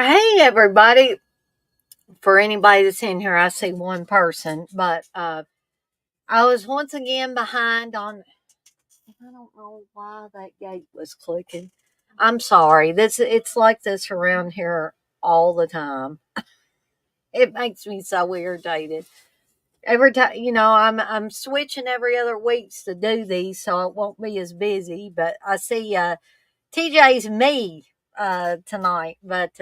Hey, everybody. For anybody that's in here, I see one person, but I was once again behind on. I don't know why that gate was clicking. I'm sorry. It's like this around here all the time. It makes me so irritated. Every time, I'm switching every other weeks to do these, so it won't be as busy. But I see TJ's me tonight, but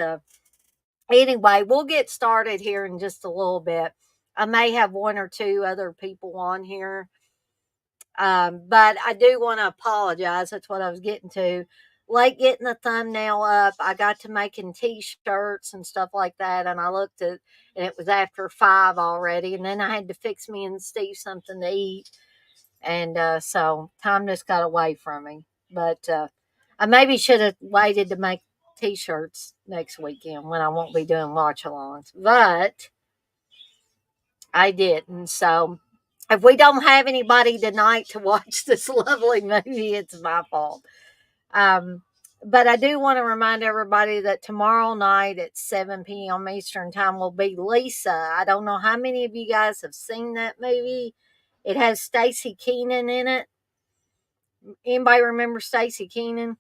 anyway, we'll get started here in just a little bit. I may have one or two other people on here, but I do want to apologize. That's what I was getting to. Late getting the thumbnail up, I got to making T-shirts and stuff like that, and I looked at, and it was after 5 already, and then I had to fix me and Steve something to eat, and so time just got away from me. But I maybe should have waited to make T-shirts next weekend when I won't be doing watch-alongs, but I didn't. So if we don't have anybody tonight to watch this lovely movie, it's my fault. Um, but I do want to remind everybody that tomorrow night at 7 p.m. Eastern Time will be Lisa. I don't know how many of you guys have seen that movie. It has Stacy Keenan in it. Anybody remember Stacy Keenan?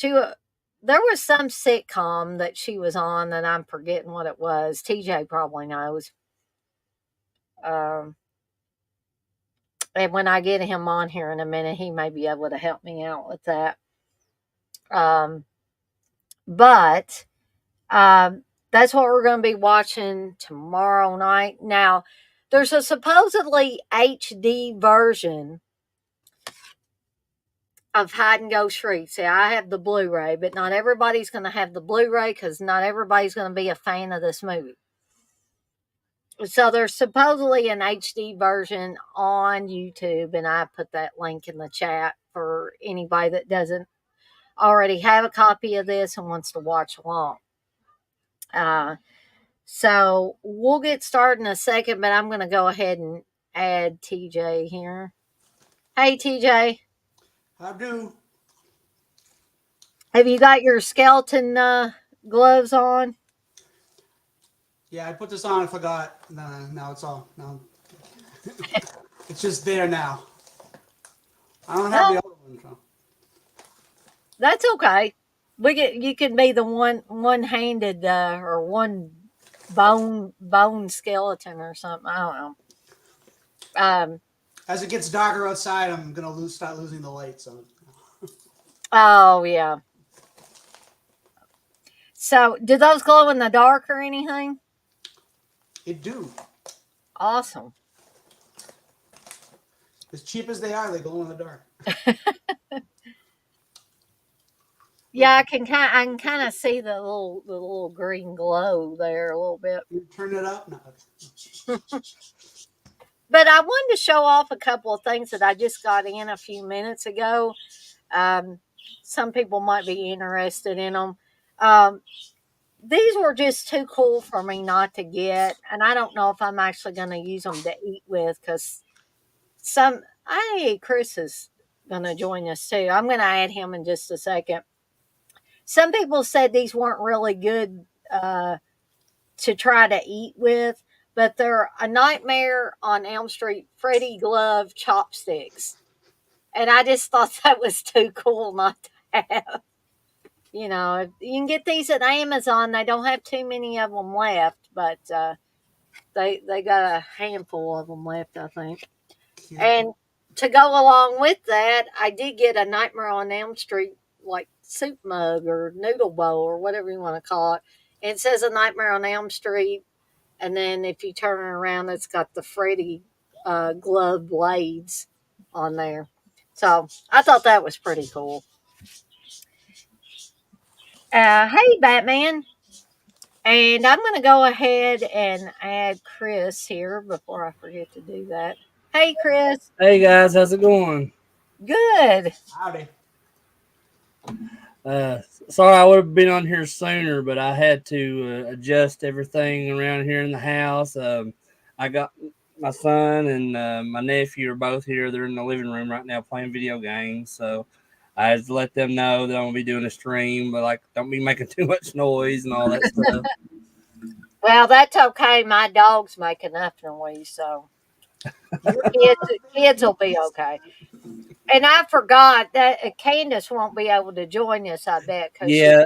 There was some sitcom that she was on, and I'm forgetting what it was. TJ probably knows. Um, and when I get him on here in a minute, he may be able to help me out with that. Um, but that's what we're going to be watching tomorrow night. Now, there's a supposedly HD version of Hide and Go Shriek. See, I have the Blu-ray, but not everybody's going to have the Blu-ray because not everybody's going to be a fan of this movie. So there's supposedly an HD version on YouTube, and I put that link in the chat for anybody that doesn't already have a copy of this and wants to watch along. So we'll get started in a second, but I'm going to go ahead and add TJ here. Hey, TJ. I do. Have you got your skeleton gloves on? Yeah, I put this on and forgot. No, now it's all. No, it's just there now. I don't have the Oh, other one. So. that's okay. You can be the one-handed or one bone skeleton or something. I don't know. Um. As it gets darker outside, I'm gonna start losing the light. So Oh yeah. So, do those glow in the dark or anything? it do. Awesome. As cheap as they are, they glow in the dark. Yeah, I can kind of see the little green glow there a little bit. You turn it up. No. But I wanted to show off a couple of things that I just got in a few minutes ago. Um, some people might be interested in them. Um, these were just too cool for me not to get, and I don't know if I'm actually going to use them to eat with because Chris is going to join us too. I'm going to add him in just a second. Some people said these weren't really good to try to eat with, but they're a Nightmare on Elm Street Freddy glove chopsticks. And I just thought that was too cool not to have. You know, you can get these at Amazon. They don't have too many of them left, but they got a handful of them left, I think. Cute. And to go along with that, I did get a Nightmare on Elm Street like soup mug or noodle bowl or whatever you want to call it. And it says a Nightmare on Elm Street, and then if you turn it around, it's got the Freddy glove blades on there. So I thought that was pretty cool. Hey, Batman. And I'm going to go ahead and add Chris here before I forget to do that. Hey, Chris. Hey guys, how's it going? Good. Howdy. Uh, Sorry I would have been on here sooner, but I had to adjust everything around here in the house. I got my son and my nephew are both here. They're in the living room right now playing video games. So I had to let them know that I'm gonna be doing a stream, but like don't be making too much noise and all that stuff. Well, that's okay. My dogs make enough noise, so kids, kids will be okay. And I forgot that Candace won't be able to join us, I bet, because she's Yeah,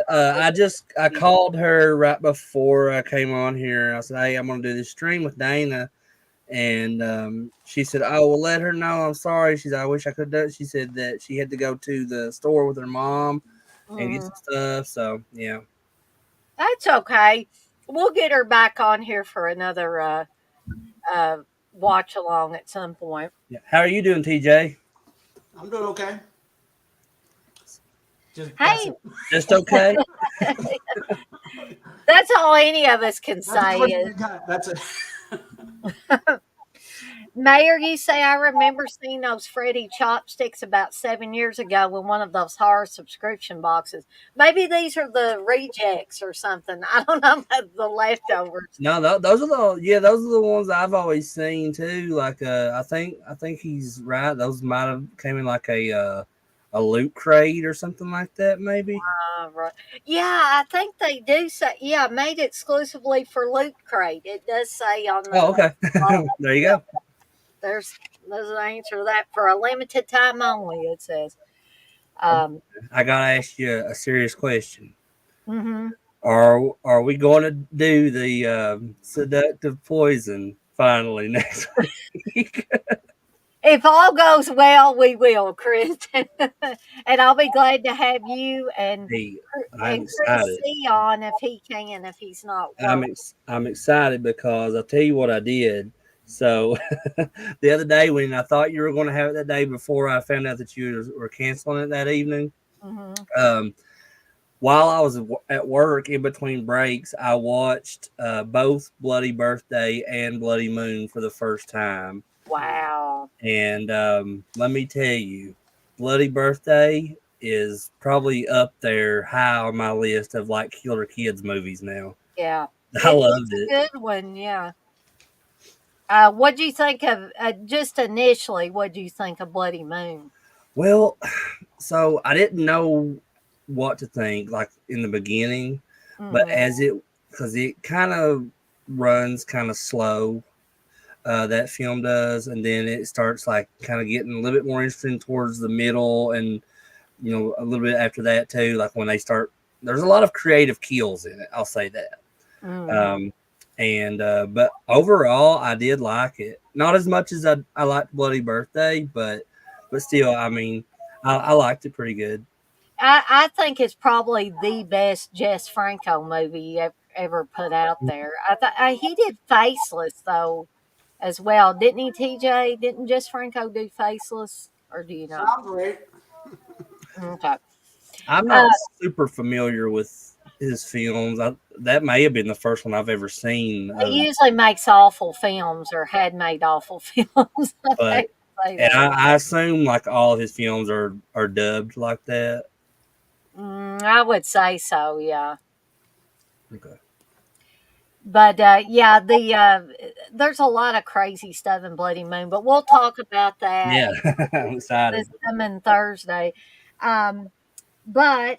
I called her right before I came on here. I said, "Hey, I'm gonna do this stream with Dana," and she said, "Oh, well, let her know. I'm sorry." She said, "I wish I could do it." She said that she had to go to the store with her mom and get Mhm. some stuff. So yeah, That's okay. We'll get her back on here for another uh, watch along at some point. yeah. How are you doing, TJ? I'm doing okay. Just that's Hey, it. Just okay. that's all any of us can That's as say much as is, I got. That's it. Mayor, you say I remember seeing those Freddy chopsticks about 7 years ago in one of those horror subscription boxes. Maybe these are the rejects or something. I don't know about the leftovers. No, those are those are the ones I've always seen too. Like I think he's right. Those might have came in like a loot crate or something like that, maybe. Right. Yeah, I think they do say, yeah, made exclusively for Loot Crate. It does say on Oh, the, okay. There you yeah, go. there's an answer to that for a limited time only, it says. Oh, Um, I gotta ask you a serious question. mhm. Are we going to do the seductive poison finally next week? If all goes well, we will, Chris. And I'll be glad to have you Hey, I'm and Chris excited. C on if he can, if he's not working. I'm excited because I'll tell you what I did. So the other day when I thought you were going to have it that day before I found out that you were canceling it that evening, Hmm. um, while I was at work in between breaks, I watched both Bloody Birthday and Bloody Moon for the first time. Wow. And let me tell you, Bloody Birthday is probably up there high on my list of like killer kids movies now. Yeah. I It's loved a it. good one. Yeah. What do you think of just initially? What do you think of Bloody Moon? Well, so I didn't know what to think like in the beginning, but Hmm. because it kind of runs kind of slow, that film does, and then it starts like kind of getting a little bit more interesting towards the middle, and a little bit after that too. Like when they start, there's a lot of creative kills in it. I'll say that. Hmm. Um, and but overall, I did like it. Not as much as I liked Bloody Birthday, but still, I mean, I liked it pretty good. I think it's probably the best Jess Franco movie ever put out there. I thought he did Faceless though as well, didn't he? TJ, didn't Jess Franco do Faceless, or do you know? Sounds great. Okay. I'm Uh, not super familiar with his films. That may have been the first one I've ever seen he of, usually makes awful films or had made awful films. I but hate to say and that. I assume like all of his films are dubbed like that. I would say so, yeah. Okay. But yeah, there's a lot of crazy stuff in Bloody Moon, but we'll talk about that Yeah, I'm excited. this coming Thursday. Um, but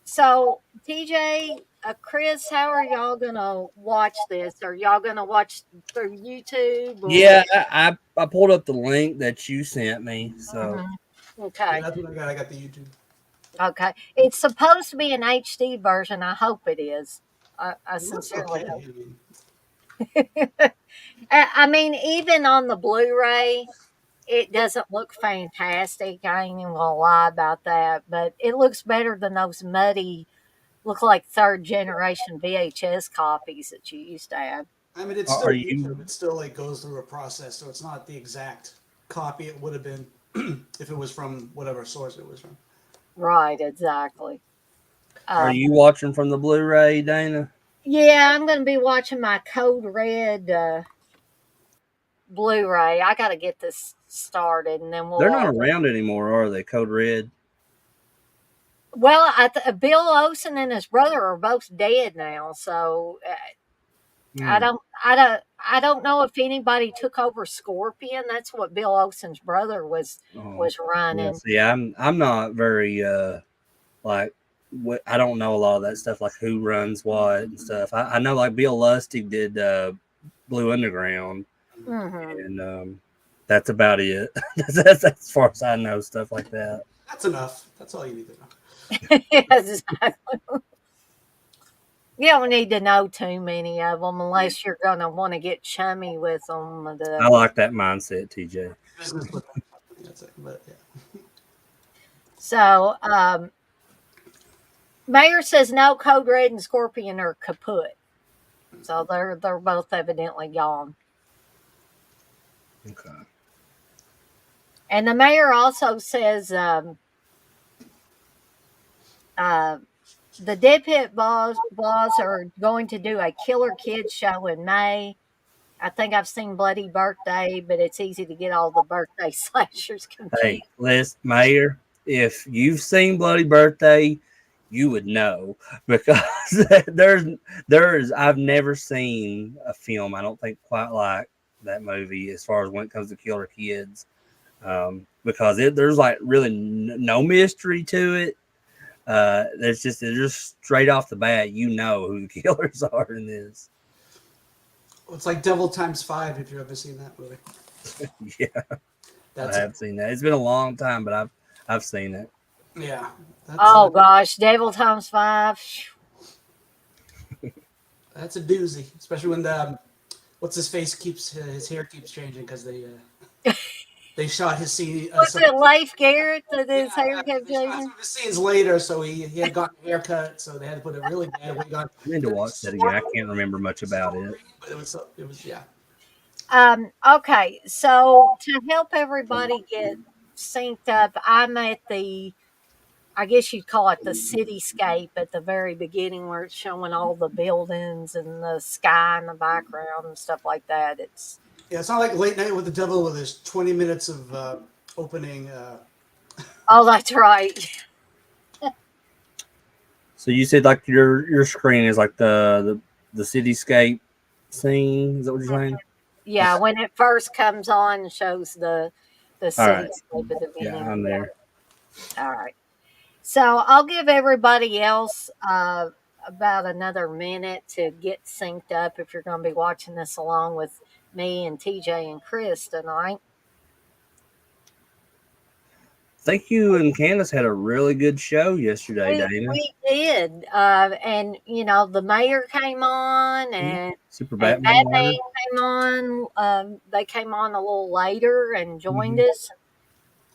so TJ, Chris, how are y'all gonna watch this? Are y'all gonna watch through YouTube or? Yeah, I pulled up the link that you sent me. So Mhm. Yeah, Okay, that's what I got. I got the YouTube. okay. It's supposed to be an HD version. I hope it is. I It looks sincerely okay. hope. I mean, I mean, even on the Blu-ray, it doesn't look fantastic. I ain't even gonna lie about that, but it looks better than those muddy, look like third generation VHS copies that you used to have. it's are still you YouTube. It still like goes through a process, so it's not the exact copy it would have been if it was from whatever source it was from. Right, exactly. are Um, you watching from the Blu-ray, Dana? yeah, I'm gonna be watching my Code Red Blu-ray. I got to get this started, and then They're we'll. not around anymore, are they? Code Red. Well, Bill Olsen and his brother are both dead now, so Hmm. I don't know if anybody took over Scorpion. That's what Bill Olsen's brother Oh, was yeah. running. See, I'm not very like what I don't know a lot of that stuff, like who runs what and stuff. I know like Bill Lustig did Blue Underground, Hmm. and that's about it. That's as far as I know, stuff like that. That's enough. That's all you need to know. Yes, you don't need to know too many of them unless you're going to want to get chummy with them. I like that mindset, TJ. Business with them. That's it. But yeah. So, Mayor says no, Code Red and Scorpion are kaput. So they're both evidently gone. Okay. And the mayor also says uh, the Dead Pit Balls are going to do a Killer Kids show in May. I think I've seen Bloody Birthday, but it's easy to get all the birthday slashers confused. Hey, Les Mayor, if you've seen Bloody Birthday, you would know because there's I've never seen a film I don't think quite like that movie as far as when it comes to killer kids, because there's like really no mystery to it. There's just straight off the bat you know who the killers are in this. Well, it's like Devil Times 5 if you've ever seen that movie. Yeah, I That's it. have seen that. It's been a long time, but I've seen it. Yeah. Oh gosh, Devil Times 5. That's a doozy, especially when the what's his face keeps his hair keeps changing because they shot his scene. Was Some, it Leif Garrett that yeah, his hair yeah, kept they shot some changing? of his scenes later, so he had gotten a haircut, so they had to put a really bad wig on. I need to Then they watch that again. I can't remember much about it. but it was yeah. Okay, so to help everybody get synced up, I'm at I guess you'd call it the cityscape at the very beginning where it's showing all the buildings and the sky in the background and stuff like that. It's Yeah, it's not like Late Night with the Devil where there's 20 minutes of opening. oh, that's right. So you said like your screen is like the cityscape scene. Is that what you're saying? Yeah, when it first comes on, it shows the All right. cityscape at the Yeah, beginning. I'm there. All right. So I'll give everybody else about another minute to get synced up if you're going to be watching this along with me and TJ and Chris tonight. Think you and Candace had a really good show yesterday, Dana. We did, and the mayor came on, Super and Batman Batman Rider. came on. They came on a little later and joined Hmm. us.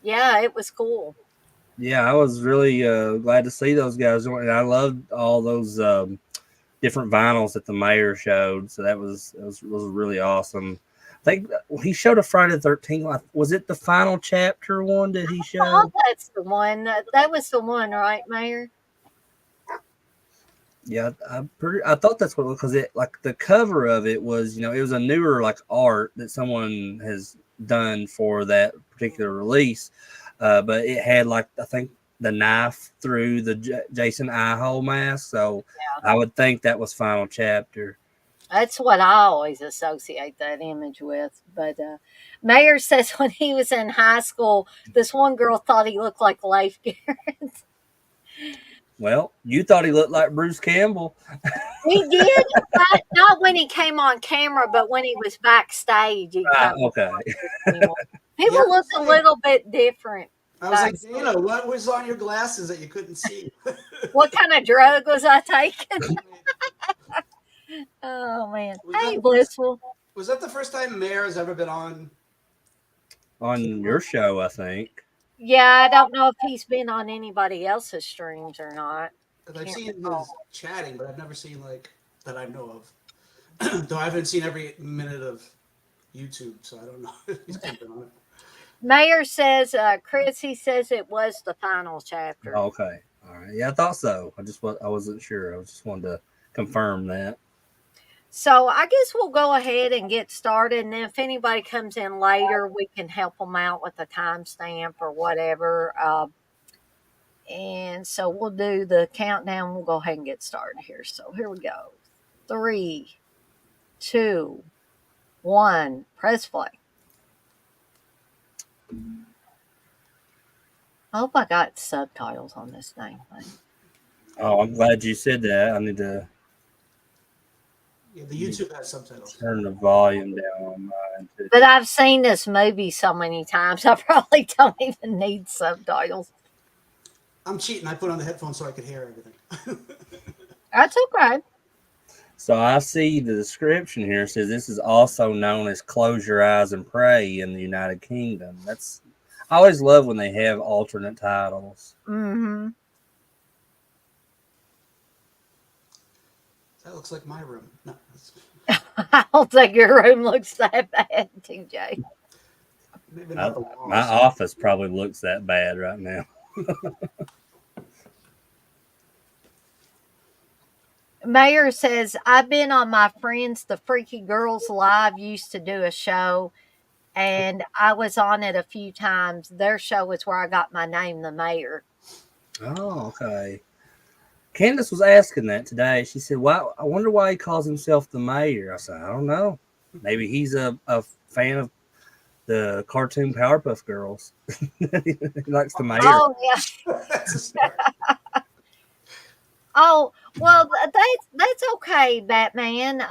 Yeah, it was cool. Yeah, I was really glad to see those guys. And I loved all those different vinyls that the mayor showed. So that was really awesome. I think he showed a Friday the 13th. Was it the final chapter one that he Oh, showed? that's the one. That was the one, right, Mayor? Yeah, I thought that's what, because it, like, the cover of it was, it was a newer like art that someone has done for that particular release, but it had, like, I think the knife through the Jason eye hole mask, so I would think that was final chapter. That's what I always associate that image with. But Mayor says when he was in high school, this one girl thought he looked like Leif Garrett. Well, you thought he looked like Bruce Campbell. He did, but not when he came on camera, but when he was backstage, he Right, kind of okay. anymore. Yeah, People look a little bit different I was like, backstage. Dana, what was on your glasses that you couldn't see? What kind of drug was I taking? Oh man. Was Hey, that Blissful. was that the first time Mayor has ever been on On camera? your show, I think. Yeah, I don't know if he's been on anybody else's streams or not. Because I've Can't seen recall. his chatting, but I've never seen like that I know of. Though I haven't seen every minute of YouTube, so I don't know if he's been on it. Mayor says, Chris, he says it was the final chapter. Okay. All right. Yeah, I thought so. I wasn't sure. I just wanted to confirm that. So I guess we'll go ahead and get started. And then if anybody comes in later, we can help them out with the timestamp or whatever. And so we'll do the countdown. We'll go ahead and get started here. So here we go. 3, 2, 1. Press play. I hope I got subtitles on this dang thing. Oh, I'm glad you said that. I need to Yeah, the YouTube has subtitles. turn the volume down on mine. Too. But I've seen this movie so many times, I probably don't even need subtitles. I'm cheating. I put on the headphones so I could hear everything. That's okay. So I see the description here says this is also known as Close Your Eyes and Pray in the United Kingdom. That's I always love when they have alternate titles. Mm-hmm. That looks like my room. No, I don't think your room looks that bad, TJ. maybe not the walls. My office probably looks that bad right now. Mayor says, I've been on my friends, the Freaky Girls Live, used to do a show, and I was on it a few times. Their show was where I got my name, the Mayor. Oh, okay. Candace was asking that today. She said, "Wow, I wonder why he calls himself the Mayor." I said, "I don't know. Maybe he's a fan of the cartoon Powerpuff Girls. He likes the Mayor." Oh, yeah. That's a start. Oh, well, that's okay, Batman.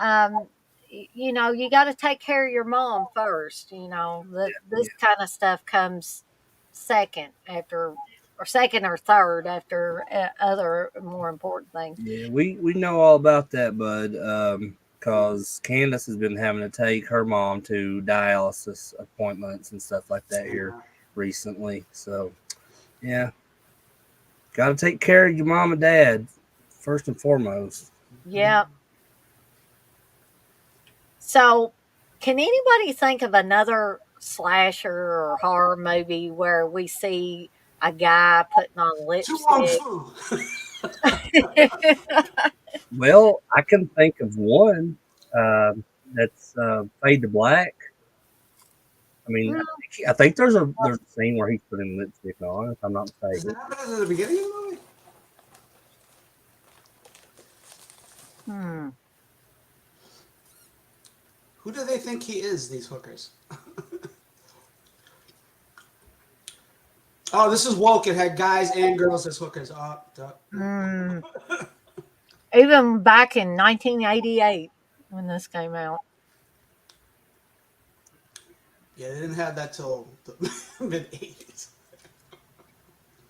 You know, you got to take care of your mom first. You know, this kind of stuff comes second after, or second or third after other more important things. Yeah, we know all about that, bud. Because Candace has been having to take her mom to dialysis appointments and stuff like that here recently. So, yeah, got to take care of your mom and dad first and foremost. Yeah. So, can anybody think of another slasher or horror movie where we see a guy putting on lipstick? Well, I can think of one that's Fade to Black. I mean, I think there's a scene where he's putting lipstick on, if I'm not Does mistaken. that happen at the beginning of the movie? Who do they think he is, these hookers? Oh, this is woke. It had guys and girls as hookers. Oh, Even back in 1988 when this came out. yeah, they didn't have that till the mid 80s.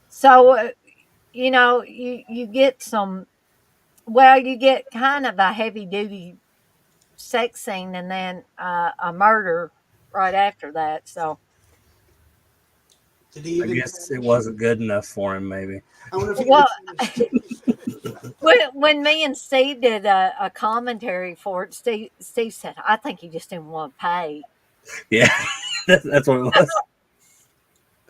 So, you know, you get some, well, you get kind of a heavy duty sex scene and then a murder right after that. So, Did he I even guess it wasn't good enough for him, maybe. I wonder if he well, finished. when me and Steve did a commentary for it, Steve said, I think he just didn't want to pay. Yeah, that's what it was.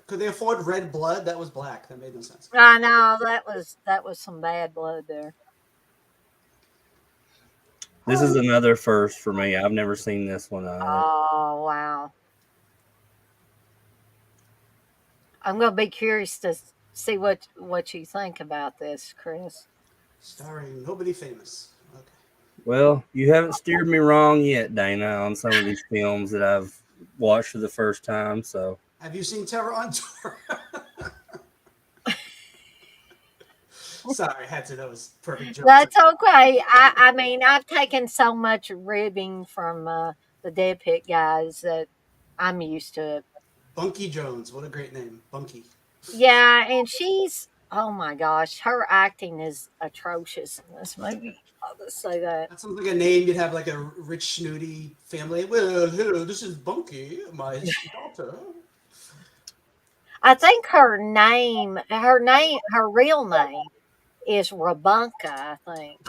Could they afford red blood? That was black. That made no sense. I know that was some bad blood there. This is another first for me. I've never seen this one. Oh, wow. I'm going to be curious to see what you think about this, Chris. Starring nobody famous. Okay. Well, you haven't steered me wrong yet, Dana, on some of these films that I've watched for the first time. So, Have you seen Terror on Tour? Sorry, had to. That was perfect joke. That's okay. I mean, I've taken so much ribbing from the Dead Pit guys that I'm used to it. Bunky Jones. What a great name. Bunky. Yeah, and she's, oh my gosh, her acting is atrocious in this movie. I'll just say that. That sounds like a name you'd have like a rich, snooty family. Well, hello, this is Bunky, my daughter. I think her real name is Rabunka, I think.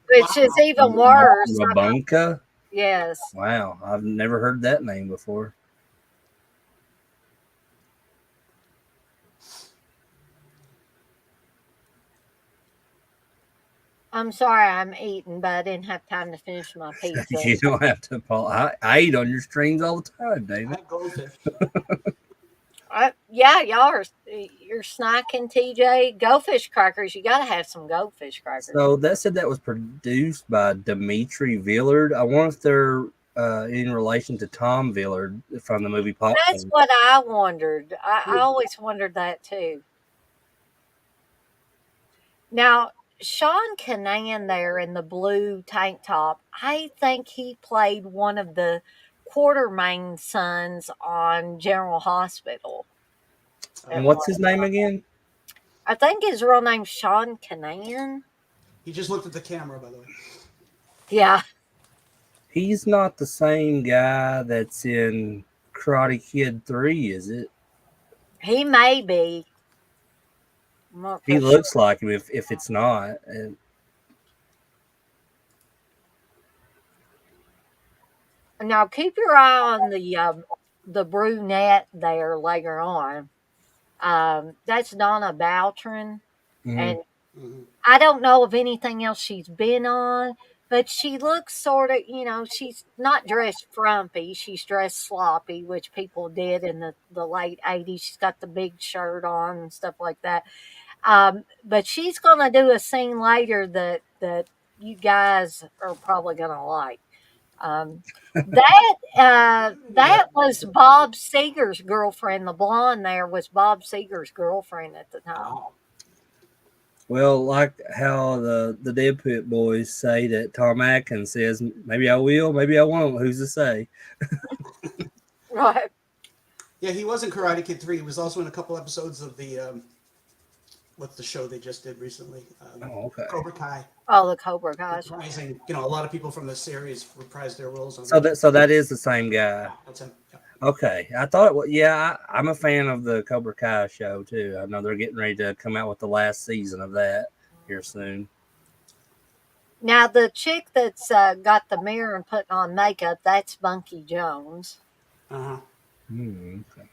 Which is even worse. Rabunka? Yes. Wow, I've never heard that name before. I'm sorry I'm eating, but I didn't have time to finish my pizza. You don't have to, Paul. I eat on your streams all the time, I David. have goldfish. Yeah, you're you're snacking, TJ? Goldfish crackers. You got to have some goldfish crackers. So that said that was produced by Dimitri Villard. I wonder if they're in relation to Tom Villard from the movie That's Popcorn. what I wondered. I always wondered that too. Now, Sean Kanan there in the blue tank top, I think he played one of the Quartermain sons on General Hospital. And what's his name again? I think his real name's Sean Kanan. He just looked at the camera, by the way. Yeah. He's not the same guy that's in Karate Kid 3, is it? He may be. I'm not He for looks like him if it's not. And Now keep your eye on the brunette there later on. That's Donna Baltrin, and Mhm. I don't know of anything else she's been on, but she looks sort of, she's not dressed frumpy. She's dressed sloppy, which people did in the late 80s. She's got the big shirt on and stuff like that. But she's going to do a scene later that you guys are probably going to like. That was Bob Seger's girlfriend. The blonde there was Bob Seger's girlfriend at the time. Wow. well, like how the Dead Pit boys say that Tom Atkins says, maybe I will, maybe I won't. Who's to say? Right. Yeah, he was in Karate Kid 3. He was also in a couple episodes of the what's the show they just did recently? Oh, okay. Cobra Kai. Oh, the Cobra guys. Reprising, a lot of people from the series reprised their roles on So that is the same guy. That's him. Yeah. Okay, I thought. I'm a fan of the Cobra Kai show too. I know they're getting ready to come out with the last season of that here soon. Now the chick that's got the mirror and putting on makeup, that's Bunky Jones. Uh-huh. Okay.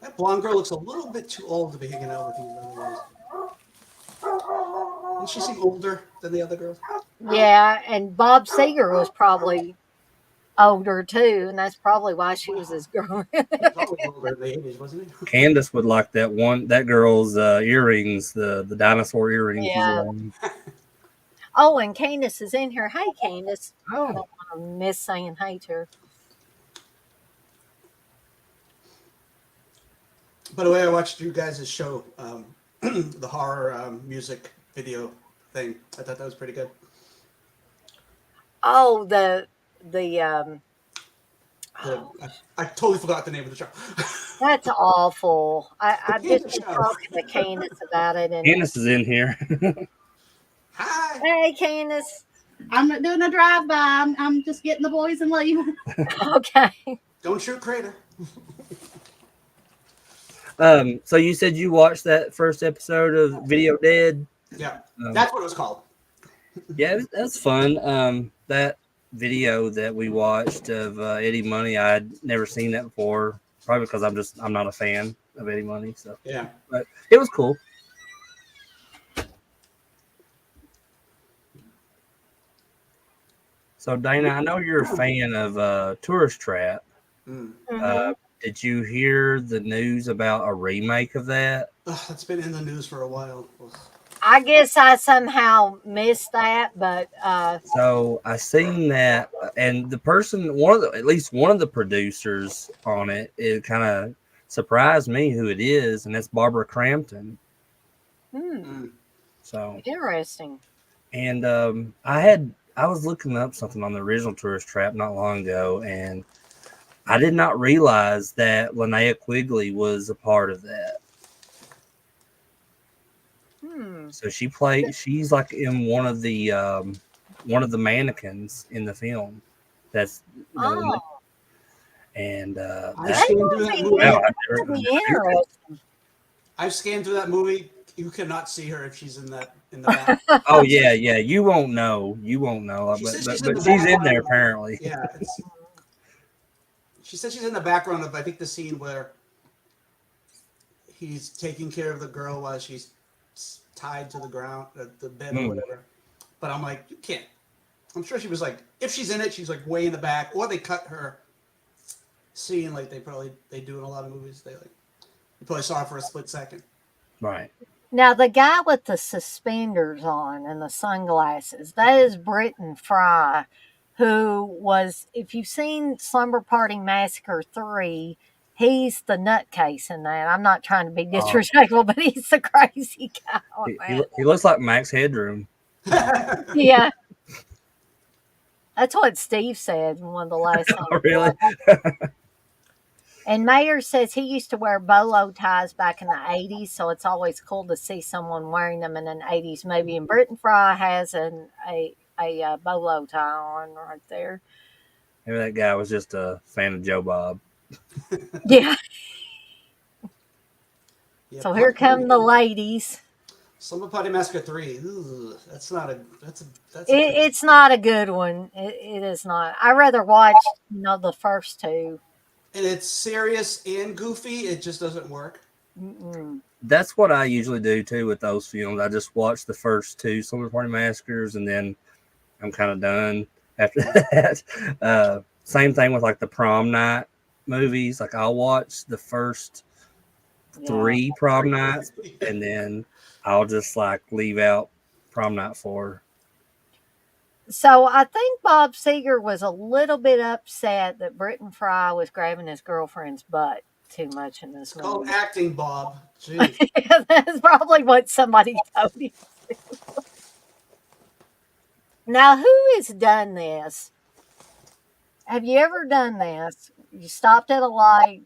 That blonde girl looks a little bit too old to be hanging out with these other ones. Doesn't she seem older than the other girls? Yeah, and Bob Seger was probably older too, and that's probably why she was his girlfriend. He was always older in the 80s, wasn't he? Candace would like that girl's earrings, the dinosaur earrings. Yeah. Oh, and Candace is in here. Hey, Candace. I don't want to miss saying hey to her. By the way, I watched you guys' show, the horror music video thing. I thought that was pretty good. Oh, I totally forgot the name of the show. that's awful. I Candace just been show. talking to Candace about it. And Candace is in here. Hi. hey, Candace. I'm not doing a drive-by. I'm just getting the boys and leaving. Okay. Don't shoot Crater. So you said you watched that first episode of Video Dead? Yeah, that's what it was called. Yeah, that's fun. That video that we watched of Eddie Money, I'd never seen that before. Probably because I'm not a fan of Eddie Money. So Yeah. but it was cool. So Dana, I know you're a fan of Tourist Trap. Mhm. Did you hear the news about a remake of that? That's been in the news for a while. I guess I somehow missed that, but So I seen that, and the person, at least one of the producers on it kind of surprised me who it is, and that's Barbara Crampton. So interesting. and I was looking up something on the original Tourist Trap not long ago, and I did not realize that Linnea Quigley was a part of that. So she's like in one of the mannequins in the film. That's Oh, and I scanned through that movie. wow, that'd be interesting. I've scanned through that movie. You cannot see her if she's in the back. oh yeah, you won't know, She but says but, she's in but the she's in background. there apparently. Yeah. She says she's in the background of, I think, the scene where he's taking care of the girl while she's tied to the ground, the bed or whatever. But I'm like, you can't. I'm sure she was like, if she's in it, she's like way in the back, or they cut her scene like they do in a lot of movies. You probably saw it for a split second. Right. Now, the guy with the suspenders on and the sunglasses, that is Britton Fry, who was, if you've seen Slumber Party Massacre 3, he's the nutcase in that. I'm not trying to be Oh, disrespectful, but he's the crazy guy on that. he looks like Max Headroom. Yeah. That's what Steve said in one of the last things. Oh, really? And Mayer says he used to wear bolo ties back in the 80s, so it's always cool to see someone wearing them in an 80s movie. And Britton Fry has a bolo tie on right there. Maybe that guy was just a fan of Joe Bob. Yeah. Yeah, So here part come three. the ladies. Slumber Party Massacre 3. Ugh, that's not a. That's It's not a good one. It is not. I rather watch the first two. And it's serious and goofy. It just doesn't work. Mm-mm. That's what I usually do too with those films. I just watch the first two Slumber Party Massacres, and then I'm kind of done after that. Same thing with like the prom night movies. Like I'll watch the first Yeah. 3 prom nights, and then I'll just like leave out prom night 4. So I think Bob Seger was a little bit upset that Britton Fry was grabbing his girlfriend's butt too much in this It's called movie. acting, Bob. Jeez. That's probably what somebody told him. Now, who has done this? Have you ever done this? You stopped at a light,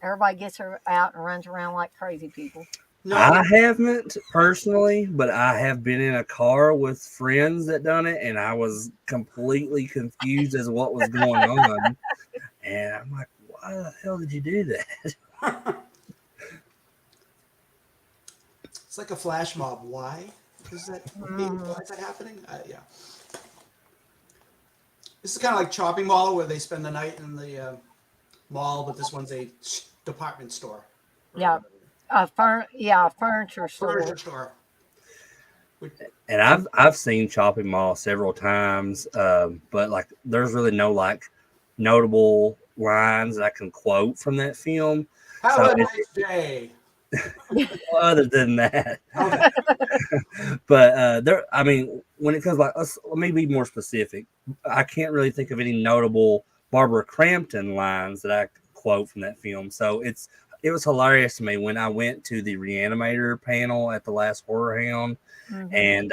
everybody gets her out and runs around like crazy people. No, I haven't personally, but I have been in a car with friends that done it, and I was completely confused as what was going on. And I'm like, why the hell did you do that? it's like a flash mob. Why is that? Why is that happening? Yeah. This is kind of like Chopping Mall, where they spend the night in the mall, but this one's a department store. Yeah. A furniture store. Furniture store. And I've seen Chopping Mall several times, but like there's really no like notable lines that I can quote from that film. Have So a nice day. other than that, Okay. but there, I mean, when it comes like, let me be more specific. I can't really think of any notable Barbara Crampton lines that I could quote from that film. So it was hilarious to me when I went to the Reanimator panel at the last Horror Hound, and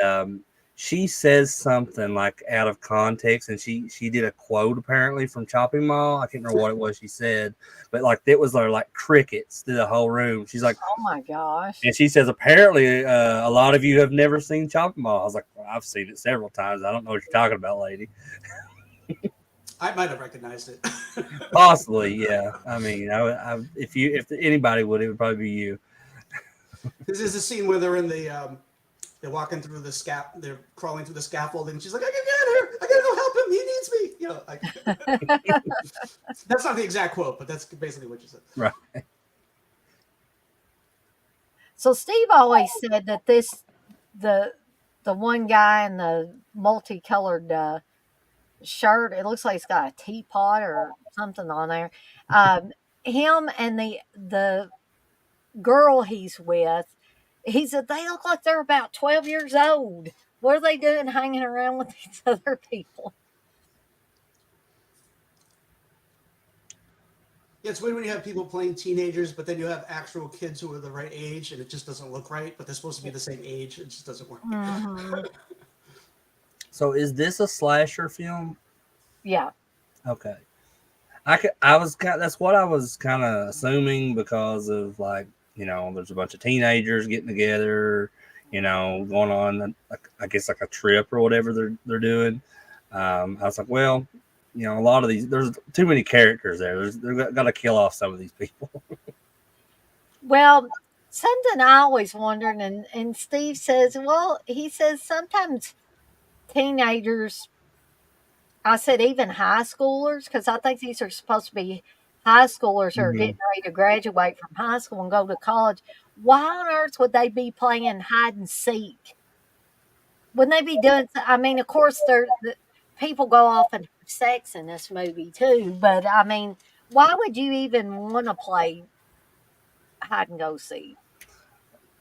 she says something like out of context, and she did a quote apparently from Chopping Mall. I can't remember what it was she said, but like it was like crickets through the whole room. She's like, Oh my gosh. and she says, apparently a lot of you have never seen Chopping Mall. I was like, well, I've seen it several times. I don't know what you're talking about, lady. I might have recognized it. Possibly, yeah. I mean, if anybody would, it would probably be you. This is a scene where they're in the they're walking through the they're crawling through the scaffolding. And she's like, I can get her. I gotta go help him. He needs me. You know, like that's not the exact quote, but that's basically what you said. Right. So Steve always said that the one guy in the multicolored shirt, it looks like he's got a teapot or something on there. Him and the girl he's with, he said they look like they're about 12 years old. What are they doing hanging around with these other people? Yeah, it's weird when you have people playing teenagers, but then you have actual kids who are the right age, and it just doesn't look right. But they're supposed to be the same age. It just doesn't work. So is this a slasher film? Yeah. Okay. That's what I was kind of assuming because of like, there's a bunch of teenagers getting together, going on, like, I guess like a trip or whatever they're doing. I was like, well, a lot of these, there's too many characters there. They're got to kill off some of these people. Well, something I always wondered, and Steve says, he says sometimes teenagers, I said even high schoolers, because I think these are supposed to be high schoolers who are getting ready to graduate from high school and go to college. Why on earth would they be playing hide and seek? Wouldn't they be doing? I mean, of course, people go off and sex in this movie too. But I mean, why would you even want to play hide and go seek?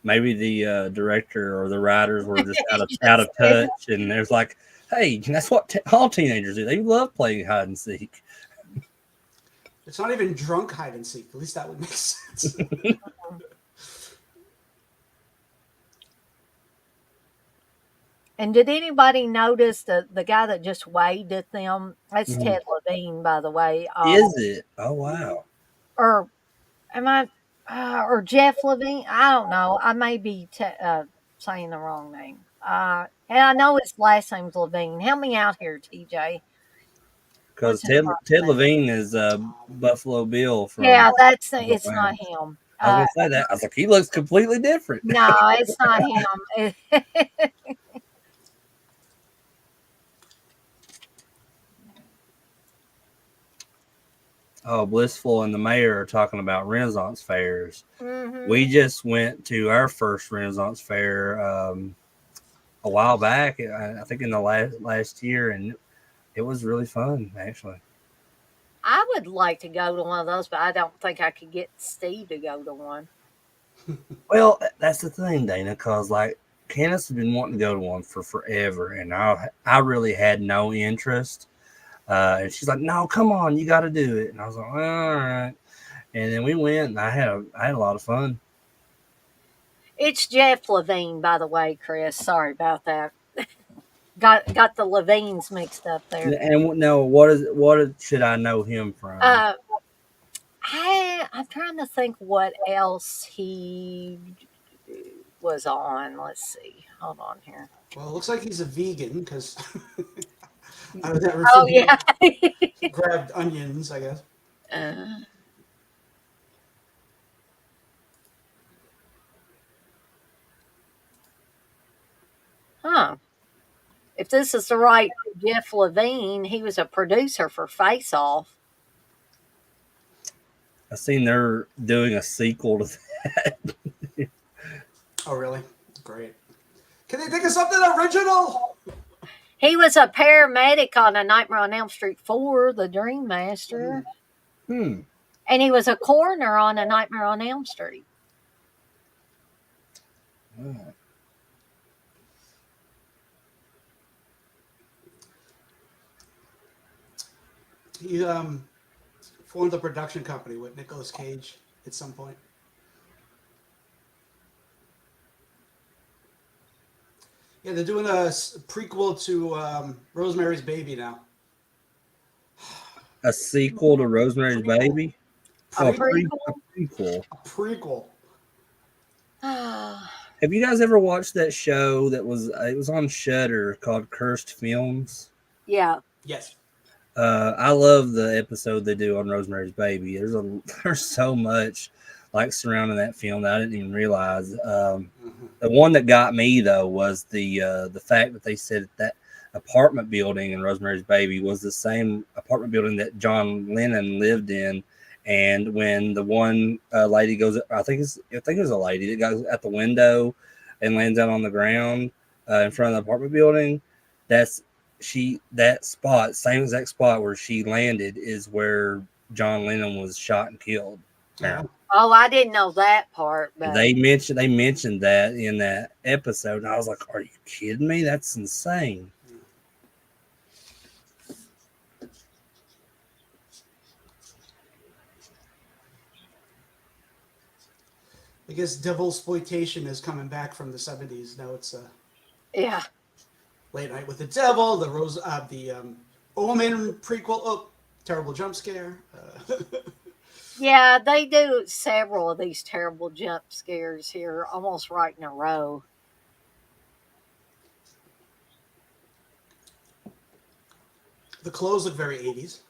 Maybe the director or the writers were just out Just of touch, and there's like, hey, that's what all teenagers do. They love playing hide and seek. It's not even drunk hide and seek. At least that would make sense. And did anybody notice the guy that just waved at them? That's Mhm. Ted Levine, by the way. Is it? Oh wow. Or am I? Or Jeff Levine? I don't know. I may be saying the wrong name. And I know his last name's Levine. Help me out here, TJ. Because What's his Ted last name? Levine is Buffalo Bill from Yeah, that's it's not Atlanta. him. I was gonna say that. I was like, he looks completely different. No, it's not him. Oh, Blissful and the mayor are talking about Renaissance fairs. Mhm. We just went to our first Renaissance fair a while back. I think in the last year, and it was really fun actually. I would like to go to one of those, but I don't think I could get Steve to go to one. Well, that's the thing, Dana, because like Candace has been wanting to go to one for forever, and I really had no interest. And she's like, "No, come on, you got to do it." And I was like, "All right." And then we went, and I had a lot of fun. It's Jeff Levine, by the way, Chris. Sorry about that. Got the Levines mixed up there. And no, should I know him from? Uh, I'm trying to think what else he was on. Let's see. Hold on here. Well, it looks like he's a vegan because out of that Oh refrigerator yeah. grabbed onions, I guess. uh, huh. If this is the right Jeff Levine, he was a producer for Face Off. I seen they're doing a sequel to that. Oh, really? Great. Can they think of something original? He was a paramedic on A Nightmare on Elm Street 4, The Dream Master. Hmm. And he was a coroner on A Nightmare on Elm Street. Oh. He formed a production company with Nicolas Cage at some point. Yeah, they're doing a prequel to Rosemary's Baby now. A sequel to Rosemary's Baby? A Oh, prequel? a prequel. A prequel. Have you guys ever watched that show that was it was on Shudder called Cursed Films? Yeah. Yes. I love the episode they do on Rosemary's Baby. There's so much like surrounding that film that I didn't even realize. The one that got me though was the fact that they said that apartment building in Rosemary's Baby was the same apartment building that John Lennon lived in. And when the one lady goes, I think it was a lady that goes at the window and lands out on the ground in front of the apartment building. That spot, same exact spot where she landed, is where John Lennon was shot and killed. Yeah. Oh, I didn't know that part. But They mentioned that in that episode, and I was like, "Are you kidding me? That's insane." I guess devil exploitation is coming back from the 70s. Now it's yeah. Late Night with the Devil, the Omen prequel. Oh, terrible jump scare. Yeah, they do several of these terrible jump scares here almost right in a row. The clothes look very 80s.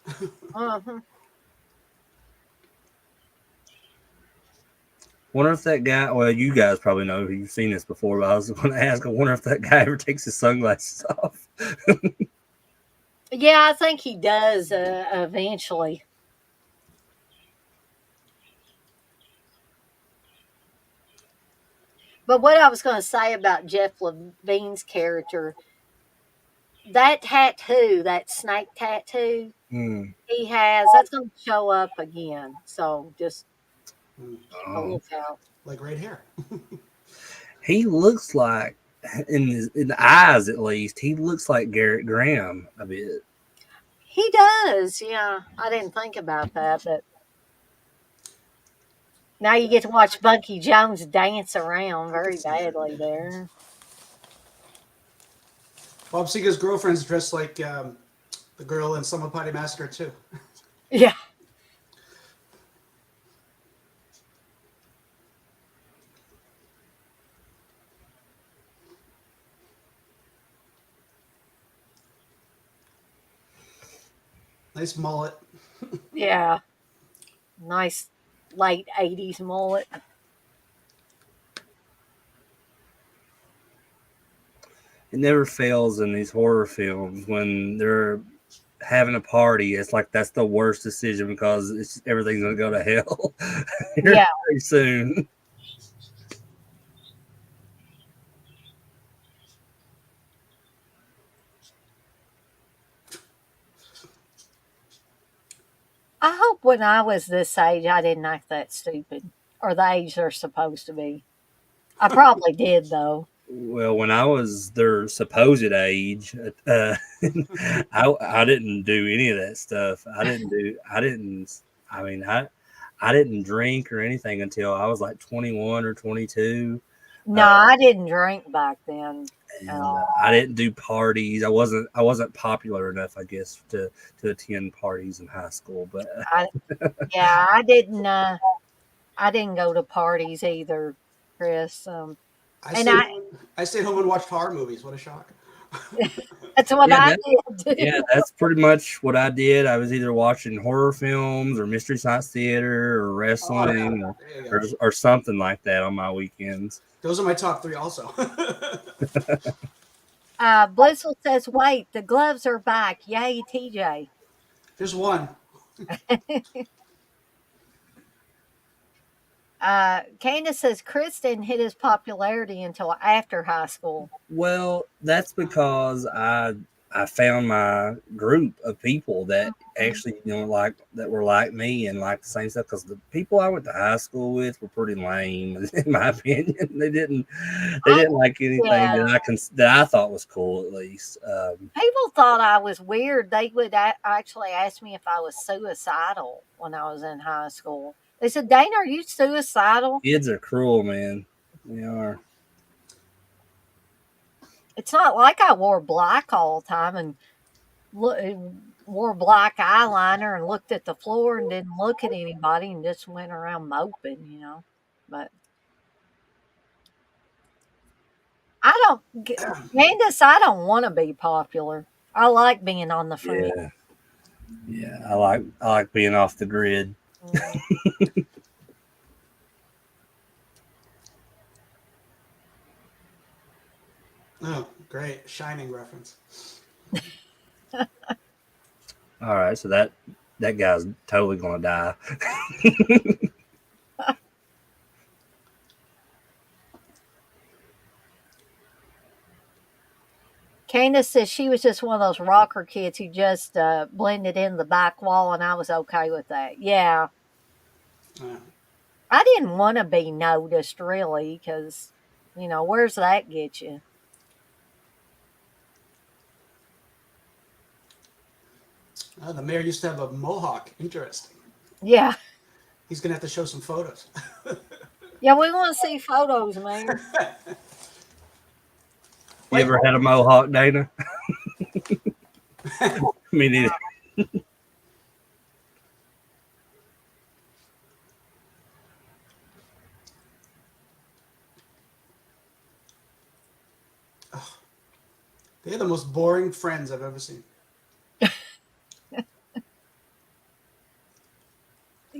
Uh-huh. Wonder if that guy. Well, you guys probably know you've seen this before, but I was going to ask. I wonder if that guy ever takes his sunglasses off. Yeah, I think he does eventually. But what I was going to say about Jeff Levine's character, that tattoo, that snake tattoo Mm. he has, that's going to show up again. So just Mm, keep a Oh. lookout. like right here. He looks like, in the eyes at least, he looks like Garrett Graham a bit. He does. Yeah. I didn't think about that, but now you get to watch Bunky Jones dance around I can very see that. badly there. Bob Seger's girlfriend's dressed like the girl in Summer Party Massacre too. Yeah. Nice mullet. Yeah. Nice late 80s mullet. It never fails in these horror films when they're having a party. It's like that's the worst decision because everything's gonna go to hell Yeah. very soon. I hope when I was this age, I didn't act that stupid or the age they're supposed to be. I probably did, though. Well, when I was their supposed age, I didn't do any of that stuff. I mean, I didn't drink or anything until I was like 21 or 22. No, I didn't drink back then at And all. I didn't do parties. I wasn't popular enough, I guess, to attend parties in high school. But I, yeah, I didn't. I didn't go to parties either, Chris. I And stayed I stayed home and watched horror movies. What a shock. that's what yeah, I that, did yeah, too. that's pretty much what I did. I was either watching horror films or Mystery Science Theater or Oh yeah, wrestling there you or, go. or something like that on my weekends. Those are my top three also. Blissful says, "Wait, the gloves are back! Yay, TJ!" Just one. Candace says Chris didn't hit his popularity until after high school. Well, that's because I found my group of people that Mhm. actually like that were like me and like the same stuff. Because the people I went to high school with were pretty lame, in my opinion. They didn't like anything Yeah, that I thought was cool at least. people thought I was weird. They would actually ask me if I was suicidal when I was in high school. They said, "Dana, are you suicidal?" Kids are cruel, man. They are. It's not like I wore black all the time and look, wore black eyeliner and looked at the floor and didn't look at anybody and just went around moping. But I Candace, I don't want to be popular. I like being on the fringe. Yeah, yeah. I like being off the grid. Mm. Oh, great. Shining reference. All right, so that guy's totally gonna die. Candace says she was just one of those rocker kids who just blended in the back wall, and I was okay with that. Yeah, Uh, I didn't want to be noticed really because, where's that get you? the mayor used to have a mohawk. Interesting. Yeah, He's gonna have to show some photos. yeah, we want to see photos, man. You ever had a mohawk, Dana? Me neither. They're the most boring friends I've ever seen.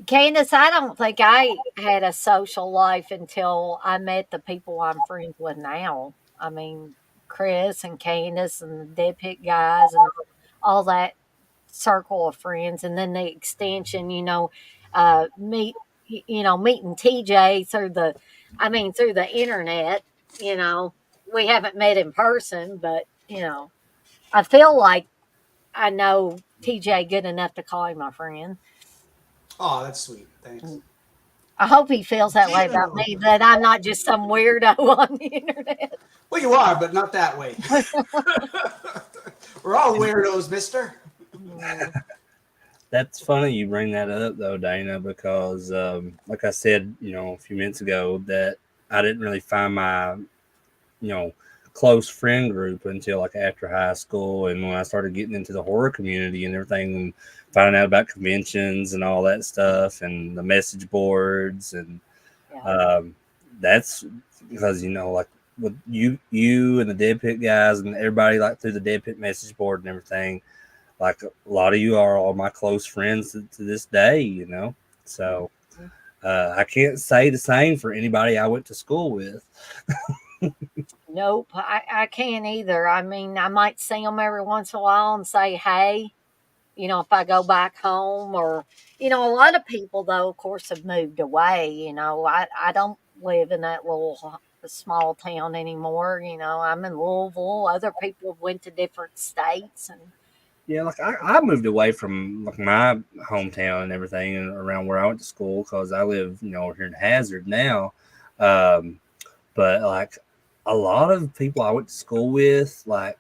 Candace, I don't think I had a social life until I met the people I'm friends with now. I mean, Chris and Candace and the Dead Pit guys and all that circle of friends, and then the extension, meeting TJ through the internet. We haven't met in person, but. I feel like I know TJ good enough to call him my friend. Oh, that's sweet. Thanks. I hope he feels that way about Gino. me, that I'm not just some weirdo on the internet. Well, you are, but not that way. We're all weirdos, mister. Mm, That's funny you bring that up though, Dana, because like I said, a few minutes ago, that I didn't really find my, you know, close friend group until like after high school, and when I started getting into the horror community and everything, and finding out about conventions and all that stuff, and the message boards, and yeah. um, that's because like with you and the Dead Pit guys and everybody like through the Dead Pit message board and everything. Like a lot of you are all my close friends to this day. So I can't say the same for anybody I went to school with. Nope, I can't either. I mean, I might see them every once in a while and say, hey, if I go back home, or, a lot of people, though, of course, have moved away. I don't live in that little small town anymore. I'm in Louisville. Other people have went to different states. And Yeah, like I moved away from like my hometown and everything, and around where I went to school, because I live over here in Hazard now. Um, but like a lot of people I went to school with, like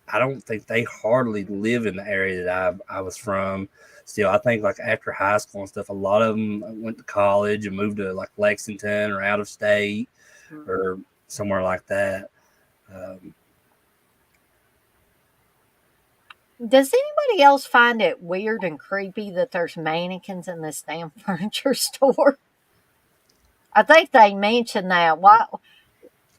I don't think they hardly live in the area that I was from. Still, I think like after high school and stuff, a lot of them went to college and moved to like Lexington or out of state or somewhere like that. Um, does anybody else find it weird and creepy that there's mannequins in this damn furniture store? I think they mentioned that. Why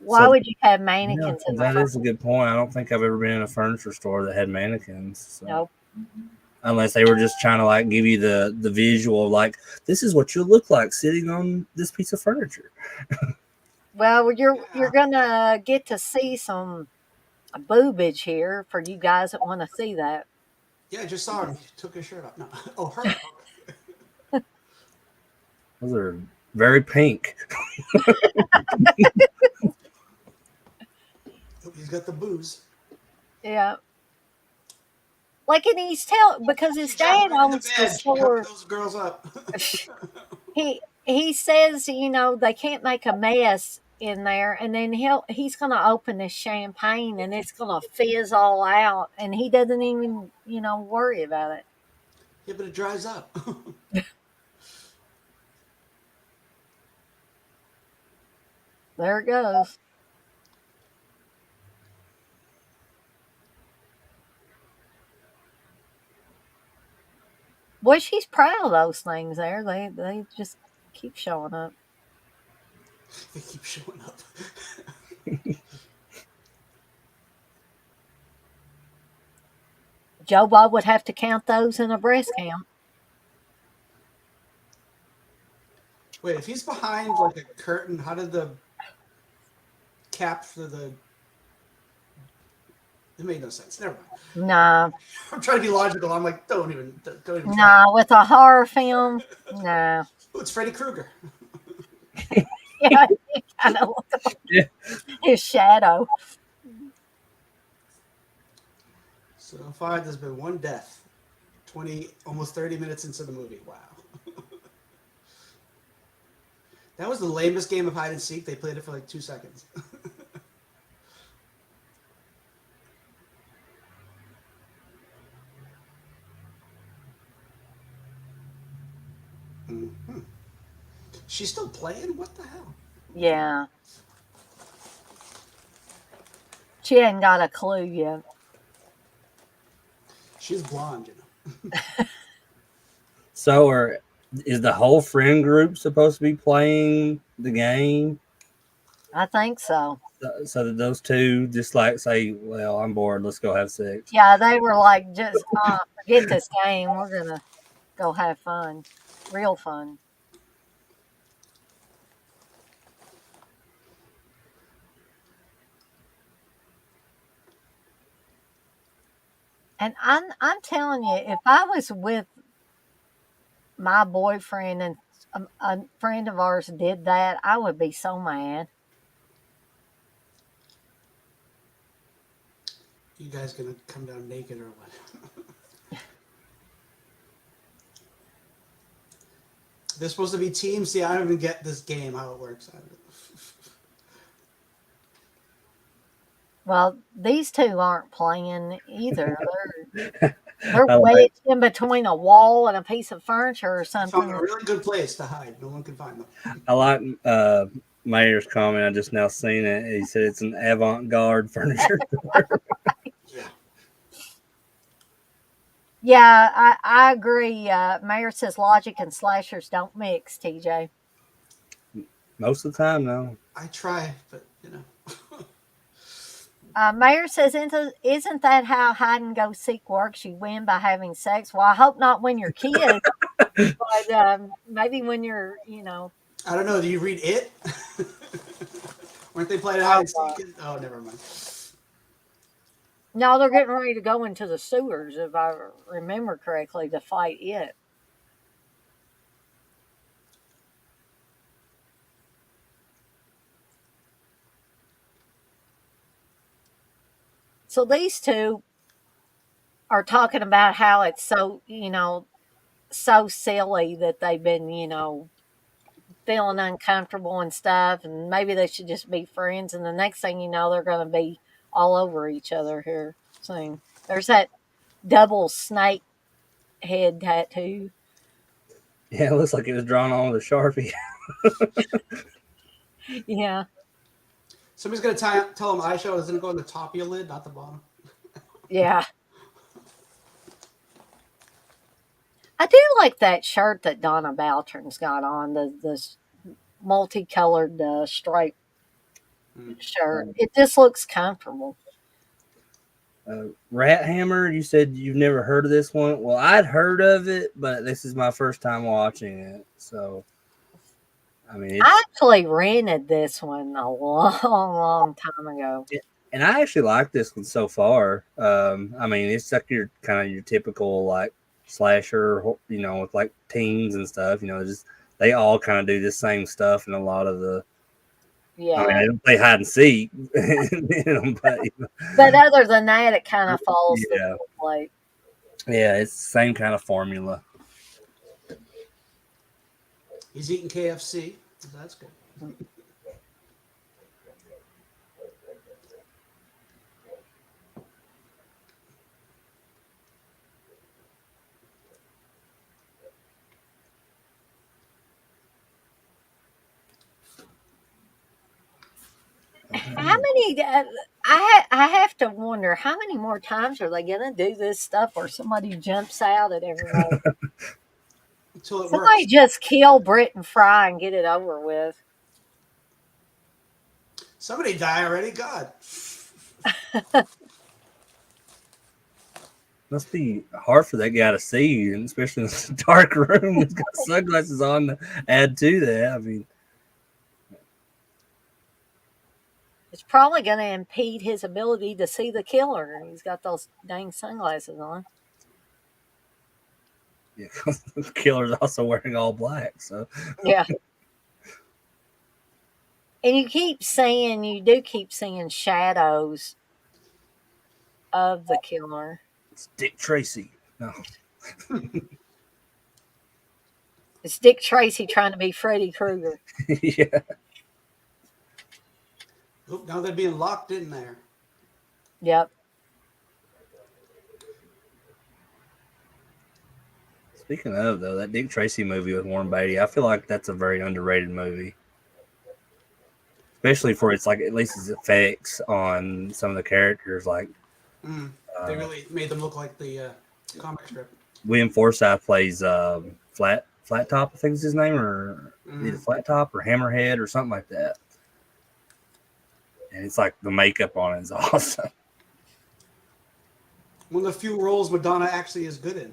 so would you have yeah, mannequins in the that is a furniture? good point. I don't think I've ever been in a furniture store that had mannequins. So Nope. unless they were just trying to like give you the visual, like this is what you look like sitting on this piece of furniture. Well, you're Yeah. gonna get to see some boobage here for you guys that want to see that. Yeah, I just saw him. He took his shirt off. No. Oh, her. Those are very pink. He's got the booze. Yeah. Like, and because his She jumped dad right in the owns the bed. She covered store. those girls up. He says, they can't make a mess in there, and then he's gonna open this champagne and it's gonna fizz all out, and he doesn't even worry about it. Yeah, but it dries up. There it goes. Boy, she's proud of those things there. They just keep showing up. They keep showing up. Joe Bob would have to count those in a breast count. Wait, if he's behind like a curtain, how did the cap for the? It made no sense. Never mind. Nah, I'm trying to be logical. I'm like, don't even try. nah, with a horror film, nah. Oh, it's Freddy Krueger. Yeah, kind of look Yeah. his shadow. So far, there's been one death. 20, almost 30 minutes into the movie. Wow. That was the lamest game of hide and seek. They played it for like 2 seconds. Mhm. She's still playing? What the hell? Yeah, she hadn't got a clue yet. She's blonde, So, is the whole friend group supposed to be playing the game? I think so. So that those two just like say, "Well, I'm bored. Let's go have sex." Yeah, they were like, just forget this game. We're gonna go have fun, real fun. And I'm telling you, if I was with my boyfriend and a friend of ours did that, I would be so mad. You guys gonna come down naked or what? They're supposed to be teams. See, I don't even get this game how it works. Well, these two aren't playing either. They're I like, wedged in between a wall and a piece of furniture or I found something. a really good place to hide. No one can find them. I like Mayor's comment. I just now seen it. He said it's an avant-garde furniture store. Yeah. Yeah, I agree. Mayor says logic and slashers don't mix, TJ. Most of the time, no. I try, but you know. Mayor says, isn't that how hide and go seek works? You win by having sex. Well, I hope not when you're kids, but maybe when you're, I don't know. Do you read it? Weren't they playing hide and seek? Oh, never mind. No, they're getting ready to go into the sewers, if I remember correctly, to fight it. So these two are talking about how it's so, so silly that they've been, feeling uncomfortable and stuff, and maybe they should just be friends. And the next thing you know, they're going to be all over each other here soon. There's that double snake head tattoo. Yeah, it looks like it was drawn on with a Sharpie. Yeah. Somebody's gonna tell them eyeshadow is gonna go on the top of your lid, not the bottom. Yeah. I do like that shirt that Donna Baltron's got on, the multicolored stripe shirt. It just looks comfortable. Rat Hammer, you said you've never heard of this one. Well, I'd heard of it, but this is my first time watching it. So, I mean, I actually rented this one a long time ago. and I actually like this one so far. I mean, it's like your kind of your typical like slasher, with like teens and stuff. Just they all kind of do the same stuff in a lot of the. Yeah. I mean, they don't play hide and seek, but other than that, it kind of falls the plate. Yeah, it's the same kind of formula. He's eating KFC. So that's good. How many? I have to wonder how many more times are they going to do this stuff where somebody jumps out at everybody? Until it Somebody works. just kill Britton Fry and get it over with. Somebody die already. God. Must be hard for that guy to see, and especially in a dark room. He's got sunglasses on to add to that. I mean, It's probably going to impede his ability to see the killer. He's got those dang sunglasses on. yeah, the killer's also wearing all black. So Yeah. And you do keep seeing shadows of the killer. it's Dick Tracy. No, It's Dick Tracy trying to be Freddy Krueger. yeah. Oop, now they're being locked in there. Yep. Speaking of though, that Dick Tracy movie with Warren Beatty, I feel like that's a very underrated movie, especially for its at least its effects on some of the characters. Like They really made them look like the comic strip. William Forsythe plays Flat Top, I think is his name, or either Flat Top or Hammerhead or something like that. And it's like the makeup on it is awesome. One of the few roles Madonna actually is good in.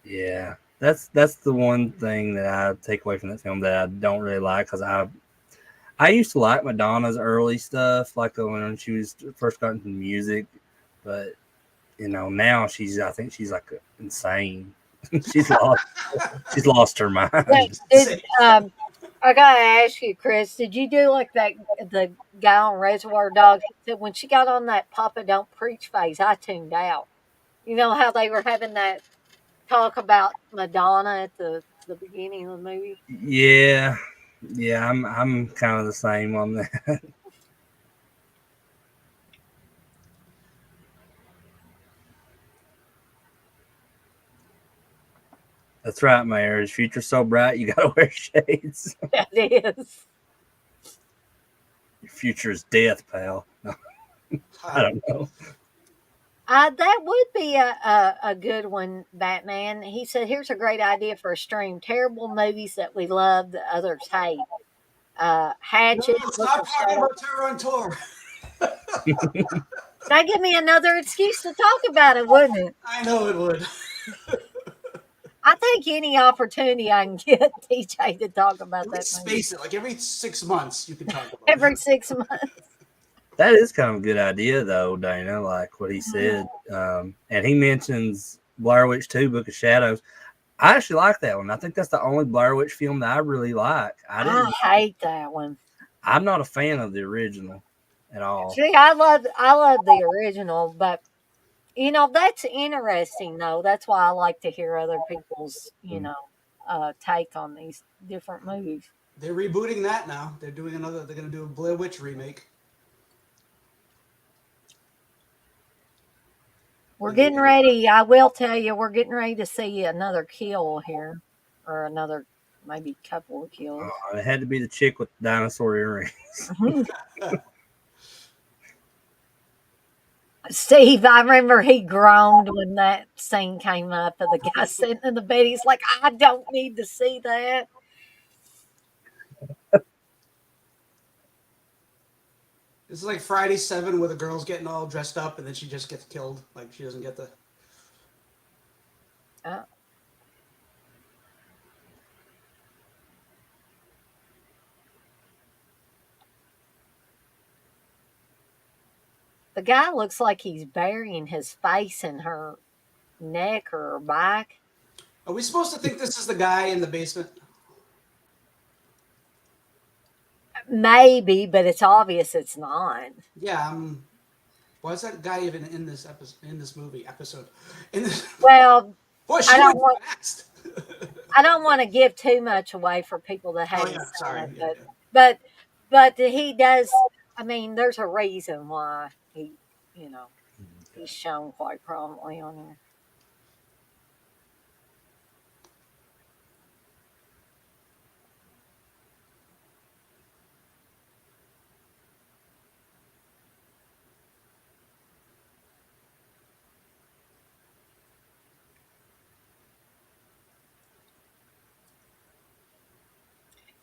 Yeah, that's the one thing that I take away from that film that I don't really like, because I used to like Madonna's early stuff, like when she was first got into music, but now I think she's like insane. she's lost her mind. I gotta ask you, Chris, did you do like that the guy on Reservoir Dogs? He said when she got on that Papa Don't Preach phase, I tuned out. You know how they were having that talk about Madonna at the beginning of the movie? Yeah, yeah, I'm kind of the same on that. That's right, Mayor. His future's so bright, you gotta wear shades. That is. Your future is death, pal. No, I don't know. That would be a good one, Batman. He said, "Here's a great idea for a stream: terrible movies that we love that others hate. No, Hatchet, Book stop of talking Shadows." about Terror on Tour. That give me another excuse to talk about it, wouldn't it? I know it would. I take any opportunity I can get TJ to talk about At that least movie space it. Like every 6 months, you can talk about every it. 6 months. That is kind of a good idea, though, Dana. Like what he said, and he mentions Blair Witch 2: Book of Shadows. I actually like that one. I think that's the only Blair Witch film that I really like. I hate that one. I'm not a fan of the original at all. See, I love the original, but that's interesting though. That's why I like to hear other people's take on these different movies. They're rebooting that now. They're doing another. They're going to do a Blair Witch remake. We're getting ready. I will tell you, we're getting ready to see another kill here, or another maybe couple of kills. It had to be the chick with the dinosaur earrings. Steve, I remember he groaned when that scene came up of the guy sitting in the bed. He's like, I don't need to see that. This is like Friday 7 where the girl's getting all dressed up and then she just gets killed. Like she doesn't get the. Uh, the guy looks like he's burying his face in her neck or her back. Are we supposed to think this is the guy in the basement? Maybe, but it's obvious it's not. Yeah. Why is that guy even in this episode? In this movie episode? In this. Well, Boy, she I don't was want fast. I don't want to give too much away for people that Oh haven't yeah, seen sorry. it, Yeah, but he does. I mean, there's a reason why he's shown quite prominently on here.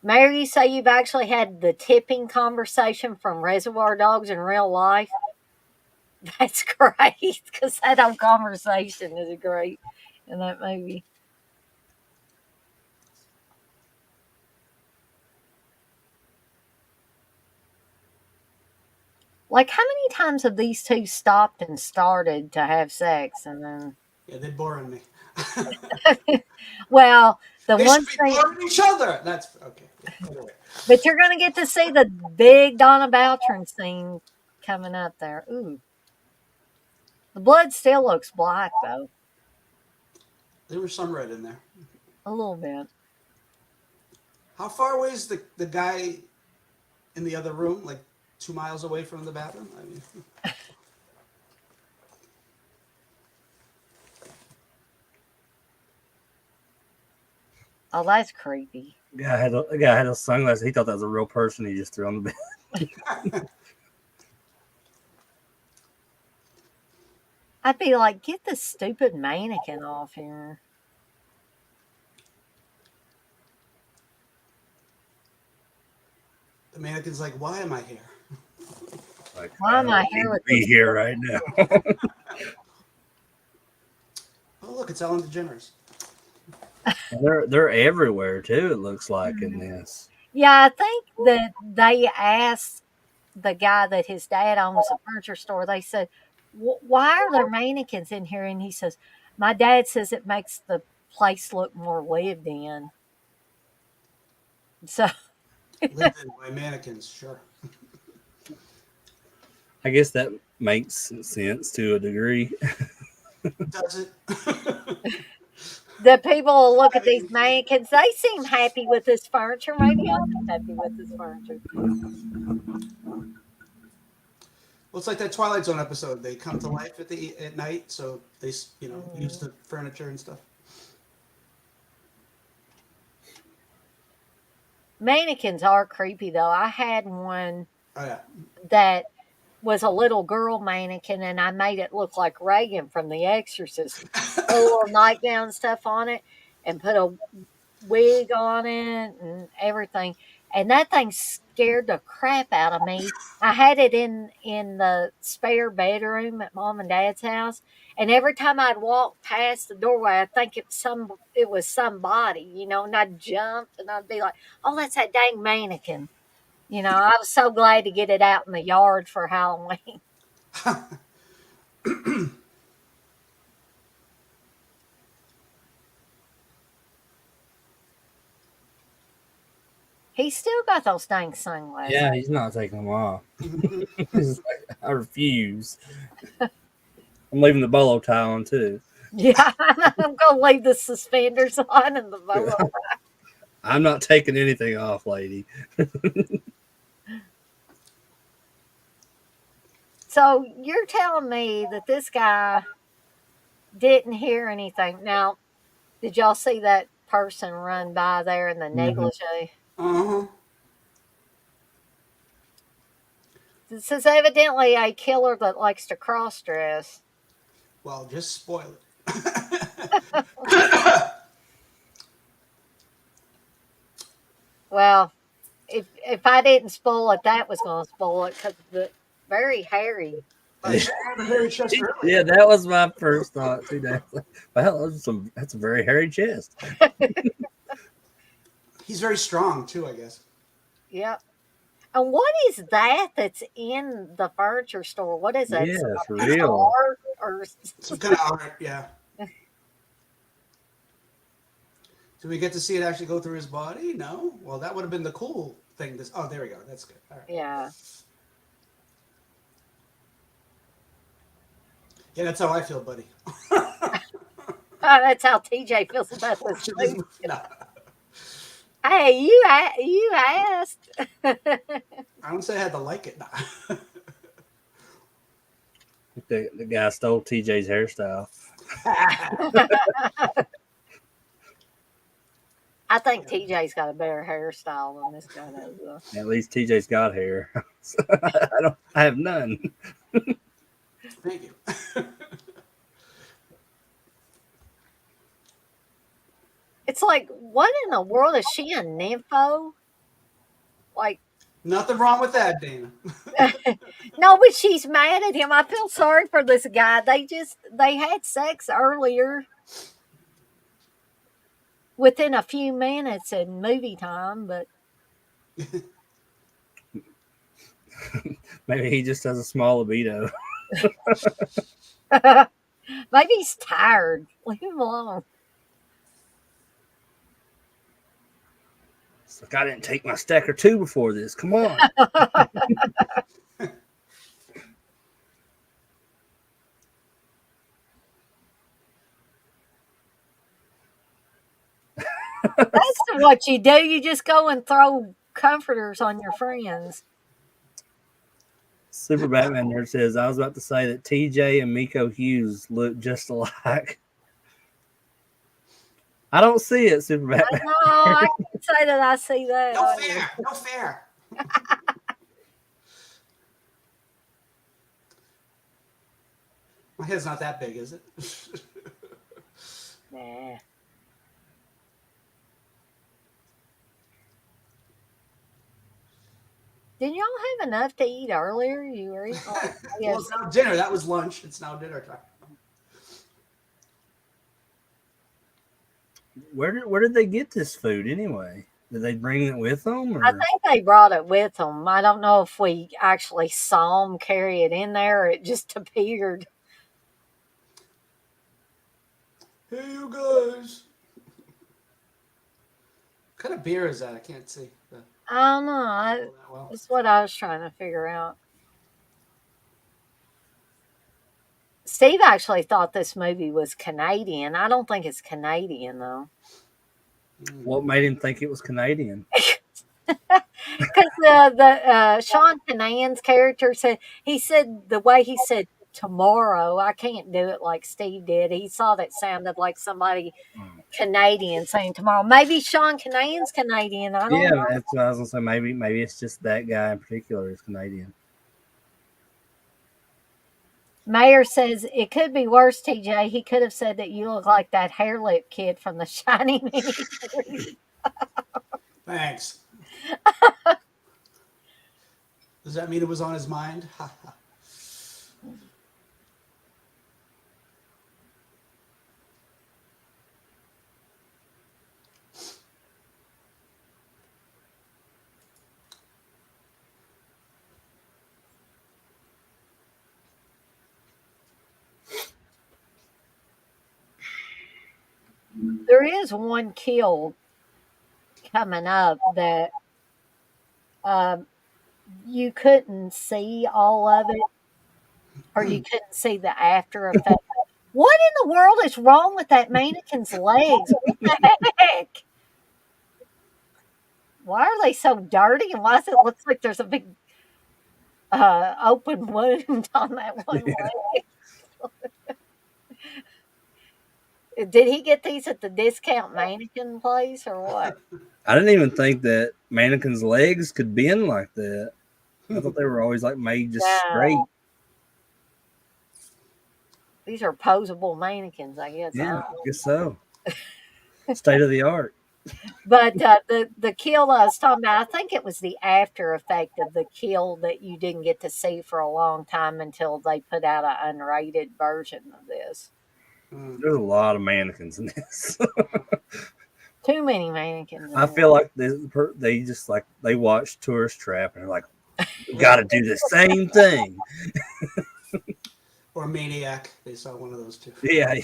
Mayor, you say you've actually had the tipping conversation from Reservoir Dogs in real life? That's great, because that whole conversation is great in that movie. Like, how many times have these two stopped and started to have sex, and then? yeah, they're boring me. Well, the They one should be thing, boring each other. That's okay. Yeah, anyway. but you're going to get to see the big Donna Beltran scene coming up there. Ooh, the blood still looks black though, There was some red in there. a little bit. How far away is the guy in the other room? Like 2 miles away from the bathroom? I mean, Oh, that's creepy. The guy had those sunglasses. He thought that was a real person. He just threw on the bed. I'd be like, get this stupid mannequin off here. the mannequin's like, why am I here? Like, Why am I don't here need with to be this? here right now? Oh, look, it's Ellen DeGeneres. They're everywhere too. It looks like in this. Yeah, I think that they asked the guy that his dad owns a furniture store. They said, "Why are there mannequins in here?" And he says, "My dad says it makes the place look more lived in." So Lived in by mannequins, sure. I guess that makes sense to a degree. Does it? The people will look at these mannequins. They seem happy with this furniture. Maybe I'm happy with this furniture. Well, it's like that Twilight Zone episode. They come to life at night, so they use Mhm. the furniture and stuff. Mannequins are creepy, though. I had one Oh yeah. that was a little girl mannequin, and I made it look like Reagan from The Exorcist. Put a little nightgown stuff on it, and put a wig on it, and everything. And that thing scared the crap out of me. I had it in the spare bedroom at mom and dad's house, and every time I'd walk past the doorway, I'd think it was somebody, and I'd jump and I'd be like, "Oh, that's that dang mannequin." I was so glad to get it out in the yard for Halloween. He's still got those dang sunglasses. Yeah, he's not taking them off. He's like, I refuse. I'm leaving the bolo tie on too. Yeah, I'm gonna leave the suspenders on and the bolo. I'm not taking anything off, lady. So you're telling me that this guy didn't hear anything. Now, did y'all see that person run by there in the Mhm. negligee? Uh-huh. This is evidently a killer that likes to cross dress. Well, just spoil it. Well, if I didn't spoil it, that was going to spoil it because the very hairy. I should have a hairy chest Yeah, earlier. that was my first thought too. Well, that's a very hairy chest. He's very strong too, I guess. Yep. And what is that that's in the furniture store? What is that? Yes, for Some real. art or Some kind of art, yeah. Do we get to see it actually go through his body? No. Well, that would have been the cool thing. Oh, there we go. That's good. All right. yeah. Yeah, that's how I feel, buddy. That's how TJ feels about this Watching this movie. movie. No, Hey, you asked. I don't say I had to like it. No. The guy stole TJ's hairstyle. I think TJ's got a better hairstyle than this guy does. Though. At least TJ's got hair. I have none. Thank you. It's like, what in the world is she a nympho? Like, Nothing wrong with that, Dana. no, but she's mad at him. I feel sorry for this guy. They had sex earlier within a few minutes in movie time, but Maybe he just has a small libido. maybe he's tired. Leave him alone. It's like I didn't take my Stacker 2 before this. Come on. That's what you do. You just go and throw comforters on your friends. Super Batman Nerd says, I was about to say that TJ and Miko Hughes look just alike. I don't see it, Super Batman. No, I can't say that I see that. No fair. No fair. My head's not that big, is it? Nah. Didn't y'all have enough to eat earlier? You were eating like, Well, it's now dinner. That was lunch. It's now dinner time. Where did they get this food anyway? Did they bring it with them? Or? I think they brought it with them. I don't know if we actually saw them carry it in there or it just appeared. Hey, you guys. kind of beer is that? I can't see. I don't know. That well. That's what I was trying to figure out. Steve actually thought this movie was Canadian. I don't think it's Canadian though. What made him think it was Canadian? Because Sean Canaan's character said the way he said tomorrow. I can't do it like Steve did. He thought it sounded like somebody Canadian saying tomorrow. Maybe Sean Canaan's Canadian. I don't Yeah, know. that's what I was gonna say. Maybe it's just that guy in particular is Canadian. Mayor says it could be worse, TJ. He could have said that you look like that hair lip kid from the Shining miniseries. Thanks. Does that mean it was on his mind? There is one kill coming up that you couldn't see all of it, or you couldn't see the after effect. What in the world is wrong with that mannequin's legs? What the heck? Why are they so dirty? And why does it look like there's a big open wound on that one leg? Did he get these at the discount mannequin place or what? I didn't even think that mannequins' legs could bend like that. I thought they were always like made just straight. No. These are posable mannequins, I guess. Yeah, I guess so. State of the art. But the kill I was talking about, I think it was the after effect of the kill that you didn't get to see for a long time until they put out an unrated version of this. There's a lot of mannequins in this. Too many mannequins. I feel like they just like they watch Tourist Trap and they're like, we got to do the same thing. Or Maniac. They saw one of those two. Yeah,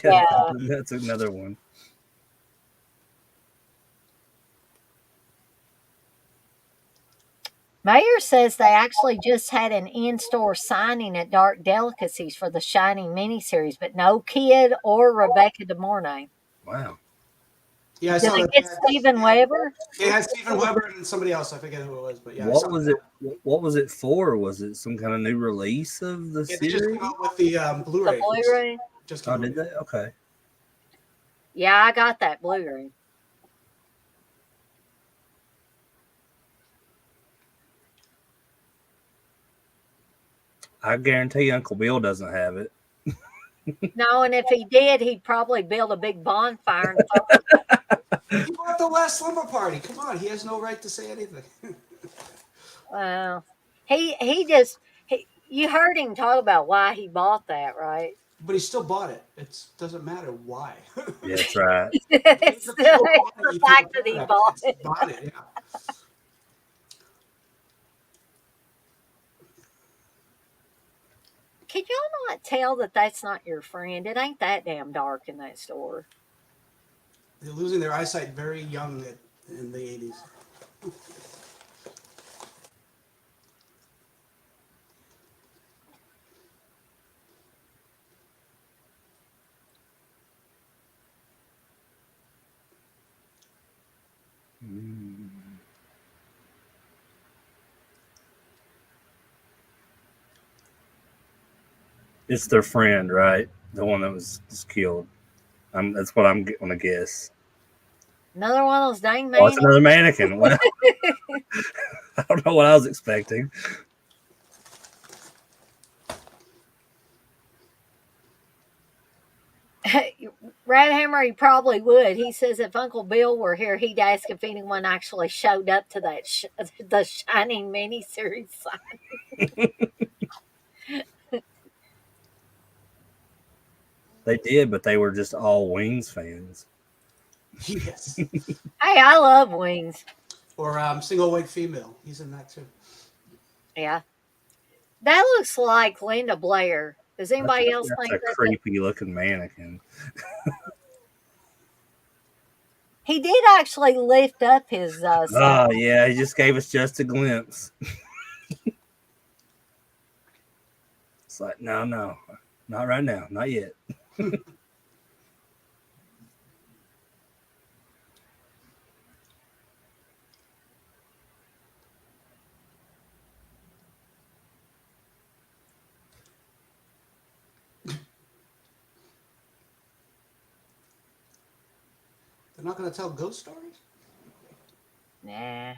that's another one. Mayor says they actually just had an in-store signing at Dark Delicacies for the Shining miniseries, but no Kid or Rebecca De Mornay. Wow. Yeah, I Did saw they that. get Steven Weber? It had Stephen Weber and somebody else. I forget who it was, but yeah. What was it? What was it for? Was it some kind of new release of the They just series? came out with the Blu-ray. The Blu-ray? Just Oh, came did out. they? Okay. Yeah, I got that Blu-ray. I guarantee Uncle Bill doesn't have it. No, and if he did, he'd probably build a big bonfire. He bought the last slumber party. Come on, he has no right to say anything. Well, you heard him talk about why he bought that, right? But he still bought it. It doesn't matter why. Yeah, that's right. It's the fact that he bought it. Bought it, yeah. Can y'all not tell that that's not your friend? It ain't that damn dark in that store. They're losing their eyesight very young in the 80s. It's their friend, right? The one that was just killed. That's what I'm going to guess. Another one of those dang Oh, it's mannequins. another mannequin. Well, I don't know what I was expecting. Radhammer, he probably would. He says if Uncle Bill were here, he'd ask if anyone actually showed up to that the Shining miniseries sign. They did, but they were just all Wings fans. Yes. Hey, I love Wings. Or Single White Female. He's in that too. Yeah. That looks like Linda Blair. Does anybody else think that's a creepy looking mannequin? He did actually lift up his Oh yeah, he just gave us just a glimpse. It's like no, not right now, not yet. They're not going to tell ghost stories? Nah.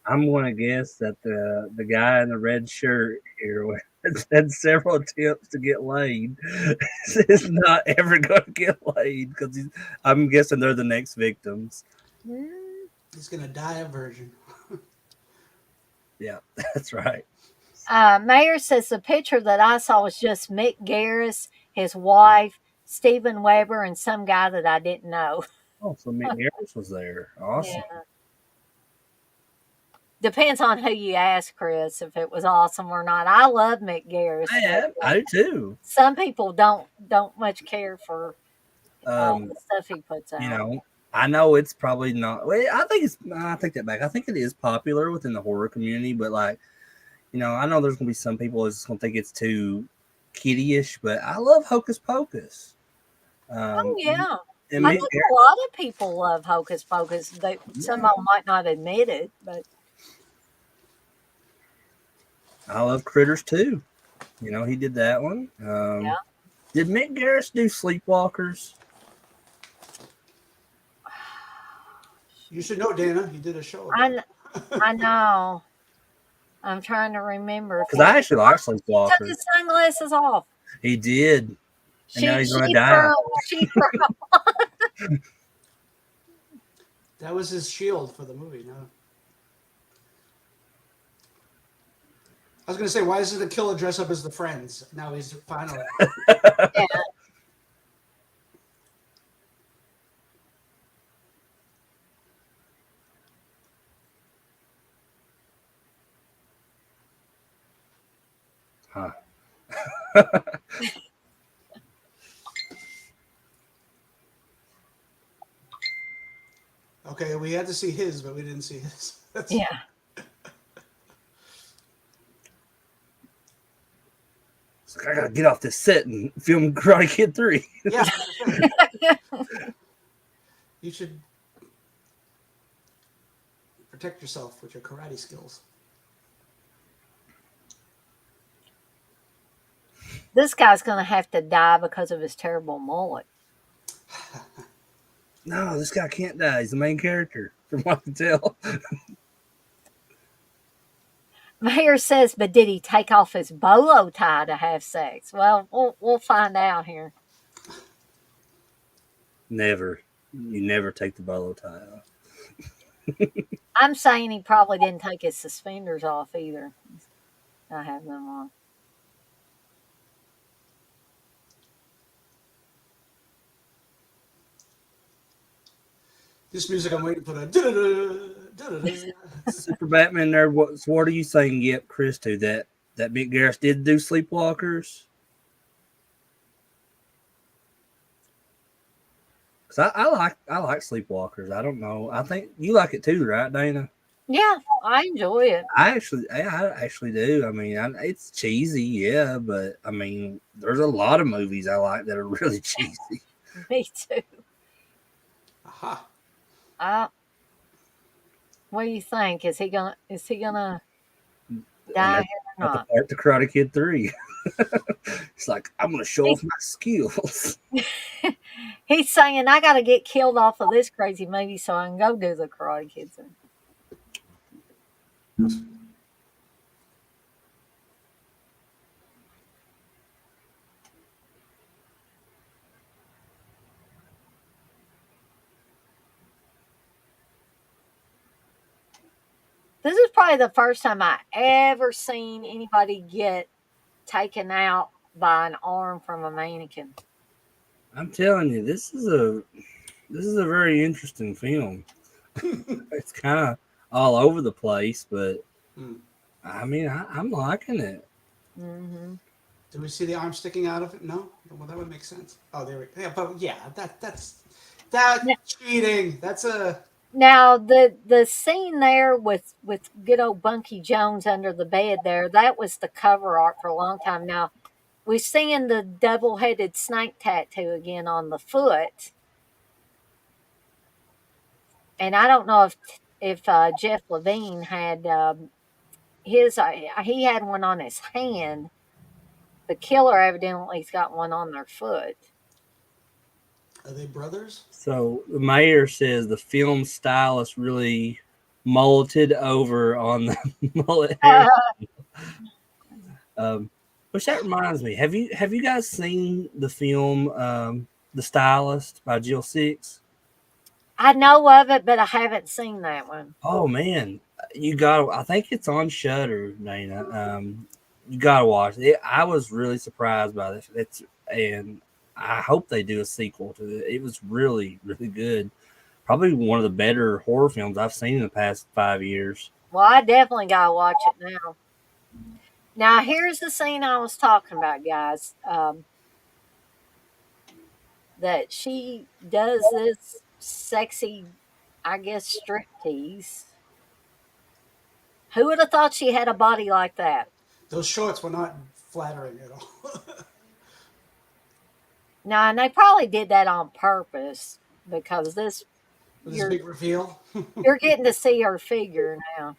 I'm going to guess that the guy in the red shirt here has had several attempts to get laid. Is not ever going to get laid because I'm guessing they're the next victims. He's going to die a virgin. Yeah, that's right. Mayor says the picture that I saw was just Mick Garris, his wife, Stephen Weber, and some guy that I didn't know. Oh, so Mick Garris was there. Awesome. Yeah. Depends on who you ask, Chris, if it was awesome or not. I love Mick Garris. I do too. Some people don't much care for the stuff he puts out. You know, I know it's probably not. Well, I take that back. I think it is popular within the horror community, but like, you know, I know there's gonna be some people that's gonna think it's too kiddie-ish, but I love Hocus Pocus. Oh yeah. And I think a lot of people love Hocus Pocus. Some of them might not admit it, but I love Critters too. You know, he did that one. yeah. Did Mick Garris do Sleepwalkers? You should know, Dana. You did a show. I know. I'm trying to remember. Because I actually like He took Sleepwalkers. his sunglasses off. He did. And now he's going to die. That was his shield for the movie. No. I was going to say, why doesn't the killer dress up as the friends? Now he's finally. Yeah. Huh. Okay, we had to see his, but we didn't see his. Yeah. It's like, I got to get off this set and film Karate Kid 3. Yeah. You should protect yourself with your karate skills. This guy's going to have to die because of his terrible mullet. No, this guy can't die. He's the main character, from what I can tell. Mayor says, but did he take off his bolo tie to have sex? Well, we'll find out here. Never. You never take the bolo tie off. I'm saying he probably didn't take his suspenders off either. I have them on. This music, I'm waiting for the. Super Batman there. What are you saying? Yep, Chris, to that Mick Garris did do Sleepwalkers? Because I like Sleepwalkers. I don't know. I think you like it too, right, Dana? Yeah, I enjoy it. I actually do. I mean, it's cheesy, yeah, but I mean, there's a lot of movies I like that are really cheesy. Me too. Aha. What do you think? Is he gonna die here or not? Part to Karate Kid 3. It's like, I'm gonna show off my skills. He's saying I got to get killed off of this crazy movie so I can go do the Karate Kid thing. This is probably the first time I ever seen anybody get taken out by an arm from a mannequin. I'm telling you, this is a very interesting film. It's kind of all over the place, but Hmm. I mean, I'm liking it. Mm-hmm. Do we see the arm sticking out of it? No. Well, that would make sense. Oh, there we. Yeah, but yeah, that's cheating. That's a. Now the scene there with good old Bunky Jones under the bed there, that was the cover art for a long time. Now we're seeing the double-headed snake tattoo again on the foot, and I don't know if Jeff Levine had his. He had one on his hand. The killer evidently's got one on their foot. Are they brothers? So the mayor says the film stylist really mulleted over on the mullet hair. Which that reminds me, have you guys seen the film The Stylist by Jill Six? I know of it, but I haven't seen that one. Oh man, you got. I think it's on Shutter, Dana. You gotta watch it. I was really surprised by this. And I hope they do a sequel to it. It was really really good. Probably one of the better horror films I've seen in the past 5 years. Well, I definitely gotta watch it now. Now here's the scene I was talking about, guys. That she does this sexy, I guess, striptease. Who would have thought she had a body like that? Those shorts were not flattering at all. Now, and they probably did that on purpose because this With this you're big reveal. you're getting to see her figure now.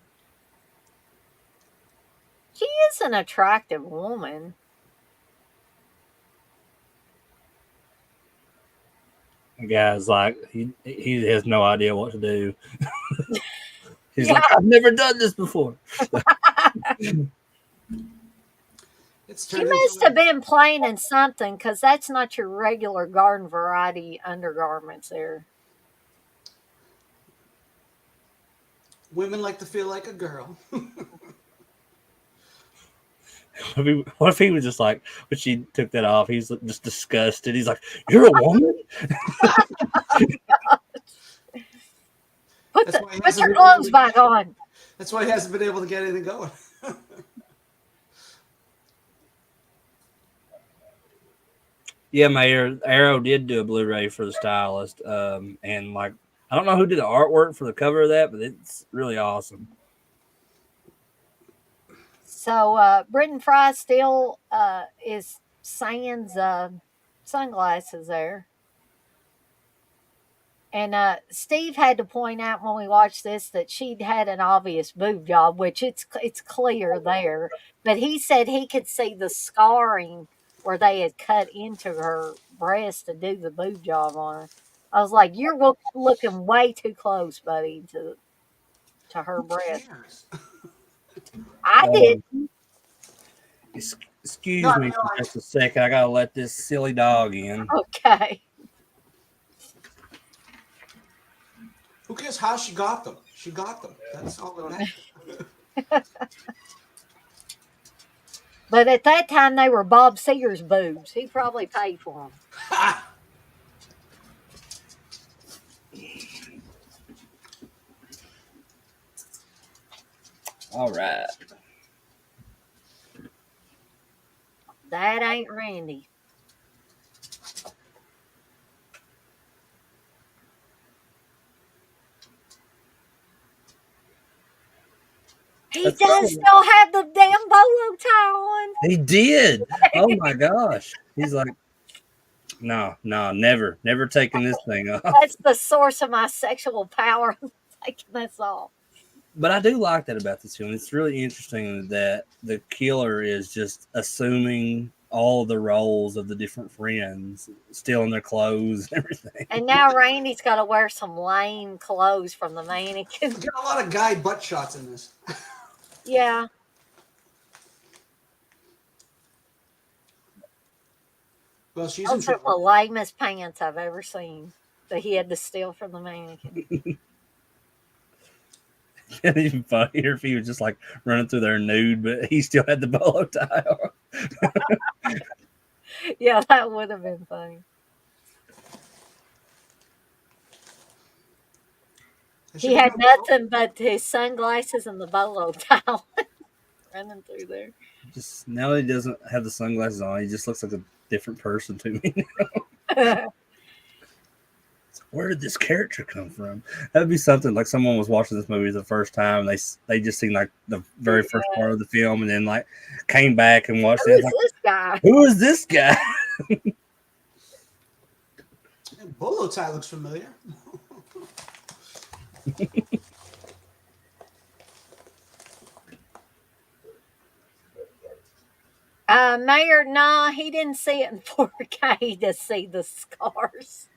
She is an attractive woman. The guy's like he has no idea what to do. He's Yeah. like, I've never done this before. It's She turned must into have been playing in something because that's not your regular garden variety undergarments there. women like to feel like a girl. What if he was just like, when she took that off, he's just disgusted. He's like, "You're a woman." Put That's why he put hasn't your been able clothes to- back on. That's why he hasn't been able to get anything going. Yeah, Mayor Arrow did do a Blu-ray for The Stylist, and like I don't know who did the artwork for the cover of that, but it's really awesome. So Britton Fry still is sans sunglasses there. And Steve had to point out when we watched this that she'd had an obvious boob job, which it's clear there. But he said he could see the scarring where they had cut into her breast to do the boob job on her. I was like, "You're looking way too close, buddy, to her Who breast." cares? I did. Excuse No, I me mean, for like, just a second. I gotta let this silly dog in. Okay. who cares how she got them? She got them. That's all that matters. But at that time, they were Bob Seger's boobs. He probably paid for them. All right. That ain't Randy. He That's does right. still have the damn bolo tie on. He did. Oh my gosh. He's like, no, never taking this thing off. That's the source of my sexual power. Taking this off. But I do like that about this film. It's really interesting that the killer is just assuming all the roles of the different friends, stealing their clothes and everything. And now Randy's got to wear some lame clothes from the mannequin. We got a lot of guy butt shots in this. Yeah. Well, she's in Those are the trouble. lamest pants I've ever seen that he had to steal from the mannequin. And even funnier if he was just like running through there nude, but he still had the bolo tie on. Yeah, that would have been funny. He had nothing but his sunglasses and the bolo towel running through there. Just now he doesn't have the sunglasses on. He just looks like a different person to me. Where did this character come from? That would be something like someone was watching this movie the first time. They just seen like the very first part of the film, and then like came back and watched it. Like, this guy? Who is this guy? Bolo tie looks familiar. Mayor, nah, he didn't see it in 4K to see the scars.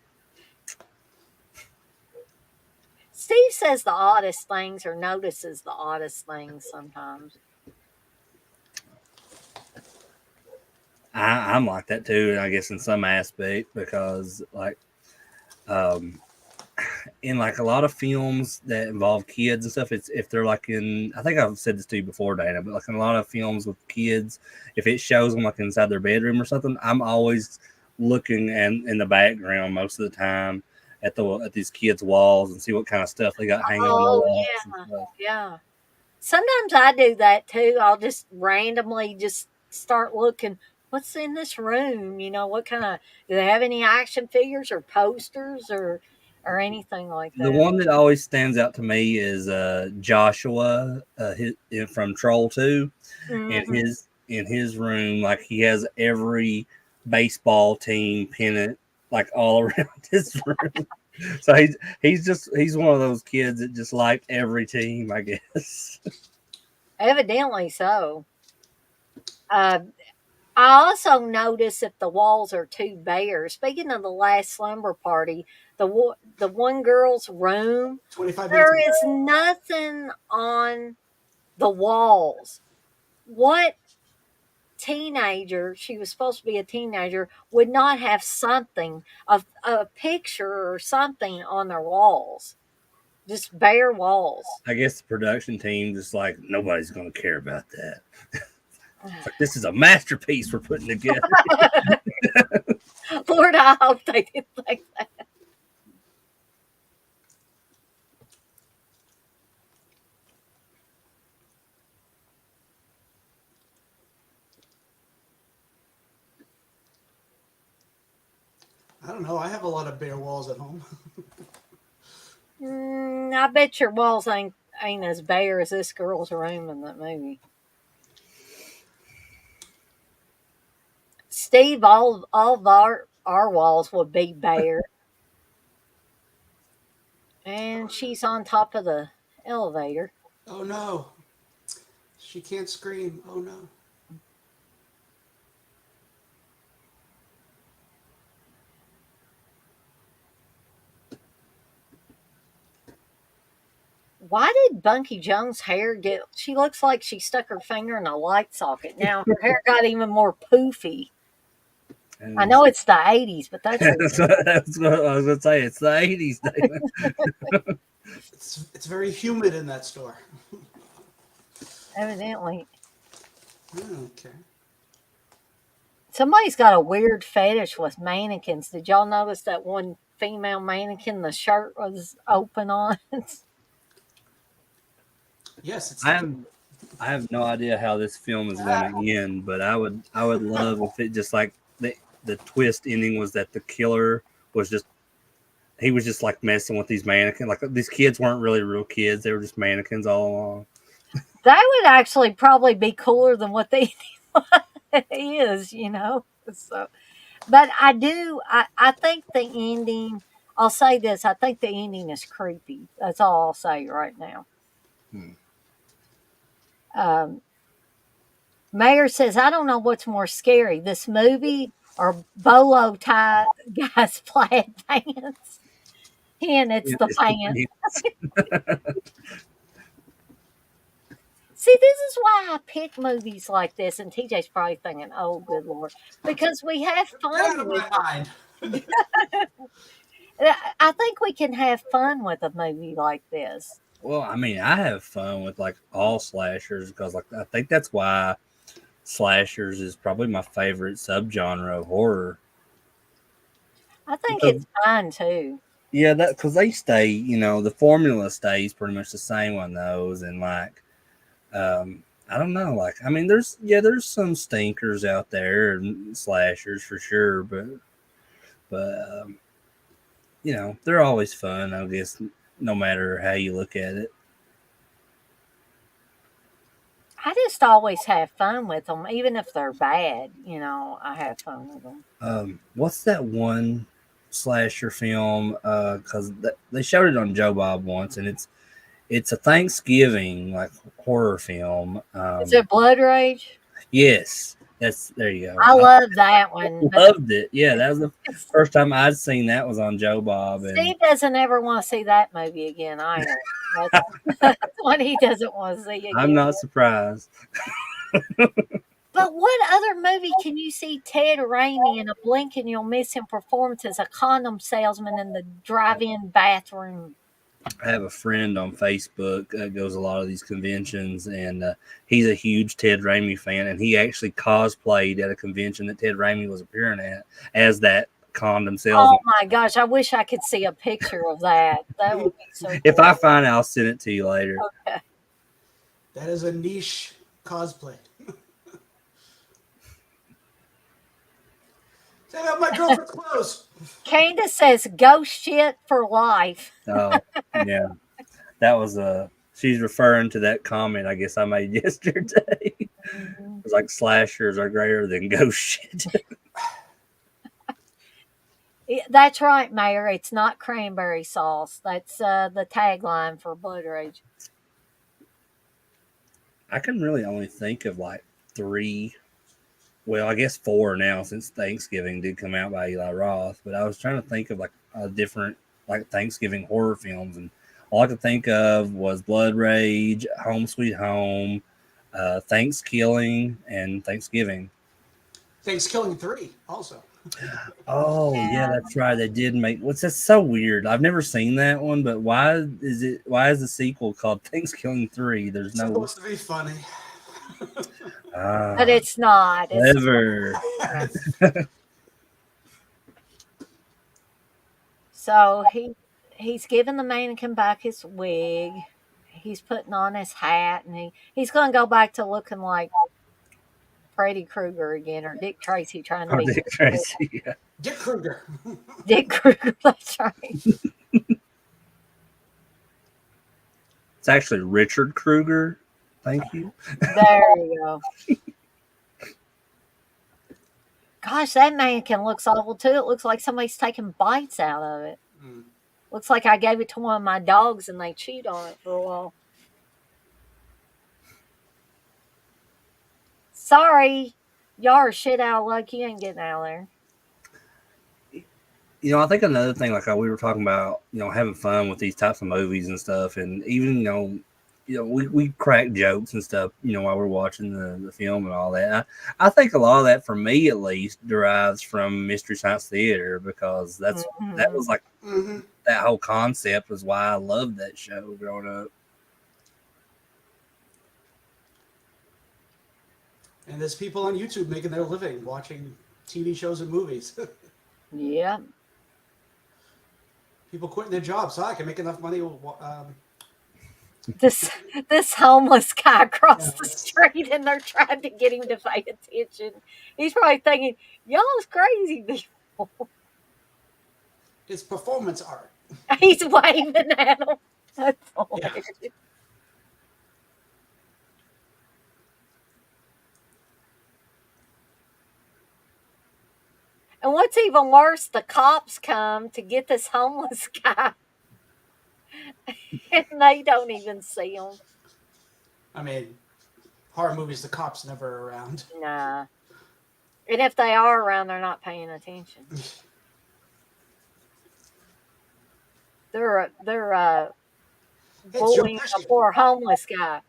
Steve says the oddest things or notices the oddest things sometimes. I'm like that too, I guess in some aspect, because like in like a lot of films that involve kids and stuff, it's if they're like in, I think I've said this to you before, Dana, but like in a lot of films with kids, if it shows them like inside their bedroom or something, I'm always looking and in the background most of the time at these kids' walls and see what kind of stuff they got hanging on the walls. Yeah. Sometimes I do that too. I'll just randomly just start looking. What's in this room? You know, what kind of, do they have any action figures or posters or anything like that? The one that always stands out to me is Joshua from Troll 2. In his room, like he has every baseball team pennant like all around his room. So he's one of those kids that just liked every team, I guess. Evidently so. I also notice if the walls are too bare. Speaking of the last slumber party, the one girl's room, 25 there minutes. is nothing on the walls. What teenager, she was supposed to be a teenager, would not have something, a picture or something on their walls? Just bare walls. I guess the production team just like, nobody's going to care about that. It's like, this is a masterpiece we're putting together. Lord, I hope they didn't think that. I don't know. I have a lot of bare walls at home. I bet your walls ain't as bare as this girl's room in that movie. Steve, all of our walls would be bare. And she's on top of the elevator. Oh no. She can't scream. Oh no. Why did Bunky Jones' hair get? She looks like she stuck her finger in a light socket. Now her hair got even more poofy. And I know it's the 80s, but that's that's what I was going to say. It's the 80s, David. It's very humid in that store. evidently. Okay. Somebody's got a weird fetish with mannequins. Did y'all notice that one female mannequin, the shirt was open on? Yes, it's. I have no idea how this film is going to end, but I would love if it just like the twist ending was that the killer was just like messing with these mannequins. Like these kids weren't really real kids; they were just mannequins all along. That would actually probably be cooler than what they is, you know. So, but I think the ending. I'll say this: I think the ending is creepy. That's all I'll say right now. Mayor says, I don't know what's more scary, this movie or bolo tie guy's plaid pants. And it's the pants. See, this is why I pick movies like this. And TJ's probably thinking, oh, good Lord. Because we have Get out of fun. my mind. I think we can have fun with a movie like this. Well, I mean, I have fun with like all slashers because like I think that's why slashers is probably my favorite subgenre of horror. I think it's fun too. Yeah, that because they stay, the formula stays pretty much the same on those, and like, I don't know, like, I mean, there's some stinkers out there and slashers for sure, but they're always fun, I guess, no matter how you look at it. I just always have fun with them, even if they're bad. I have fun with them. What's that one slasher film? Because they showed it on Joe Bob once, and it's a Thanksgiving like horror film. Is it Blood Rage? Yes, there you go. I love that one. But Loved it. Yeah, that was the first time I'd seen that was on Joe Bob. And Steve doesn't ever want to see that movie again either. That's what he doesn't want to see again. I'm not surprised. But what other movie can you see Ted Raimi in a blink and you'll miss him performance as a condom salesman in the drive-in bathroom? I have a friend on Facebook that goes a lot of these conventions, and he's a huge Ted Raimi fan, and he actually cosplayed at a convention that Ted Raimi was appearing at as that condom salesman. Oh my gosh, I wish I could see a picture of that. That would be so cool. If I find it, I'll send it to you later. Okay. That is a niche cosplay. Take out my girlfriend's clothes. Candace says ghost shit for life. Oh, yeah. That was she's referring to that comment I guess I made yesterday. It's like slashers are greater than ghost shit. That's right, Mayor. It's not cranberry sauce. That's the tagline for Blood Rage. I can really only think of like 3. Well, I guess 4 now since Thanksgiving did come out by Eli Roth. But I was trying to think of like a different like Thanksgiving horror films, and all I could think of was Blood Rage, Home Sweet Home, Thanksgiving, and Thanksgiving. Thanksgiving 3 also. Oh yeah, that's right. They did make. What's that? So weird. I've never seen that one, but why is the sequel called Thanksgiving 3? There's It's no. supposed to be funny. But it's not. Never. So he's giving the mannequin back his wig. He's putting on his hat, and he's going to go back to looking like Freddy Krueger again, or Dick Tracy trying to be Dick Tracy. Yeah. Dick Krueger. Dick Krueger. That's right. It's actually Richard Krueger. Thank you. There you go. Gosh, that mannequin looks awful too. It looks like somebody's taking bites out of it. Looks like I gave it to one of my dogs and they chewed on it for a while. Sorry, y'all are shit out of luck. You ain't getting out of there. I think another thing, like we were talking about, having fun with these types of movies and stuff, and even we crack jokes and stuff, while we're watching the film and all that. I think a lot of that, for me at least, derives from Mystery Science Theater, because that was like that whole concept was why I loved that show growing up. And there's people on YouTube making their living watching TV shows and movies. Yeah. People quitting their jobs so I can make enough money. This homeless guy across the street, and they're trying to get him to pay attention. He's probably thinking, y'all's crazy people. It's performance art. He's waving at him. That's hilarious. Yeah. And what's even worse, the cops come to get this homeless guy, and they don't even see him. I mean, horror movies, the cops never around. Nah. And if they are around, they're not paying attention. They're bullying a poor homeless guy.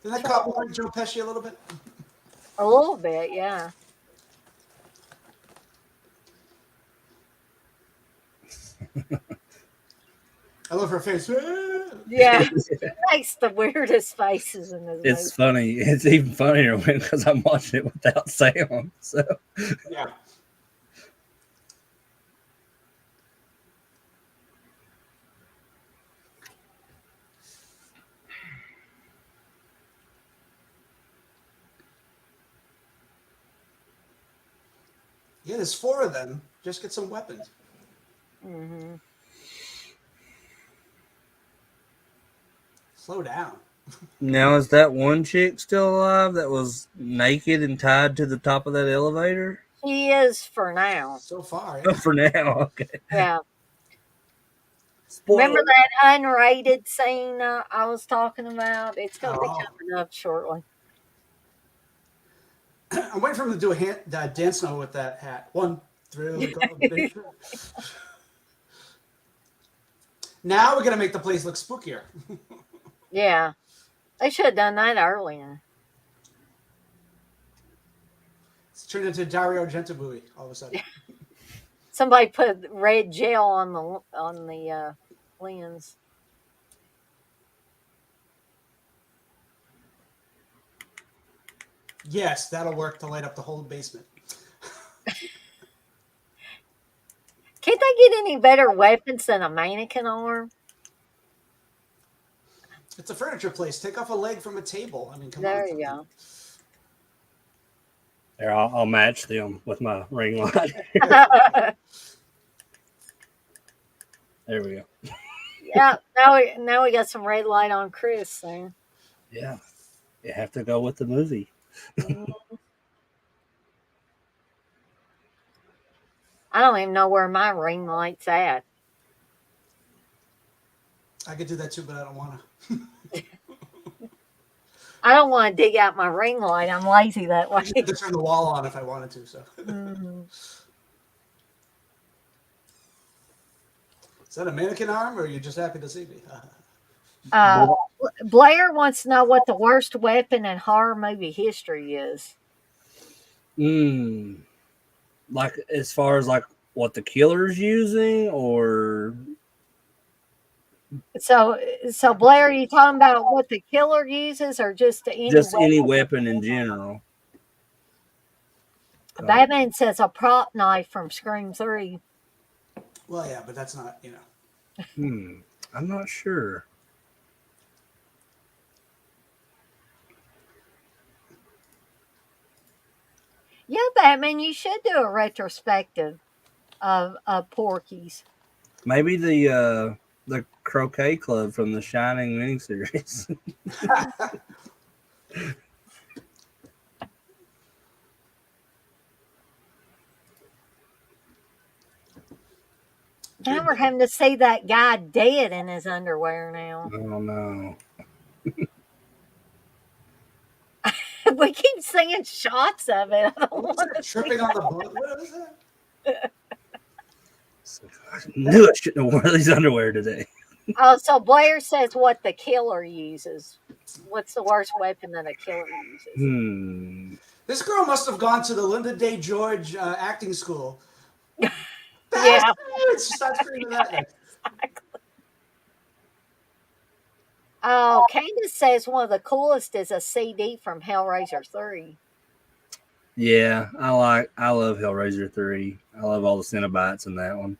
Did that cop like Joe Pesci a little bit? A little bit, yeah. I love her face. Yeah, she makes the weirdest faces in this movie. It's funny. It's even funnier because I'm watching it without sound. So yeah. Yeah, there's 4 of them. Just get some weapons. Mm-hmm. Slow down. Now, is that one chick still alive that was naked and tied to the top of that elevator? She is for now. So far, Oh, yeah. for now, okay. Yeah. Spoiler. Remember that unrated scene I was talking about? It's going to be Oh. coming up shortly. I'm waiting for him to do a dance number with that hat. One through the combination. Now we're gonna make the place look spookier. Yeah. They should have done that earlier. It's turned into a Dario Argento movie all of a sudden. Somebody put red gel on the lens. Yes, that'll work to light up the whole basement. Can't they get any better weapons than a mannequin arm? It's a furniture place. Take off a leg from a table. I mean, come There on. you go. There, I'll match them with my ring light. There we go. Yeah, now we got some red light on Chris there. Yeah, you have to go with the movie. I don't even know where my ring light's at. I could do that too, but I don't want to. I don't want to dig out my ring light. I'm lazy that way. I just have to turn the wall on if I wanted to. So, Mhm. Is that a mannequin arm, or are you just happy to see me? Blair wants to know what the worst weapon in horror movie history is. Like as far as like what the killer's using, or So Blair, are you talking about what the killer uses, or just any just weapon? any weapon in general? Batman says a prop knife from Scream 3. Well, yeah, but that's not, I'm not sure. Yeah, Batman, you should do a retrospective of Porky's. Maybe the Croquet Club from the Shining miniseries. Now we're having to see that guy dead in his underwear now. Oh no. We keep seeing shots of it. I don't What was want that? to Tripping on the boat? What was that? I knew I shouldn't have worn these underwear today. Oh, so Blair says what the killer uses. What's the worst weapon that a killer uses? This girl must have gone to the Linda Day George acting school. Yeah. She starts screaming that. Exactly. Oh, Candace says one of the coolest is a CD from Hellraiser 3. Yeah, I love Hellraiser 3. I love all the Cenobites in that one.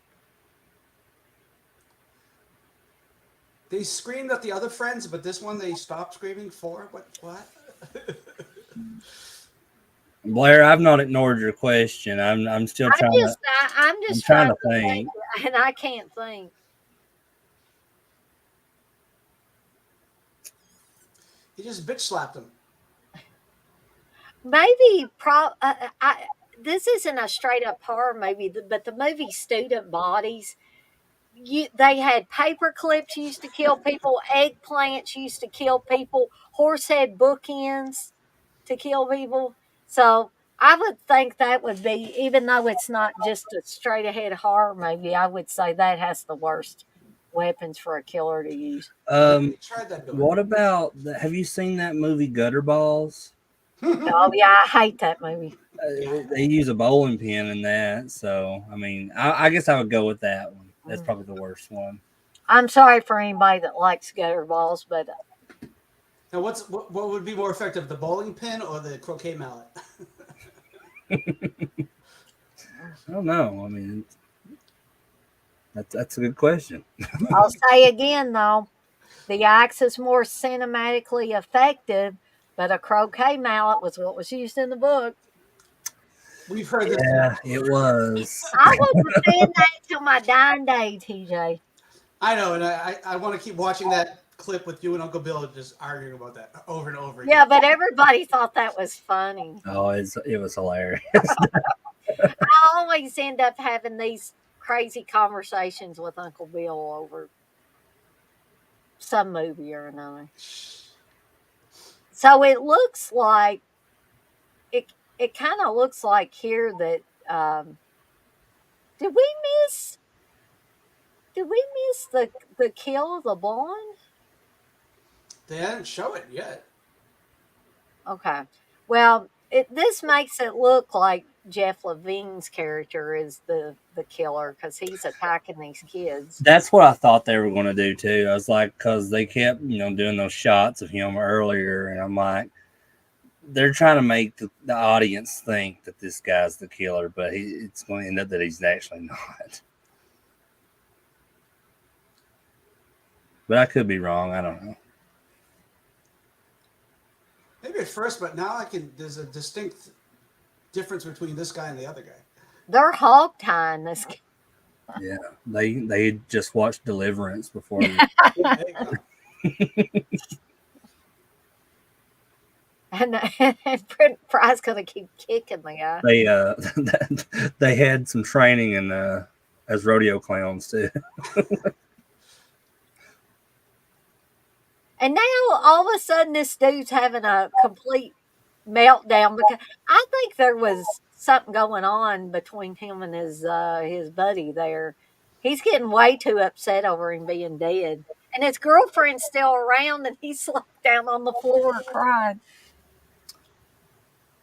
They screamed at the other friends, but this one they stopped screaming for. What? Blair, I've not ignored your question. I'm still trying to. I'm just trying trying to to think. and I can't think. He just bitch slapped him. Maybe this isn't a straight up horror movie, but the movie Student Bodies. They had paper clips used to kill people, eggplants used to kill people, horsehead bookends to kill people. So I would think that would be, even though it's not just a straight ahead horror movie, I would say that has the worst weapons for a killer to use. They tried that door. What about have you seen that movie Gutter Balls? Oh yeah, I hate that movie. They use a bowling pin in that, so I mean, I guess I would go with that one. That's probably the worst one. I'm sorry for anybody that likes gutter balls, but Now, what would be more effective, the bowling pin or the croquet mallet? I don't know. I mean, that's a good question. I'll say again though, the axe is more cinematically effective, but a croquet mallet was what was used in the book. We've heard this. Yeah, it was. I wasn't saying that till my dying day, TJ. I know, and I want to keep watching that clip with you and Uncle Bill just arguing about that over and over again. Yeah, but everybody thought that was funny. Oh, it was hilarious. I always end up having these crazy conversations with Uncle Bill over some movie or another. So it looks like it kind of looks like here that did we miss the kill of the blonde? They didn't show it yet. Okay. Well, this makes it look like Jeff Levine's character is the killer because he's attacking these kids. That's what I thought they were going to do too. I was like, because they kept, doing those shots of him earlier, and I'm like, they're trying to make the audience think that this guy's the killer, but it's going to end up that he's actually not. But I could be wrong. I don't know. Maybe at first, but now there's a distinct difference between this guy and the other guy. They're hog tying this. Yeah, they just watched Deliverance before. And Fry's gonna keep kicking the guy. They had some training in as rodeo clowns too. And now all of a sudden this dude's having a complete meltdown because I think there was something going on between him and his buddy there. He's getting way too upset over him being dead. And his girlfriend's still around and he's slumped down on the floor crying.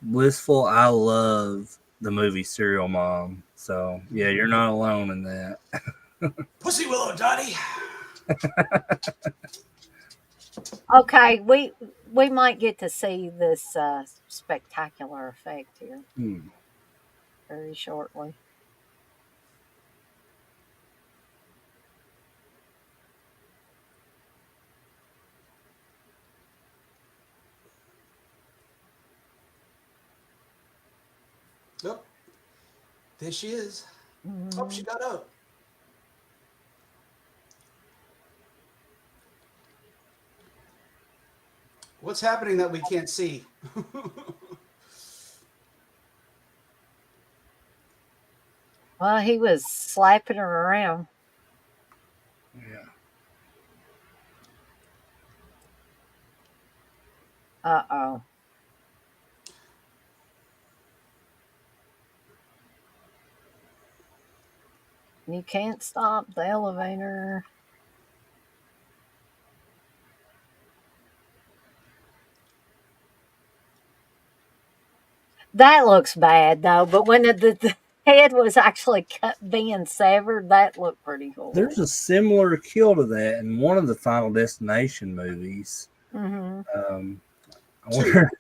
Blissful, I love the movie Serial Mom. So yeah, you're not alone in that. Pussy Willow, Donnie. Okay, we might get to see this spectacular effect here very shortly. Yep. There she is. Oh, she got up. What's happening that we can't see? Well, he was slapping her around. Yeah. Uh-oh. You can't stop the elevator. That looks bad, though. But when the head was actually being severed, that looked pretty cool. There's a similar kill to that in one of the Final Destination movies. Mm-hmm. I wonder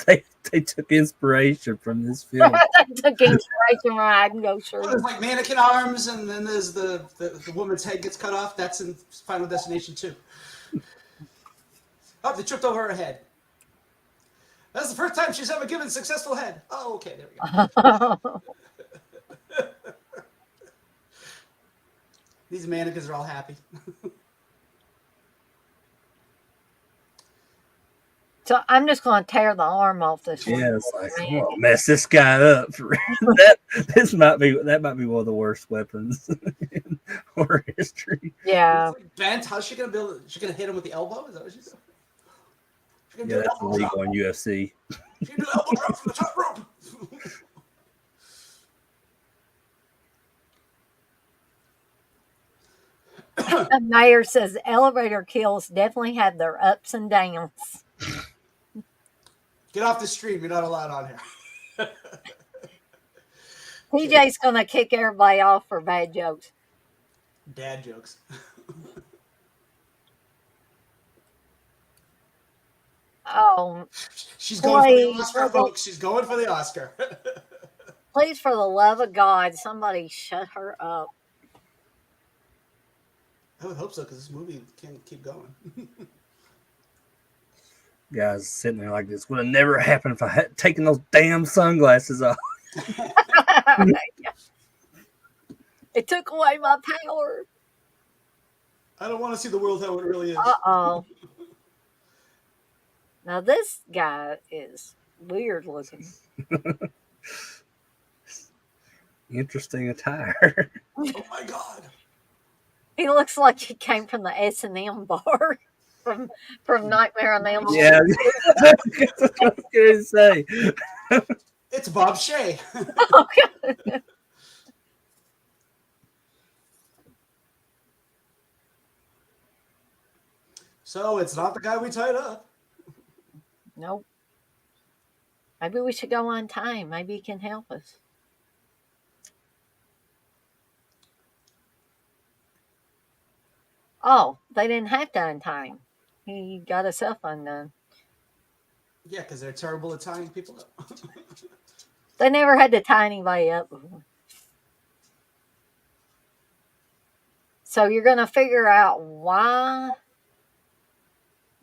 they took inspiration from this film. They took inspiration from Hide and Go Shriek. Well, there's like mannequin arms, and then there's the woman's head gets cut off. That's in Final Destination 2. Oh, they tripped over her head. That's the first time she's ever given successful head. Oh, okay, there we go. These mannequins are all happy. So I'm just going to tear the arm off this one. Yeah, it's like, I'm gonna mess this guy up. That might be one of the worst weapons in horror history. Yeah. It's like bent. How's she gonna build? She's gonna hit him with the elbow? Is that what she's doing? Yeah, that's illegal in UFC. She can do elbow drop from the top rope. The mayor says elevator kills definitely have their ups and downs. Get off the stream. You're not allowed on here. TJ's going to kick everybody off for bad jokes. Dad jokes. Oh. She's going for the Oscar, folks. She's going for the Oscar. Please, for the love of God, somebody shut her up. I would hope so, because this movie can keep going. Guys sitting there like this would have never happened if I had taken those damn sunglasses off. It took away my power. I don't want to see the world how it really is. Uh-oh. Now this guy is weird looking. Interesting attire. Oh my god. He looks like he came from the S&M bar from Nightmare on Elm Street. Yeah, that's what I was gonna say. It's Bob Shea. So it's not the guy we tied up. Nope. Maybe we should go on time. Maybe he can help us. Oh, they didn't have to untie him. He got himself undone. Yeah, because they're terrible at tying people up. They never had to tie anybody up before. So you're going to figure out why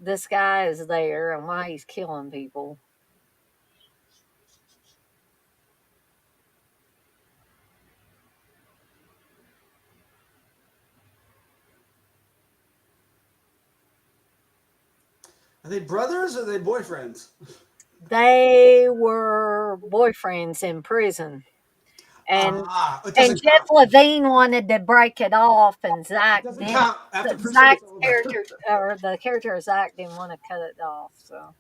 this guy is there and why he's killing people. Are they brothers or are they boyfriends? They were boyfriends in prison. And It and doesn't Jeff count. Levine wanted to break it off, and Zach It doesn't didn't. count. After prison, Zach's it's over. character, or the character of Zach, didn't want to cut it off. So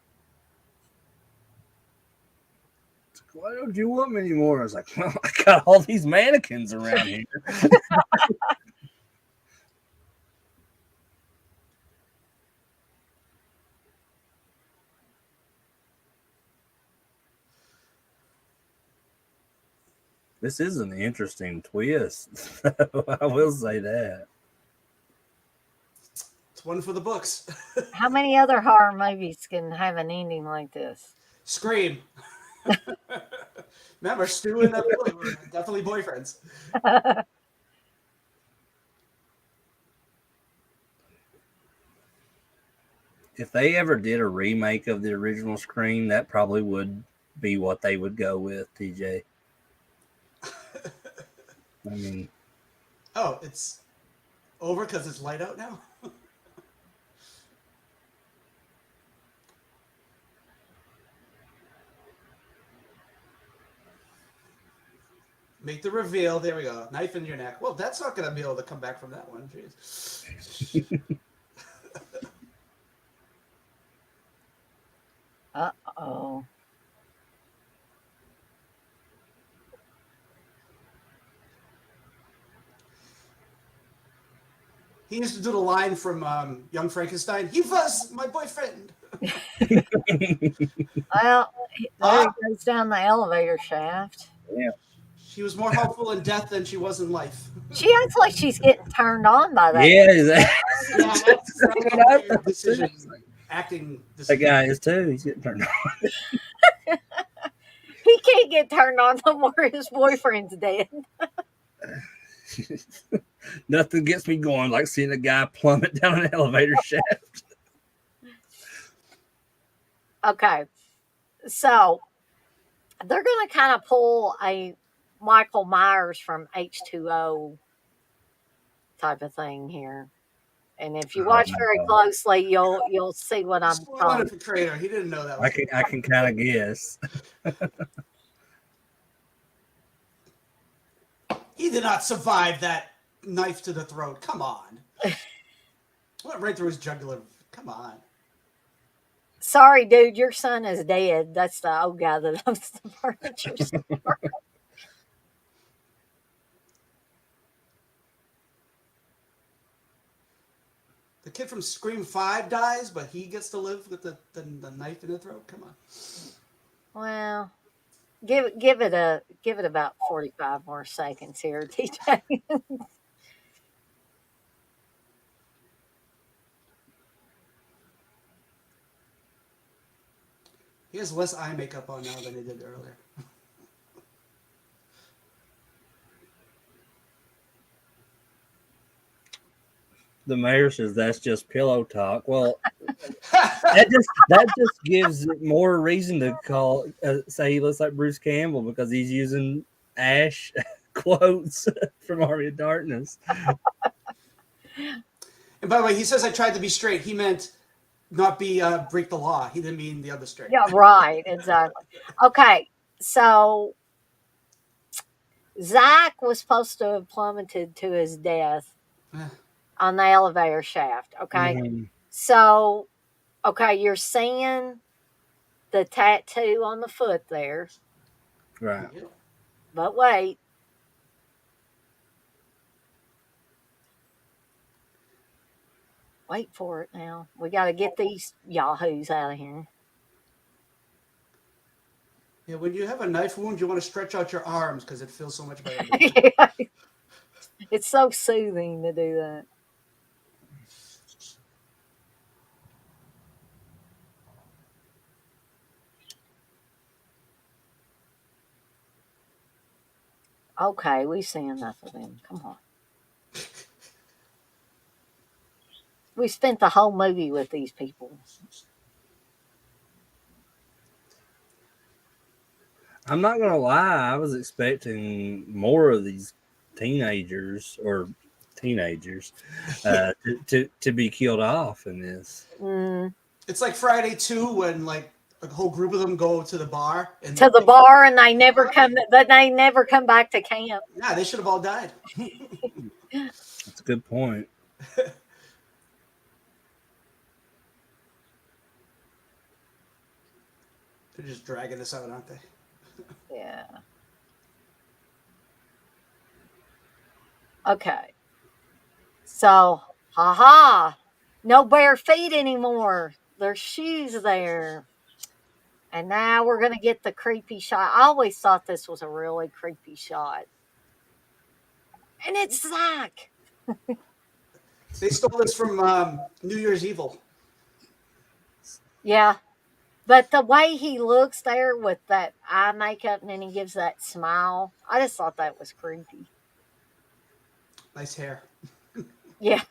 Why don't you want me anymore? I was like, well, I got all these mannequins around here. This is an interesting twist. I will say that. It's one for the books. how many other horror movies can have an ending like this? Scream. Remember, Stu and Billy were definitely boyfriends. If they ever did a remake of the original Scream, that probably would be what they would go with, TJ. I mean, Oh, it's over because it's light out now? Make the reveal. There we go. Knife in your neck. Well, that's not going to be able to come back from that one. Jeez. Uh-oh. He used to do the line from Young Frankenstein. He was my boyfriend. Well, there he goes down the elevator shaft. yeah. She was more helpful in death than she was in life. She acts like she's getting turned on by that. Yeah, exactly. Yeah, that's a weird decision. Acting That decision. guy is too. He's getting turned on. He can't get turned on no more. His boyfriend's dead. Nothing gets me going like seeing a guy plummet down an elevator shaft. Okay. So they're going to kind of pull a Michael Myers from H2O type of thing here. And if you watch very closely, you'll see what I'm Spoiler talking for Crater. He didn't know that. I can kind of guess. He did not survive that knife to the throat. Come on. Went right through his jugular. Come on. Sorry, dude, your son is dead. That's the old guy that owns the furniture store. The kid from Scream 5 dies, but he gets to live with the knife in the throat. Come on. Well, give it about 45 more seconds here, TJ. He has less eye makeup on now than he did earlier. The mayor says that's just pillow talk. Well, that just gives it more reason to say he looks like Bruce Campbell because he's using Ash quotes from Army of Darkness. And by the way, he says I tried to be straight. He meant not be break the law. He didn't mean the other straight. Yeah, right, exactly. Okay, so Zach was supposed to have plummeted to his death on the elevator shaft. Okay, so you're seeing the tattoo on the foot there, Right. but wait. Wait for it now. We got to get these yahoos out of here. Yeah, when you have a knife wound, you want to stretch out your arms because it feels so much better. It's so soothing to do that. Okay, we've seen enough of them. Come on. We spent the whole movie with these people. I'm not gonna lie, I was expecting more of these teenagers to be killed off in this. It's like Friday 2 when like a whole group of them go to the bar and And they never come. But they never come back to camp. Yeah, they should have all died. That's a good point. They're just dragging this out, aren't they? Yeah. Okay. So, no bare feet anymore. There's shoes there. And now we're going to get the creepy shot. I always thought this was a really creepy shot. And it's Zach. They stole this from New Year's Evil. Yeah. But the way he looks there with that eye makeup and then he gives that smile, I just thought that was creepy. Nice hair. Yeah.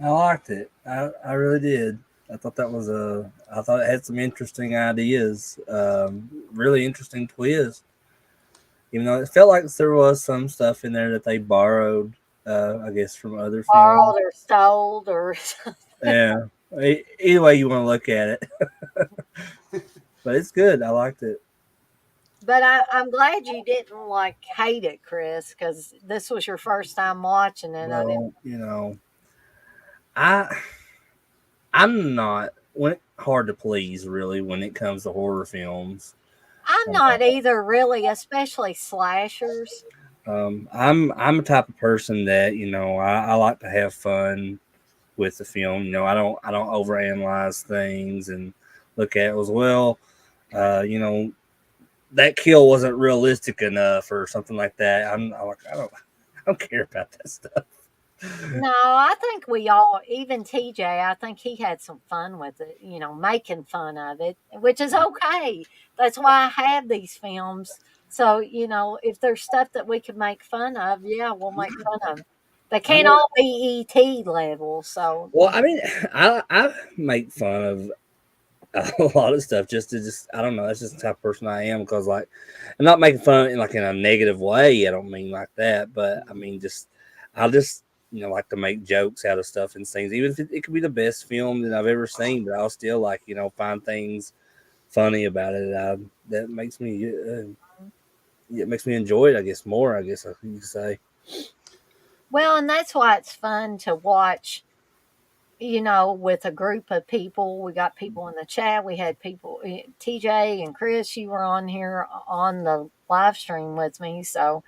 I liked it. I really did. I thought I thought it had some interesting ideas. Really interesting twist. Even though it felt like there was some stuff in there that they borrowed, I guess, from other Borrowed films. or stole or something. Yeah. Either way you want to look at it. But it's good. I liked it. But I'm glad you didn't hate it, Chris, because this was your first time watching it. Well, I'm not hard to please really when it comes to horror films. I'm not either, really, especially slashers. I'm a type of person that I like to have fun with the film. I don't overanalyze things and look at it as well. That kill wasn't realistic enough or something like that. I don't care about that stuff. No, I think we all, even TJ, I think he had some fun with it, making fun of it, which is okay. That's why I have these films. So, if there's stuff that we can make fun of, yeah, we'll make fun of it. They can't all be ET level. So, well, I mean, I make fun of a lot of stuff just I don't know. That's just the type of person I am because I'm not making fun in a negative way. I don't mean like that, but I mean I'll just like to make jokes out of stuff and things, even if it could be the best film that I've ever seen, but I'll still find things funny about it. That makes me it makes me enjoy it. I guess more. I guess you could say. Well, and that's why it's fun to watch. With a group of people. We got people in the chat. We had people, TJ and Chris, you were on here on the live stream with me. So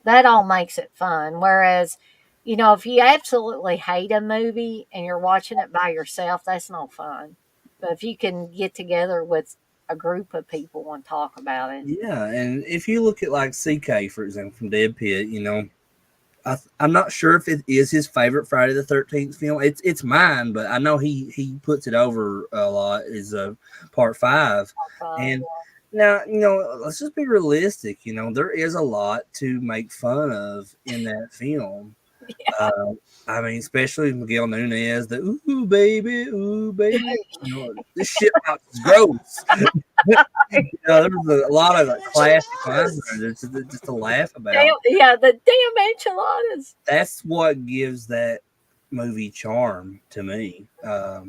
that all makes it fun. Whereas, if you absolutely hate a movie and you're watching it by yourself, that's no fun. But if you can get together with a group of people and talk about it. Yeah, and if you look at CK, for example, from Dead Pit, I'm not sure if it is his favorite Friday the 13th film. It's mine, but I know he puts it over a lot. Is part 5, and now let's just be realistic. There is a lot to make fun of in that film. I mean, especially Miguel Nunez, the ooh baby, this shit box is gross. There was a lot of classic lines there just to laugh about. Yeah, the damn enchiladas. That's what gives that movie charm to me. I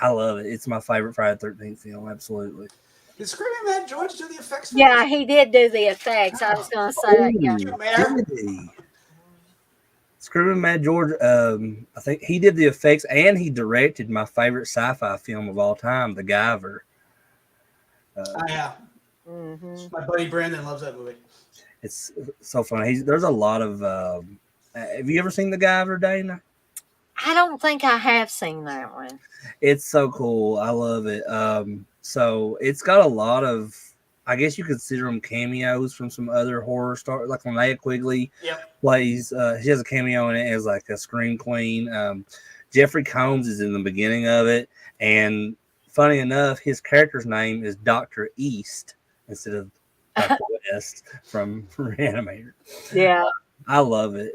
love it. It's my favorite Friday the 13th film. Absolutely. Did Screaming Mad George do the effects for Yeah, this? he did do the effects. I was going to say that. Yeah. Ooh, Mayor? did he? Screaming Mad George. I think he did the effects and he directed my favorite sci-fi film of all time, The Guyver. Yeah. Mm-hmm. My buddy Brandon loves that movie. It's so funny. There's a lot of. Have you ever seen The Guyver, Dana? I don't think I have seen that one. It's so cool. I love it. So it's got a lot of, I guess you consider them cameos from some other horror stars, like Linnea Quigley plays. She has a cameo in it as like a scream queen. Jeffrey Combs is in the beginning of it, and funny enough, his character's name is Dr. East instead of Dr. West from Reanimator. Yeah. I love it.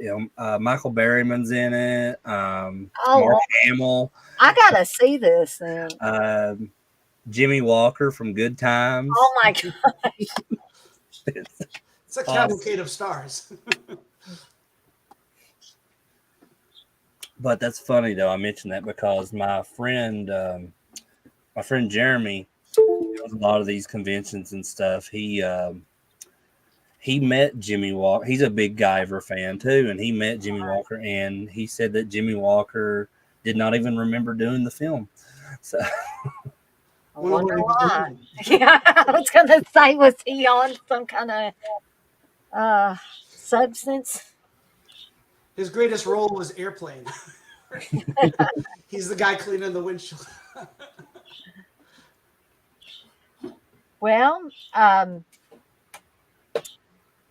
Michael Berryman's in it. Mark Oh, Hamill. I got to see this then. Jimmy Walker from Good Times. Oh my gosh. It's a cavalcade of stars. But that's funny though. I mentioned that because my friend Jeremy goes to a lot of these conventions and stuff. He met Jimmy Walker. He's a big Guyver fan too, and he met Jimmy Walker, and he said that Jimmy Walker did not even remember doing the film. So I wonder why. Yeah, I was going to say, was he on some kind of substance? His greatest role was Airplane. He's the guy cleaning the windshield. Well,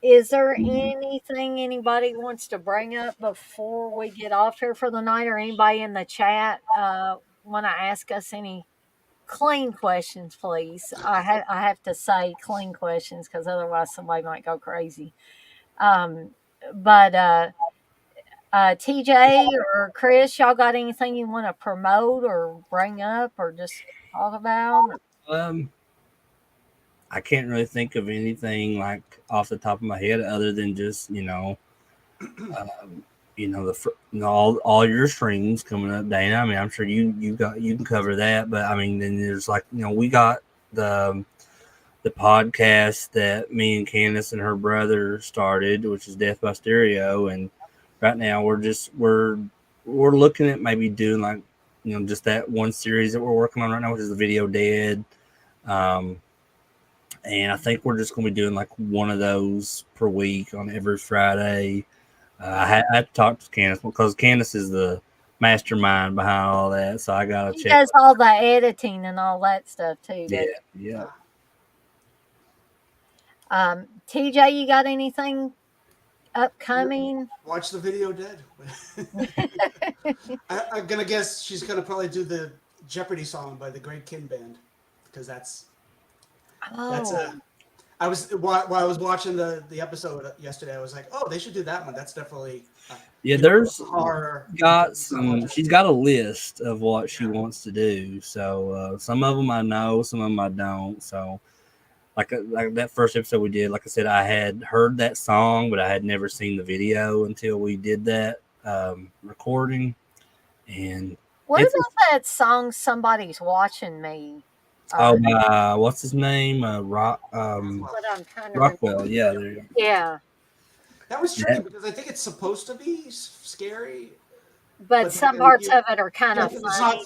is there anything anybody wants to bring up before we get off here for the night, or anybody in the chat want to ask us any clean questions, please? I have to say clean questions because otherwise somebody might go crazy. But TJ or Chris, y'all got anything you want to promote or bring up or just talk about? I can't really think of anything like off the top of my head other than just all your streams coming up, Dana. I mean, I'm sure you can cover that, but I mean, then there's like we got the podcast that me and Candace and her brother started, which is Death by Stereo, and right now we're looking at maybe doing like just that one series that we're working on right now, which is the Video Dead. And I think we're just going to be doing like one of those per week on every Friday. I had to talk to Candace because Candace is the mastermind behind all that. So I got to check. He does all the editing and all that stuff too. Yeah. TJ, you got anything upcoming? Watch the Video Dead. I'm going to guess she's going to probably do the Jeopardy song by the Greg Kinn Band because that's I was while I was watching the episode yesterday, I was like, oh, they should do that one. That's definitely there's horror. She's got a list of what she wants to do. So some of them I know, some of them I don't. So like that first episode we did, like I said, I had heard that song, but I had never seen the video until we did that recording. And what about that song "Somebody's Watching Me"? What's his name? Rockwell. Yeah, there you go. Yeah. That was tricky because I think it's supposed to be scary, but some parts of it are kind of funny.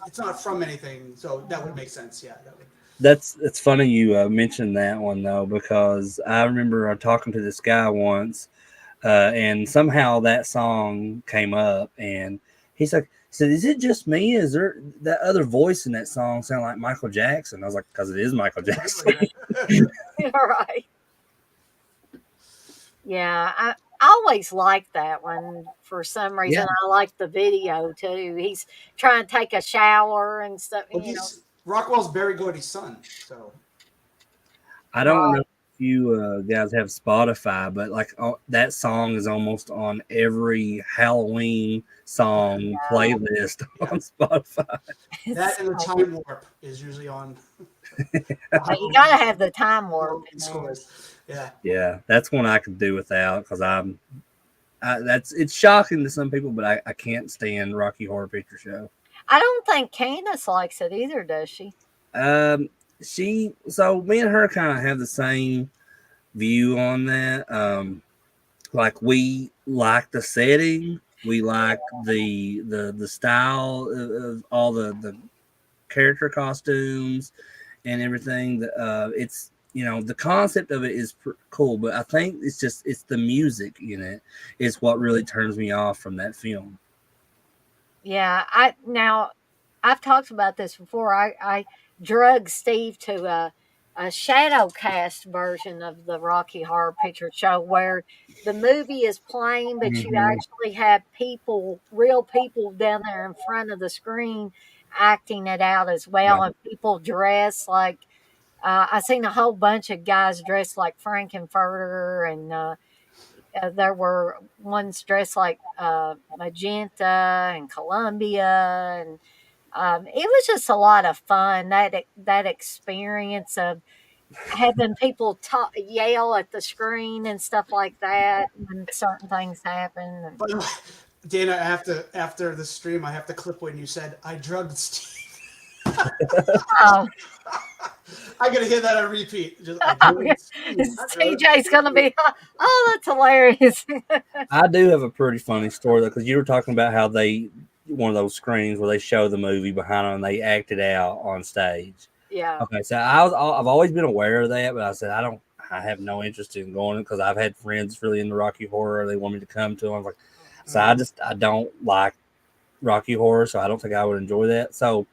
It's not from anything, so that would make sense. Yeah, that would. It's funny you mentioned that one though, because I remember talking to this guy once, and somehow that song came up, and he's like, said, is it just me? Is there that other voice in that song sound like Michael Jackson? I was like, because it is Michael Jackson. Right. Yeah, I always liked that one for some reason. Yeah. I like the video too. He's trying to take a shower and stuff. Well, Rockwell's Barry Gordy's son, so I don't know. you guys have Spotify, but like that song is almost on every Halloween song playlist on Spotify. That and the So, time warp is usually on. you gotta have the time warp in there. Scores. Yeah. Yeah, that's one I could do without because that's it's shocking to some people, but I can't stand Rocky Horror Picture Show. I don't think Candace likes it either, does she? Um, so me and her kind of have the same view on that. Like we like the setting, we like the style of all the character costumes and everything. It's the concept of it is cool, but I think it's the music in it is what really turns me off from that film. Yeah, I've talked about this before. I drug Steve to a shadow cast version of the Rocky Horror Picture Show where the movie is playing, but you Mhm. actually have people, real people down there in front of the screen acting it out as well, Right. and people dress like I seen a whole bunch of guys dressed like Frankenfurter and there were ones dressed like magenta and Columbia, and it was just a lot of fun. That experience of having people talk, yell at the screen and stuff like that when certain things happen. By the way, Dana, after the stream, I have to clip when you said I drugged Steve. Oh, I gotta hear that on repeat. Just, I drugged Steve. I drugged TJ's gonna be, oh, that's hilarious. I do have a pretty funny story though, because you were talking about how they one of those screens where they show the movie behind them and they act it out on stage. Yeah. Okay, so I've always been aware of that, but I said I have no interest in going because I've had friends really into Rocky Horror. They want me to come to them. I was like, so I don't like Rocky Horror, so I don't think I would enjoy that. So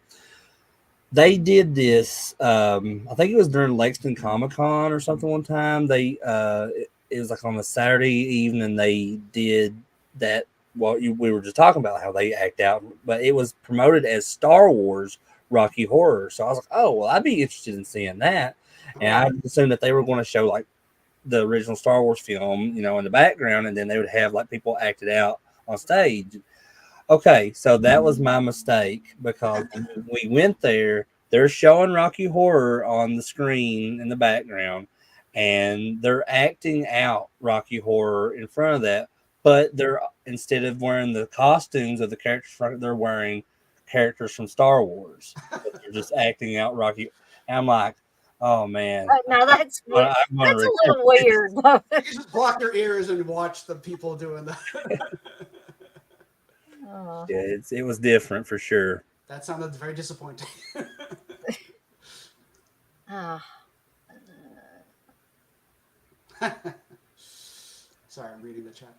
they did this. I think it was during Lexington Comic Con or something one time. It was like on a Saturday evening. They did that. Well, we were just talking about how they act out, but it was promoted as Star Wars Rocky Horror. So I was like, oh well, I'd be interested in seeing that. And I assumed that they were going to show like the original Star Wars film, in the background, and then they would have like people acted out on stage. Okay, so that was my mistake because we went there. They're showing Rocky Horror on the screen in the background, and they're acting out Rocky Horror in front of that. But they're instead of wearing the costumes of the characters, they're wearing characters from Star Wars. But they're just acting out Rocky. And I'm like, oh man, Now that's I'm gonna that's a regret little weird. Though. You can just block your ears and watch the people doing that. Yeah, it was different for sure. That sounded very disappointing. Sorry, I'm reading the chat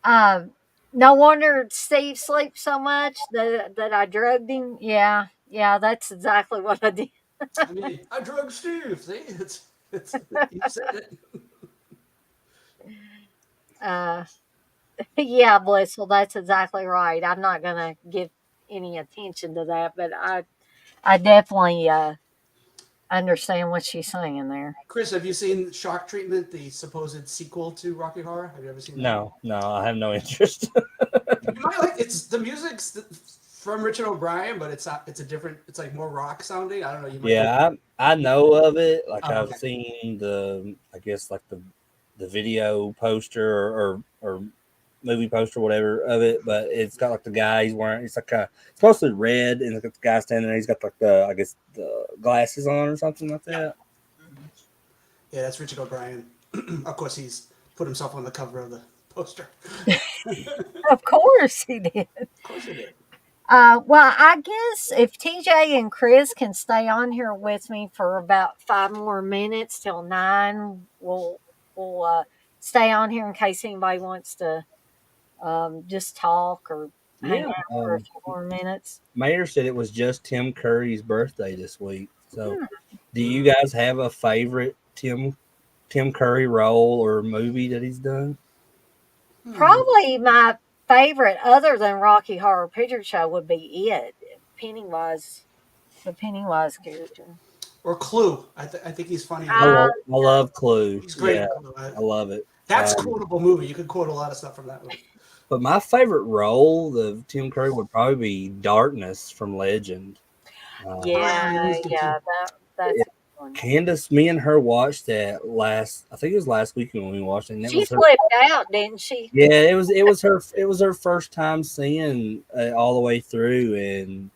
now. No wonder Steve sleeps so much that I drugged him. Yeah, that's exactly what I did. I mean, I drugged Steve. See, it's you said it. Yeah, Blissful, that's exactly right. I'm not gonna give any attention to that, but I definitely understand what she's saying there. Chris, have you seen Shock Treatment, the supposed sequel to Rocky Horror? Have you ever seen that? No, I have no interest. You might like it's the music's from Richard O'Brien, but it's not. It's a different. It's like more rock sounding. I don't know. You might Yeah, I know of it. Like Oh, I've okay. seen I guess like the video poster or movie poster, whatever of it. But it's got like the guy he's wearing. It's mostly red, and it's got the guy standing there. He's got like I guess the glasses on or something like that. Yeah, that's Richard O'Brien. Of course, he's put himself on the cover of the poster. Of course he did. Of course he did. Well, I guess if TJ and Chris can stay on here with me for about 5 more minutes till 9, we'll stay on here in case anybody wants to just talk or hang Yeah. out for a few more minutes. Mayor said it was just Tim Curry's birthday this week. So, do you guys have a favorite Tim Curry role or movie that he's done? Probably my favorite, other than Rocky Horror Picture Show, would be It. Pennywise, the Pennywise character. Or Clue. I think he's funny. I love Clue. He's great. Yeah, in Clue. I love it. That's a quotable movie. You could quote a lot of stuff from that movie. But my favorite role of Tim Curry would probably be Darkness from Legend. Yeah, that's a good one. Candace, me and her watched that I think it was last weekend when we watched it. And She flipped out, didn't she? Yeah, it was her first time seeing all the way through, and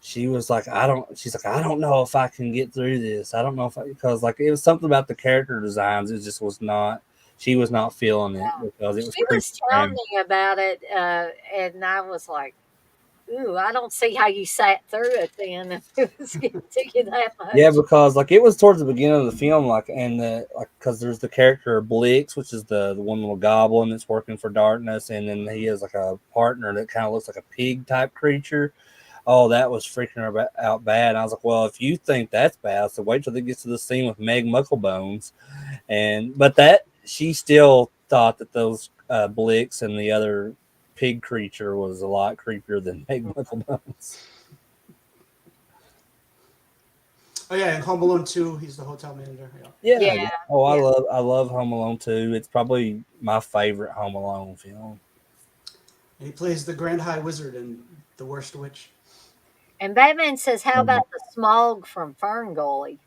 she's like, I don't know if I can get through this. I don't know because like it was something about the character designs. It just was not. She was not feeling it because it was. She was telling me about it, and I was like, "Ooh, I don't see how you sat through it then if it was getting to you that much." Yeah, because like it was towards the beginning of the film, because there's the character Blix, which is the one little goblin that's working for Darkness, and then he has like a partner that kind of looks like a pig type creature. Oh, that was freaking her out bad. And I was like, well, if you think that's bad, so wait till they get to the scene with Meg Mucklebones. But she still thought that those Blix and the other pig creature was a lot creepier than Meg Mucklebones. Oh yeah, in Home Alone 2, he's the hotel manager. Yeah. Oh, I love Home Alone 2. It's probably my favorite Home Alone film. And he plays the Grand High Wizard in The Worst Witch. And Batman says, "How about the smog from Fern Gully?"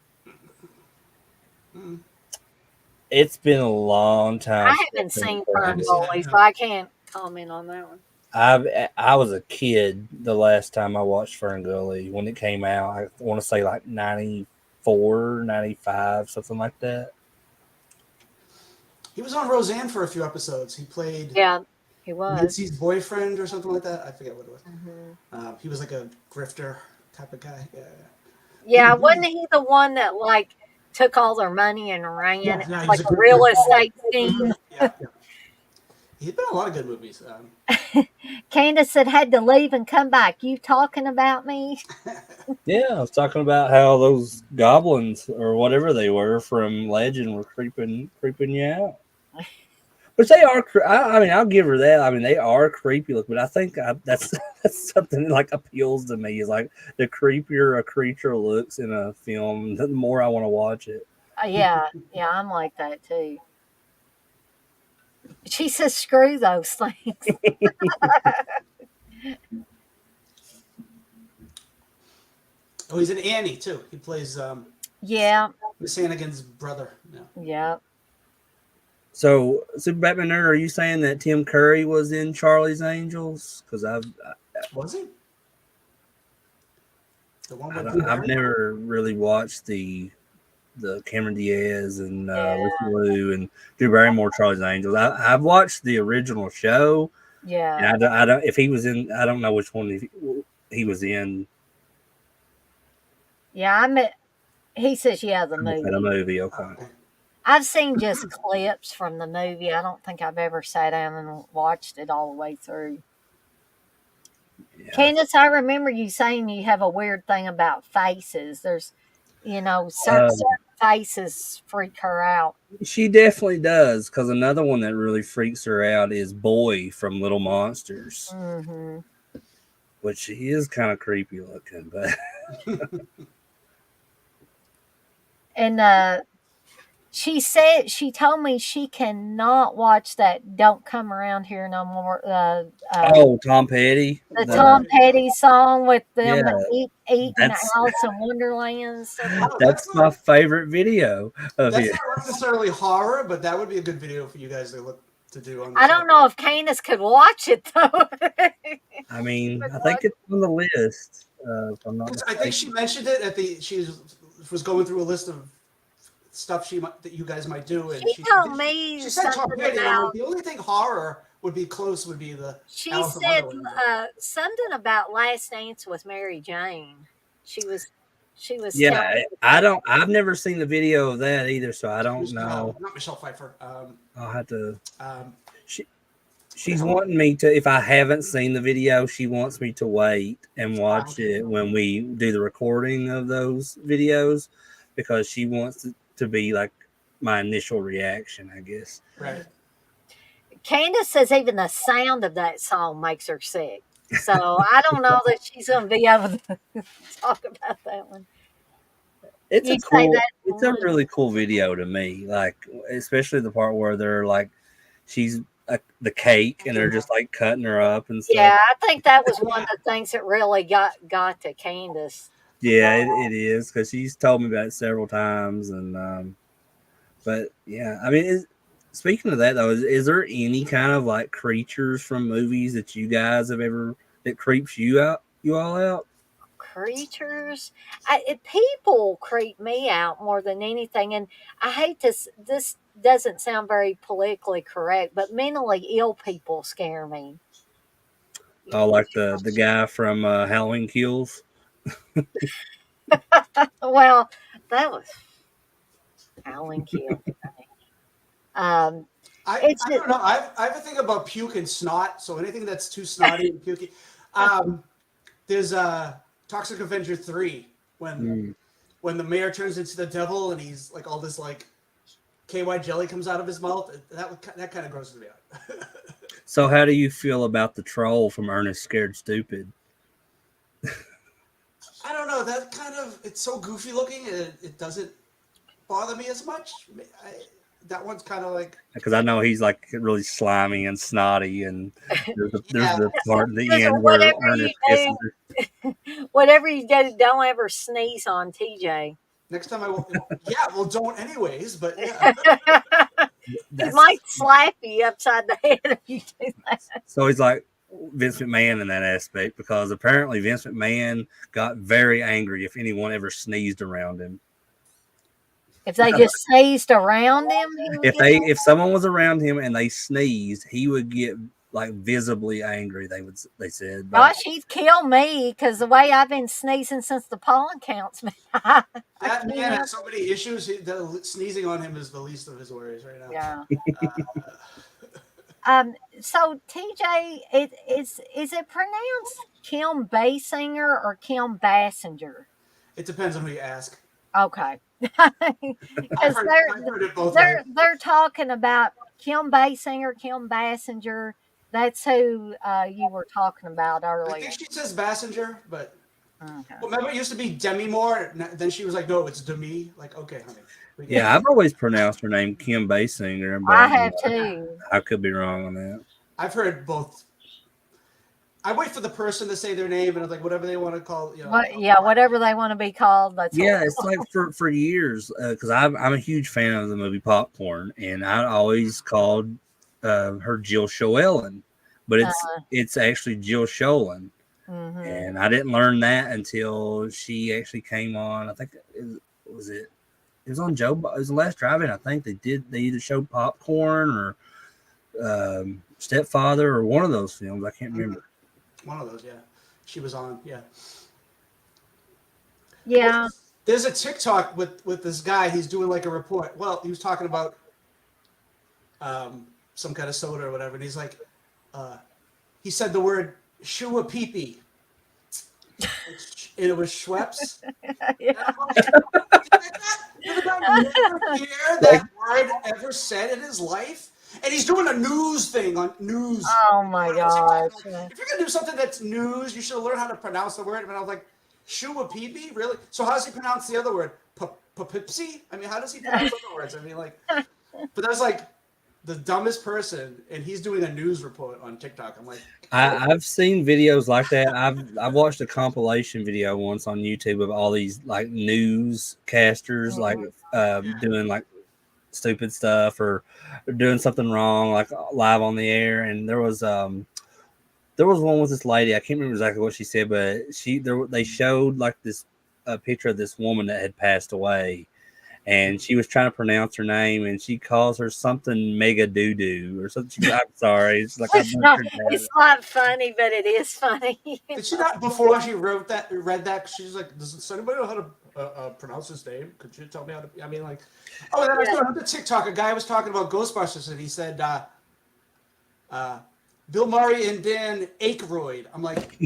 It's been a long time. I haven't seen Fern Gully, so I can't comment on that one. I was a kid the last time I watched Fern Gully when it came out. I want to say like 94, 95, something like that. He was on Roseanne for a few episodes. He played he was Lindsay's boyfriend or something like that. I forget what it was. Mm-hmm. He was like a grifter type of guy. Yeah, wasn't he the one that like took all their money and ran Yeah, like a real estate scheme? Yeah. He's been in a lot of good movies. Candace said, "Had to leave and come back. You talking about me?" Yeah, I was talking about how those goblins or whatever they were from Legend were creeping you out. Which they are. I mean, I'll give her that. I mean, they are creepy looking, but I think that's something that like appeals to me. Is like the creepier a creature looks in a film, the more I want to watch it. Yeah, I'm like that too. She says, "Screw those things." Oh, he's in Annie too. He plays Miss Hannigan's brother. Yeah. So, Super Batman Nerd, are you saying that Tim Curry was in Charlie's Angels? Because was he? The one I've never really watched the Cameron Diaz and Lucy Liu and Drew Barrymore Charlie's Angels. I've watched the original show. Yeah. And I don't if he was in. I don't know which one he was in. Yeah, he says, the movie. The movie, okay. I've seen just clips from the movie. I don't think I've ever sat down and watched it all the way through. Yeah. Candace, I remember you saying you have a weird thing about faces. There's, certain faces freak her out. She definitely does, because another one that really freaks her out is Boy from Little Monsters. Mm-hmm. Which he is kind of creepy looking, but... And she told me she cannot watch that "Don't Come Around Here No More." Tom Petty, the Tom Petty song with them eating Alice in Wonderland. That's my favorite video of it. That's not necessarily horror, but that would be a good video for you guys to do. On I don't know if Candace could watch it though. I mean, I think it's on the list. I think she mentioned it she was going through a list of stuff that you guys might do, and she told me she said something about the only thing horror would be the. She said something about Last Dance with Mary Jane. She was. Yeah, I've never seen the video of that either, so I don't know. Not Michelle Pfeiffer. I'll have to. She's wanting me to. If I haven't seen the video, she wants me to wait and watch it when we do the recording of those videos, because she wants to be like my initial reaction, I guess. Right. Candace says even the sound of that song makes her sick. So I don't know that she's going to be able to talk about that one. It's You a say cool. that It's a one. really cool video to me. Like especially the part where they're like, she's the cake, and they're just like cutting her up and stuff. Yeah, I think that was one of the things that really got to Candace. Yeah, it is because she's told me about it several times, and but yeah, I mean, speaking of that though, is there any kind of like creatures from movies that you guys have ever that creeps you all out? Creatures, people creep me out more than anything, and I hate this. This doesn't sound very politically correct, but mentally ill people scare me. Oh, like the guy from Halloween Kills. Well, that was Alan Keel. Um, it's I don't know. I have a thing about puke and snot. So anything that's too snotty and pukey. There's Toxic Avenger 3 Mm. when the mayor turns into the devil and he's like all this like KY jelly comes out of his mouth. That kind of grosses me out. So, how do you feel about the troll from Ernest Scared Stupid? I don't know. That kind of it's so goofy looking. It doesn't bother me as much. That one's kind of like Because I know he's like really slimy and snotty, and there's yeah. the part at the just end where Ernest kisses her. whatever you do, don't ever sneeze on TJ. Next time I will. Yeah, well, don't anyways. But yeah, He might slap you upside the head if you do that. So he's like Vince McMahon in that aspect because apparently Vince McMahon got very angry if anyone ever sneezed around him. If they just sneezed around him, he would If someone was around him and they sneezed, he would get like visibly angry. They said, but gosh, he'd kill me because the way I've been sneezing since the pollen counts. that man has so many issues. Sneezing on him is the least of his worries right now. Yeah. So TJ, is it pronounced Kim Basinger or Kim Bassinger? It depends on who you ask. Okay. I've Because heard it both ways. they're talking about Kim Basinger, Kim Bassinger. That's who you were talking about I earlier. think she says Bassinger, but Okay. remember it used to be Demi Moore. Then she was like, "No, it's Demi." Like, okay, honey. yeah, I've always pronounced her name Kim Basinger, but I have too. I could be wrong on that. I've heard both. I wait for the person to say their name, and I'm like, whatever they want to call. Whatever they want to be called. That's Yeah, it's like for years because I'm a huge fan of the movie Popcorn, and I always called her Jill Schoelen, but it's actually Jill Schoelen, and I didn't learn that until she actually came on. I think it was on Joe. It was the Last Drive-In. I think they either showed Popcorn or Stepfather or one of those films. I can't remember. One of those, yeah. She was on, yeah. Yeah. There's a TikTok with this guy. He's doing like a report. Well, he was talking about some kind of soda or whatever, and he's like, he said the word "shua peepee," and it was Schweppes. Yeah. Never hear that word ever said in his life. And he's doing a news thing on news. Oh my gosh. If you're gonna do something that's news, you should learn how to pronounce the word. And I was like, "Shua peepee, really?" So how does he pronounce the other word? Papipsy? I mean, how does he pronounce other words? I mean, like, but that's like the dumbest person, and he's doing a news report on TikTok. I'm like, I've seen videos like that. I've watched a compilation video once on YouTube of all these like newscasters like doing like stupid stuff or doing something wrong like live on the air, and there was one with this lady. I can't remember exactly what she said, but they showed like this picture of this woman that had passed away, and she was trying to pronounce her name, and she calls her something Mega Doo Doo or something. I'm sorry, it's like It's not funny, but it is funny. did she not before she read that? She's like, does anybody know how to pronounce his name? Could you tell me how to? I mean, like, oh, then I saw on the TikTok a guy was talking about Ghostbusters, and he said, Bill Murray and Dan Aykroyd. I'm like,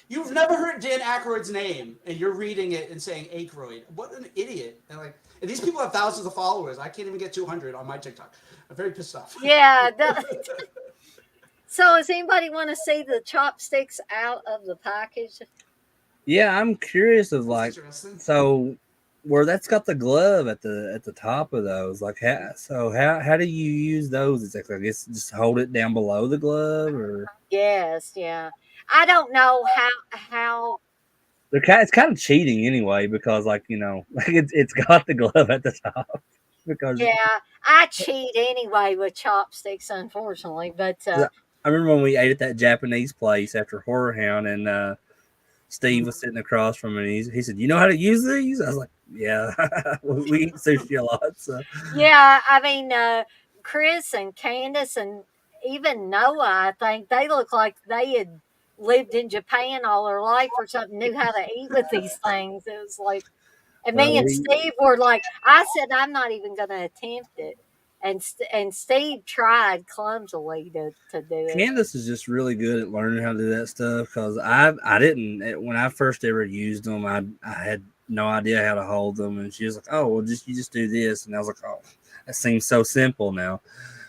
you've never heard Dan Aykroyd's name, and you're reading it and saying Aykroyd. What an idiot! And these people have thousands of followers. I can't even get 200 on my TikTok. I'm very pissed off. Yeah. So, does anybody want to see the chopsticks out of the package? Yeah, I'm curious of That's like, interesting. so where that's got the glove at the top of those, like how do you use those exactly? I guess just hold it down below the glove, or Yes, yeah. I don't know how. it's kind of cheating anyway because like like it's got the glove at the top because Yeah, I cheat anyway with chopsticks, unfortunately. But 'cause I remember when we ate at that Japanese place after Horror Hound and Steve was sitting across from me. And he said, "You know how to use these?" I was like, "Yeah, we eat sushi a lot." So yeah, I mean, Chris and Candace and even Noah, I think they look like they had lived in Japan all their life or something, knew how to eat with these things. It was like, and well, me and Steve were like, I said, I'm not even going to attempt it. And Steve tried clumsily to do it. Candace is just really good at learning how to do that stuff because I didn't when I first ever used them I had no idea how to hold them and she was like, oh well you just do this, and I was like, oh, that seems so simple now.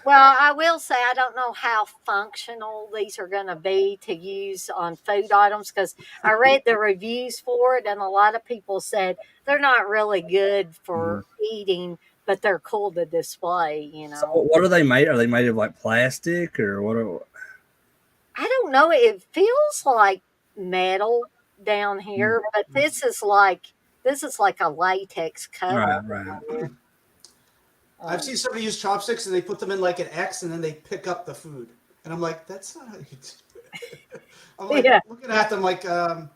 Well, I will say I don't know how functional these are going to be to use on food items because I read the reviews for it, and a lot of people said they're not really good Mhm. for eating, but they're cool to display, you So know. what are they made? Are they made of like plastic or what? I don't know. It feels like metal down here, but this is like a latex cover Right, right. down here. I've Um, seen somebody use chopsticks and they put them in like an X and then they pick up the food. And I'm like, that's not how you do it. I'm like yeah. looking at them like, do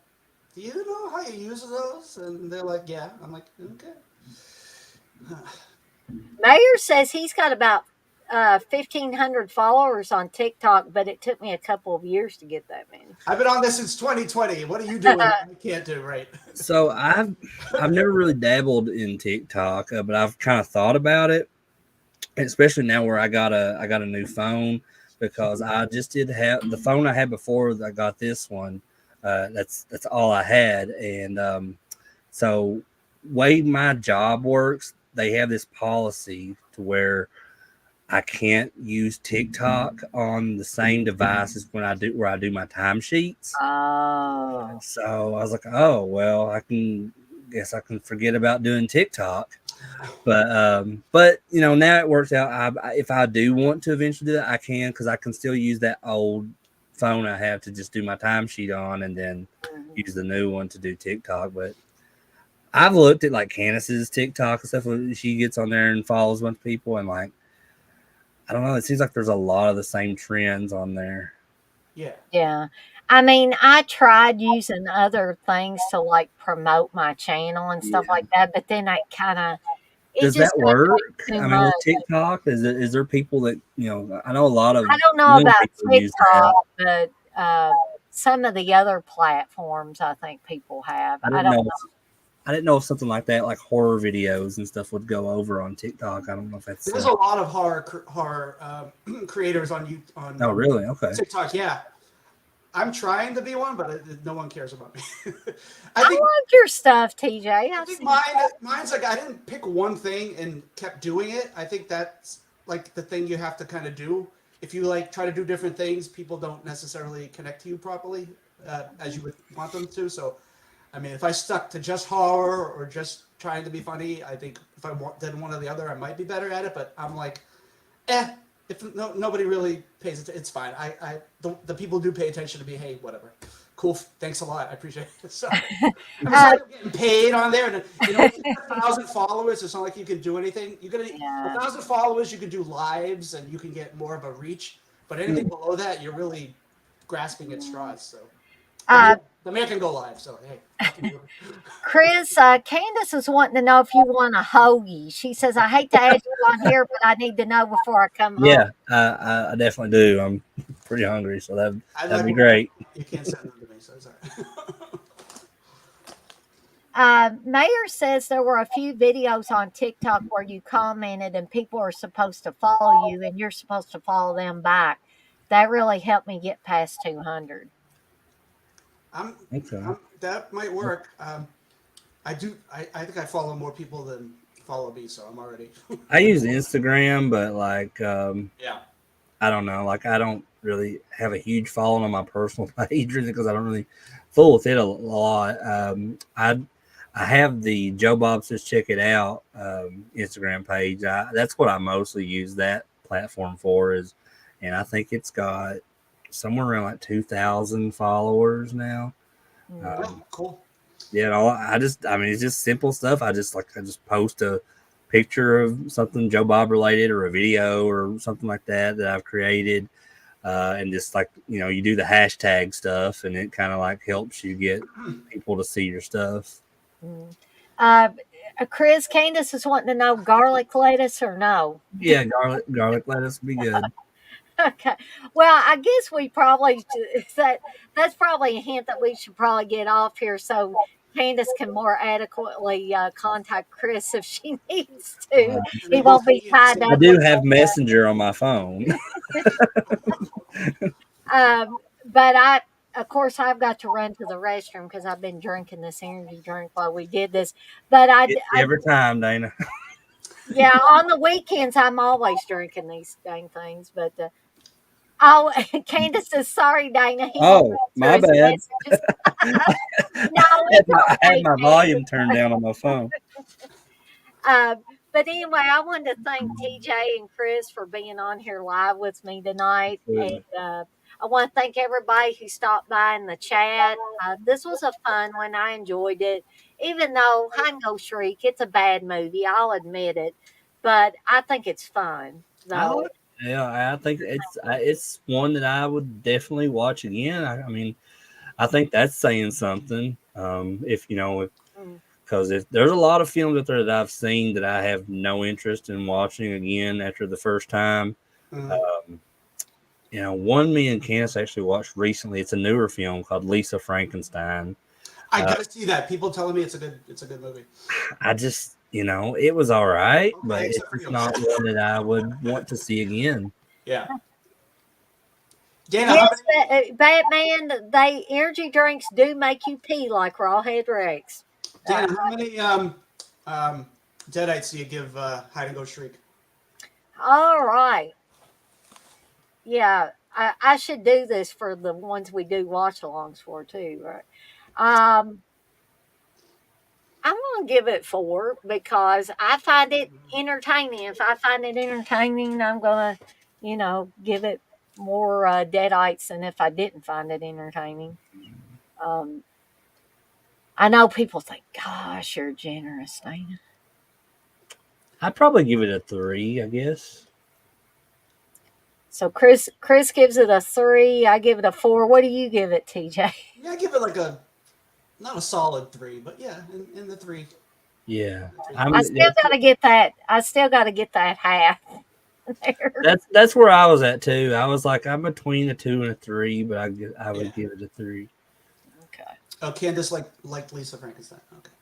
you know how you use those? And they're like, yeah. I'm like, okay. Mayor says he's got about 1,500 followers on TikTok, but it took me a couple of years to get that many. I've been on this since 2020. What are you doing that I can't do, right? So I've never really dabbled in TikTok, but I've kind of thought about it, especially now where I got a new phone because I just did have the phone I had before I got this one. That's all I had, and so way my job works, they have this policy to where I can't use TikTok on the same device as when I do where I do my timesheets. Oh. So I was like, oh well, guess I can forget about doing TikTok. But now it works out. If I do want to eventually do that, I can because I can still use that old phone I have to just do my timesheet on, and then Mhm. use the new one to do TikTok. But I've looked at like Candace's TikTok and stuff. When she gets on there and follows a bunch of people, and like I don't know, it seems like there's a lot of the same trends on there. Yeah. Yeah. I mean, I tried using other things to like promote my channel and stuff Yeah. like that, but then it Does just that got work? too I mean, with much. TikTok, is there people that I know a lot of I don't know young about people use that. TikTok, but some of the other platforms I think people have. I I didn't don't know. I didn't know if something like that, like horror videos and stuff, would go over on TikTok. I don't know if that's. There's a lot of horror creators on Oh, really? Okay. TikTok. Yeah, I'm trying to be one, but no one cares about me. I I think like your stuff, TJ. I I've think seen. mine's like I didn't pick one thing and kept doing it. I think that's like the thing you have to kind of do. If you like try to do different things, people don't necessarily connect to you properly as you would want them to. So, I mean, if I stuck to just horror or just trying to be funny, I think if I did one or the other, I might be better at it. But I'm like, eh. If nobody really pays attention, it's fine. The people do pay attention to me. Hey, whatever. Cool. Thanks a lot. I appreciate it. So, I mean, it's Uh, not like I'm getting paid on there. And if you get 1,000 followers, it's not like you can do anything. You get a yeah. 1,000 followers, you can do lives and you can get more of a reach. But anything Hmm. below that, you're really grasping at straws. So Uh, the man can go live. So hey, fucking do it. Chris, Candace is wanting to know if you want a hoagie. She says, I hate to add you on here, but I need to know before I come home. Yeah, I definitely do. I'm pretty hungry, so I that'd like be what great. you can't send them to me. So it's all right. Mayor says there were a few videos on TikTok where you commented and people are supposed to follow you and you're supposed to follow them back. That really helped me get past 200. I'm, Okay. that might work. I do. I think I follow more people than follow me, so I'm already. I use Instagram, but like Yeah. I don't know, like I don't really have a huge following on my personal page because I don't really fool with it a lot. I have the Joe Bob Says Check It Out Instagram page. That's what I mostly use that platform for. And I think it's got somewhere around like 2,000 followers now. Oh, cool. Yeah, I mean, it's just simple stuff. I just post a picture of something Joe Bob related or a video or something like that I've created. And just like, you do the hashtag stuff and it kind of like helps you get people to see your stuff. Mm. Uh, Chris, Candace is wanting to know garlic lettuce or no. Yeah, garlic lettuce would be good. Okay. Well, I guess we probably that's probably a hint that we should probably get off here so Candace can more adequately contact Chris if she needs to. He won't be tied I up. do have Messenger on my phone. But of course, I've got to run to the restroom because I've been drinking this energy drink while we did this. But Every time, Dana. yeah, on the weekends, I'm always drinking these dang things. But oh, Candace says, sorry, Dana. He won't My answer his bad. messages. No, it's I had okay, my volume turned down on my phone. But anyway, I wanted to thank TJ and Chris for being on here live with me tonight. Absolutely. And I want to thank everybody who stopped by in the chat. This was a fun one. I enjoyed it. Even though Hide and Go Shriek, it's a bad movie. I'll admit it. But I think it's fun. So, Yeah, I think it's one that I would definitely watch again. I mean, I think that's saying something. Because if there's a lot of films out there that I've seen that I have no interest in watching again after the first time. One me and Candace actually watched recently. It's a newer film called Lisa Frankenstein. I gotta see that. People telling me it's a good movie. I just, it was all right, Okay, but it's except for you. not one that I would want to see again. Yeah. Dana, yes, Batman, energy drinks do make you pee like Rawhead Rex. Dana, how many Deadites do you give Hide and Go Shriek? All right. Yeah, I should do this for the ones we do watch alongs for too, right? I'm gonna give it 4 because I find it entertaining. If I find it entertaining, I'm gonna, give it more deadites than if I didn't find it entertaining. I know people think, "Gosh, you're generous, Dana." I'd probably give it a 3, I guess. So Chris gives it a 3. I give it a 4. What do you give it, TJ? Yeah, I give it like not a solid 3, but yeah, in the 3. Yeah, I still got to get that. I still got to get that half there. That's where I was at too. I was like, I'm between a 2 and a 3, but I would give it a 3. Okay. Oh, Candace liked Lisa Frankenstein. Okay.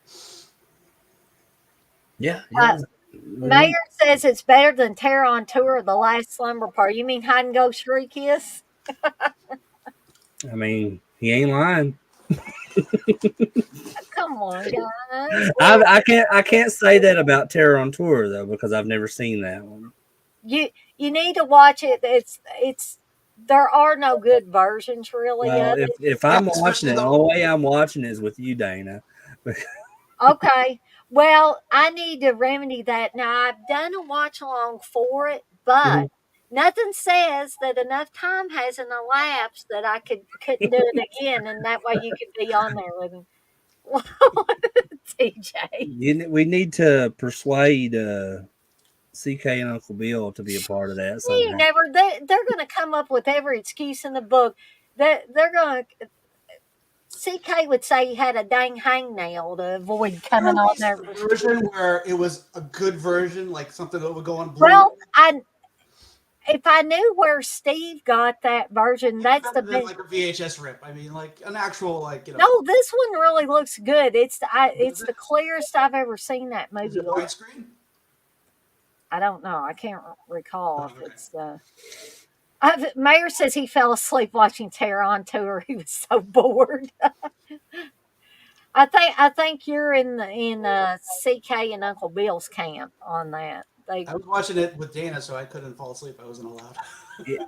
Yeah. Mayor says it's better than Terror on Tour, The Last Slumber Party. You mean Hide and Go Shriek is? I mean, he ain't lying. Come on, guys. I can't say that about Terror on Tour though, because I've never seen that one. You need to watch it. It's there are no good versions really Well, of it. if I'm watching it, the only way I'm watching it is with you, Dana. Okay. Well, I need to remedy that. Now, I've done a watch along for it, but nothing says that enough time hasn't elapsed that I couldn't do it again, and that way you could be on there with me. TJ. We need to persuade CK and Uncle Bill to be a part of that. They're going to come up with every excuse in the book. They're going to. CK would say he had a dang hangnail to avoid coming on there. Version where it was a good version, like something that would go on Blu-ray. Well, if I knew where Steve got that version, that's the best. Like a VHS rip. I mean, like an actual No, this one really looks good. It's the clearest I've ever seen that movie. Is it widescreen? I don't know. I can't recall if it's. Mayor says he fell asleep watching Terror on Tour. He was so bored. I think you're in CK and Uncle Bill's camp on that. They I was watching it with Dana, so I couldn't fall asleep. I wasn't allowed. Yeah,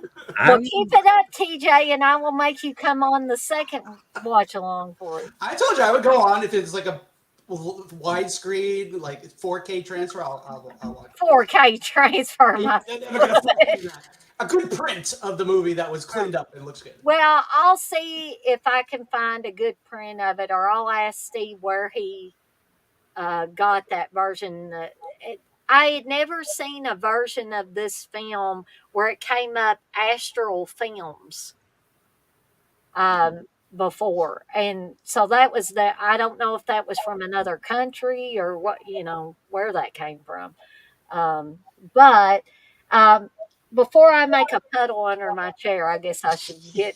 well I'm keep it up, TJ, and I will make you come on the second watch along for it. I told you I would go on if it's like a widescreen, like 4K transfer. I'll watch it. 4K transfer my. They're never gonna afford me that. A good print of the movie that was cleaned up and looks good. Well, I'll see if I can find a good print of it, or I'll ask Steve where he got that version. I had never seen a version of this film where it came up Astral Films before, and so that was that. I don't know if that was from another country or what, where that came from. Um, but um, before I make a puddle under my chair, I guess I should get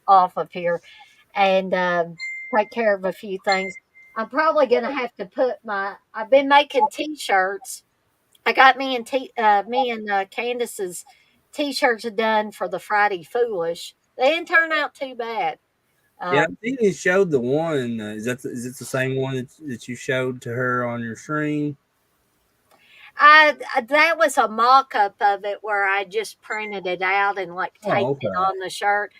off of here and take care of a few things. I'm probably gonna have to put my. I've been making T-shirts. I got me and Candace's T-shirts done for the Friday Foolish. They didn't turn out too bad. Yeah, I Um, think you showed the one. Is it the same one that you showed to her on your screen? that was a mock-up of it where I just printed it out and like taped Oh, it okay. on the shirt.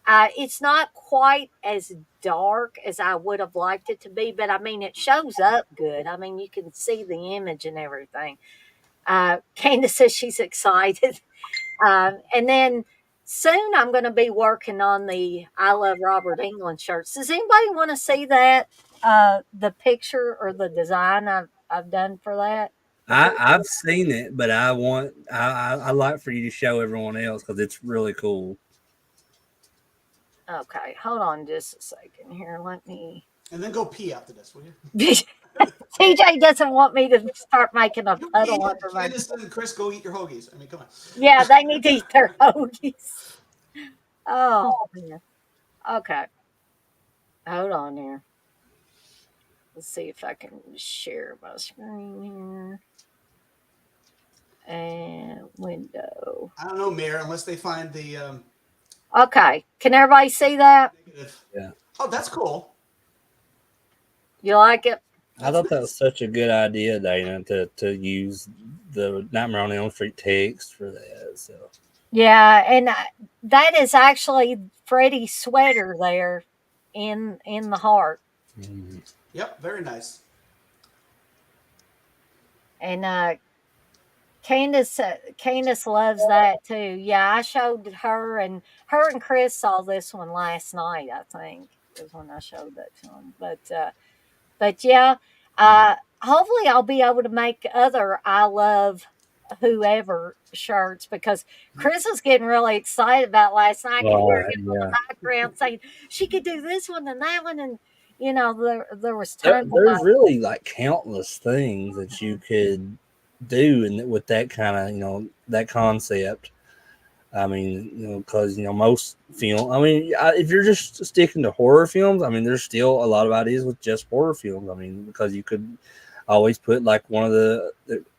It's not quite as dark as I would have liked it to be, but I mean it shows up good. I mean you can see the image and everything. Candace says she's excited, and then soon I'm going to be working on the I Love Robert England shirts. Does anybody want to see that? The picture or the design I've done for that before? I've seen it, but I like for you to show everyone else because it's really cool. Okay, hold on just a second here. Let me. And then go pee after this, will you? TJ doesn't want me to start making a You puddle eat under my. Candace and Chris go eat your hoagies. I mean, come on. Yeah, they need to eat their hoagies. Oh, man. Okay, hold on here. Let's see if I can share my screen here. And window. I don't know, Mayor, unless they find the Okay, can everybody see that? negative. Yeah. Oh, that's cool. You like it? I thought that was such a good idea, Dana, to use the Nightmare on Elm Street text for that. So Yeah, and that is actually Freddie's sweater there in the heart. mhm. Yep, very nice. And Candace loves that too. Yeah, I showed her and Chris saw this one last night. I think is when I showed that to them. But yeah, hopefully I'll be able to make other I love whoever shirts because Chris was getting really excited about last night. I could hear him on the Yeah. background saying she could do this one and that one, and there was There, tons of there's really like countless things that you could do and with that kind of that concept. I mean, because most film. I mean, if you're just sticking to horror films, I mean, there's still a lot of ideas with just horror films. I mean, because you could always put like one of the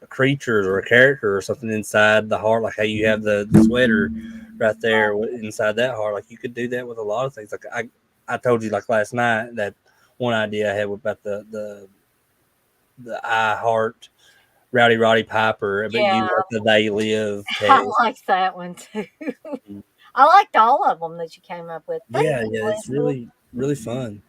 creatures or a character or something inside the heart, like how you have the sweater right there inside that heart. Like you could do that with a lot of things. Like I told you like last night that one idea I had about the I heart Rowdy Roddy Piper, but you yeah. like the They Live I test. liked that one too. I liked all of them that you came up with. Thank Yeah, you, yeah, it's Lindsay. really fun.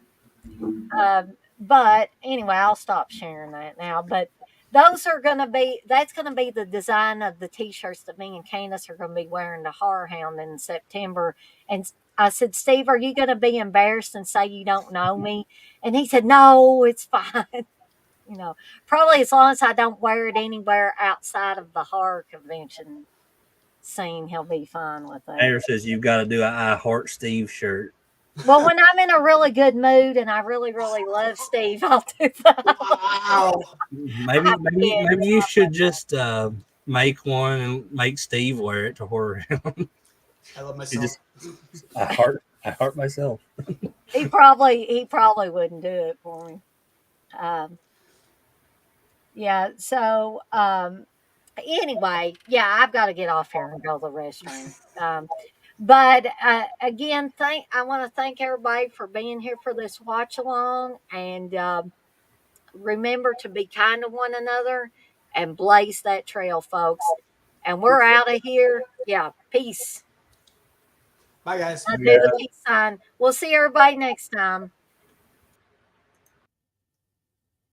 But anyway, I'll stop sharing that now. But that's gonna be the design of the t-shirts that me and Candace are gonna be wearing to Horror Hound in September. And I said, Steve, are you gonna be embarrassed and say you don't know me? And he said, no, it's fine. Probably as long as I don't wear it anywhere outside of the horror convention scene, he'll be fine with that. Mayor says you've got to do an I Heart Steve shirt. Well, when I'm in a really good mood and I really, really love Steve, I'll do that. Wow. Maybe you should just make one and make Steve wear it to horror. I love You myself. just I heart myself. He probably wouldn't do it for me. Um, yeah. So anyway, yeah, I've got to get off here and go to the restroom. But again, I want to thank everybody for being here for this watch along, and remember to be kind to one another and blaze that trail, folks. And we're out of here. Yeah, peace. Bye, guys. I do the peace sign. We'll see everybody next time.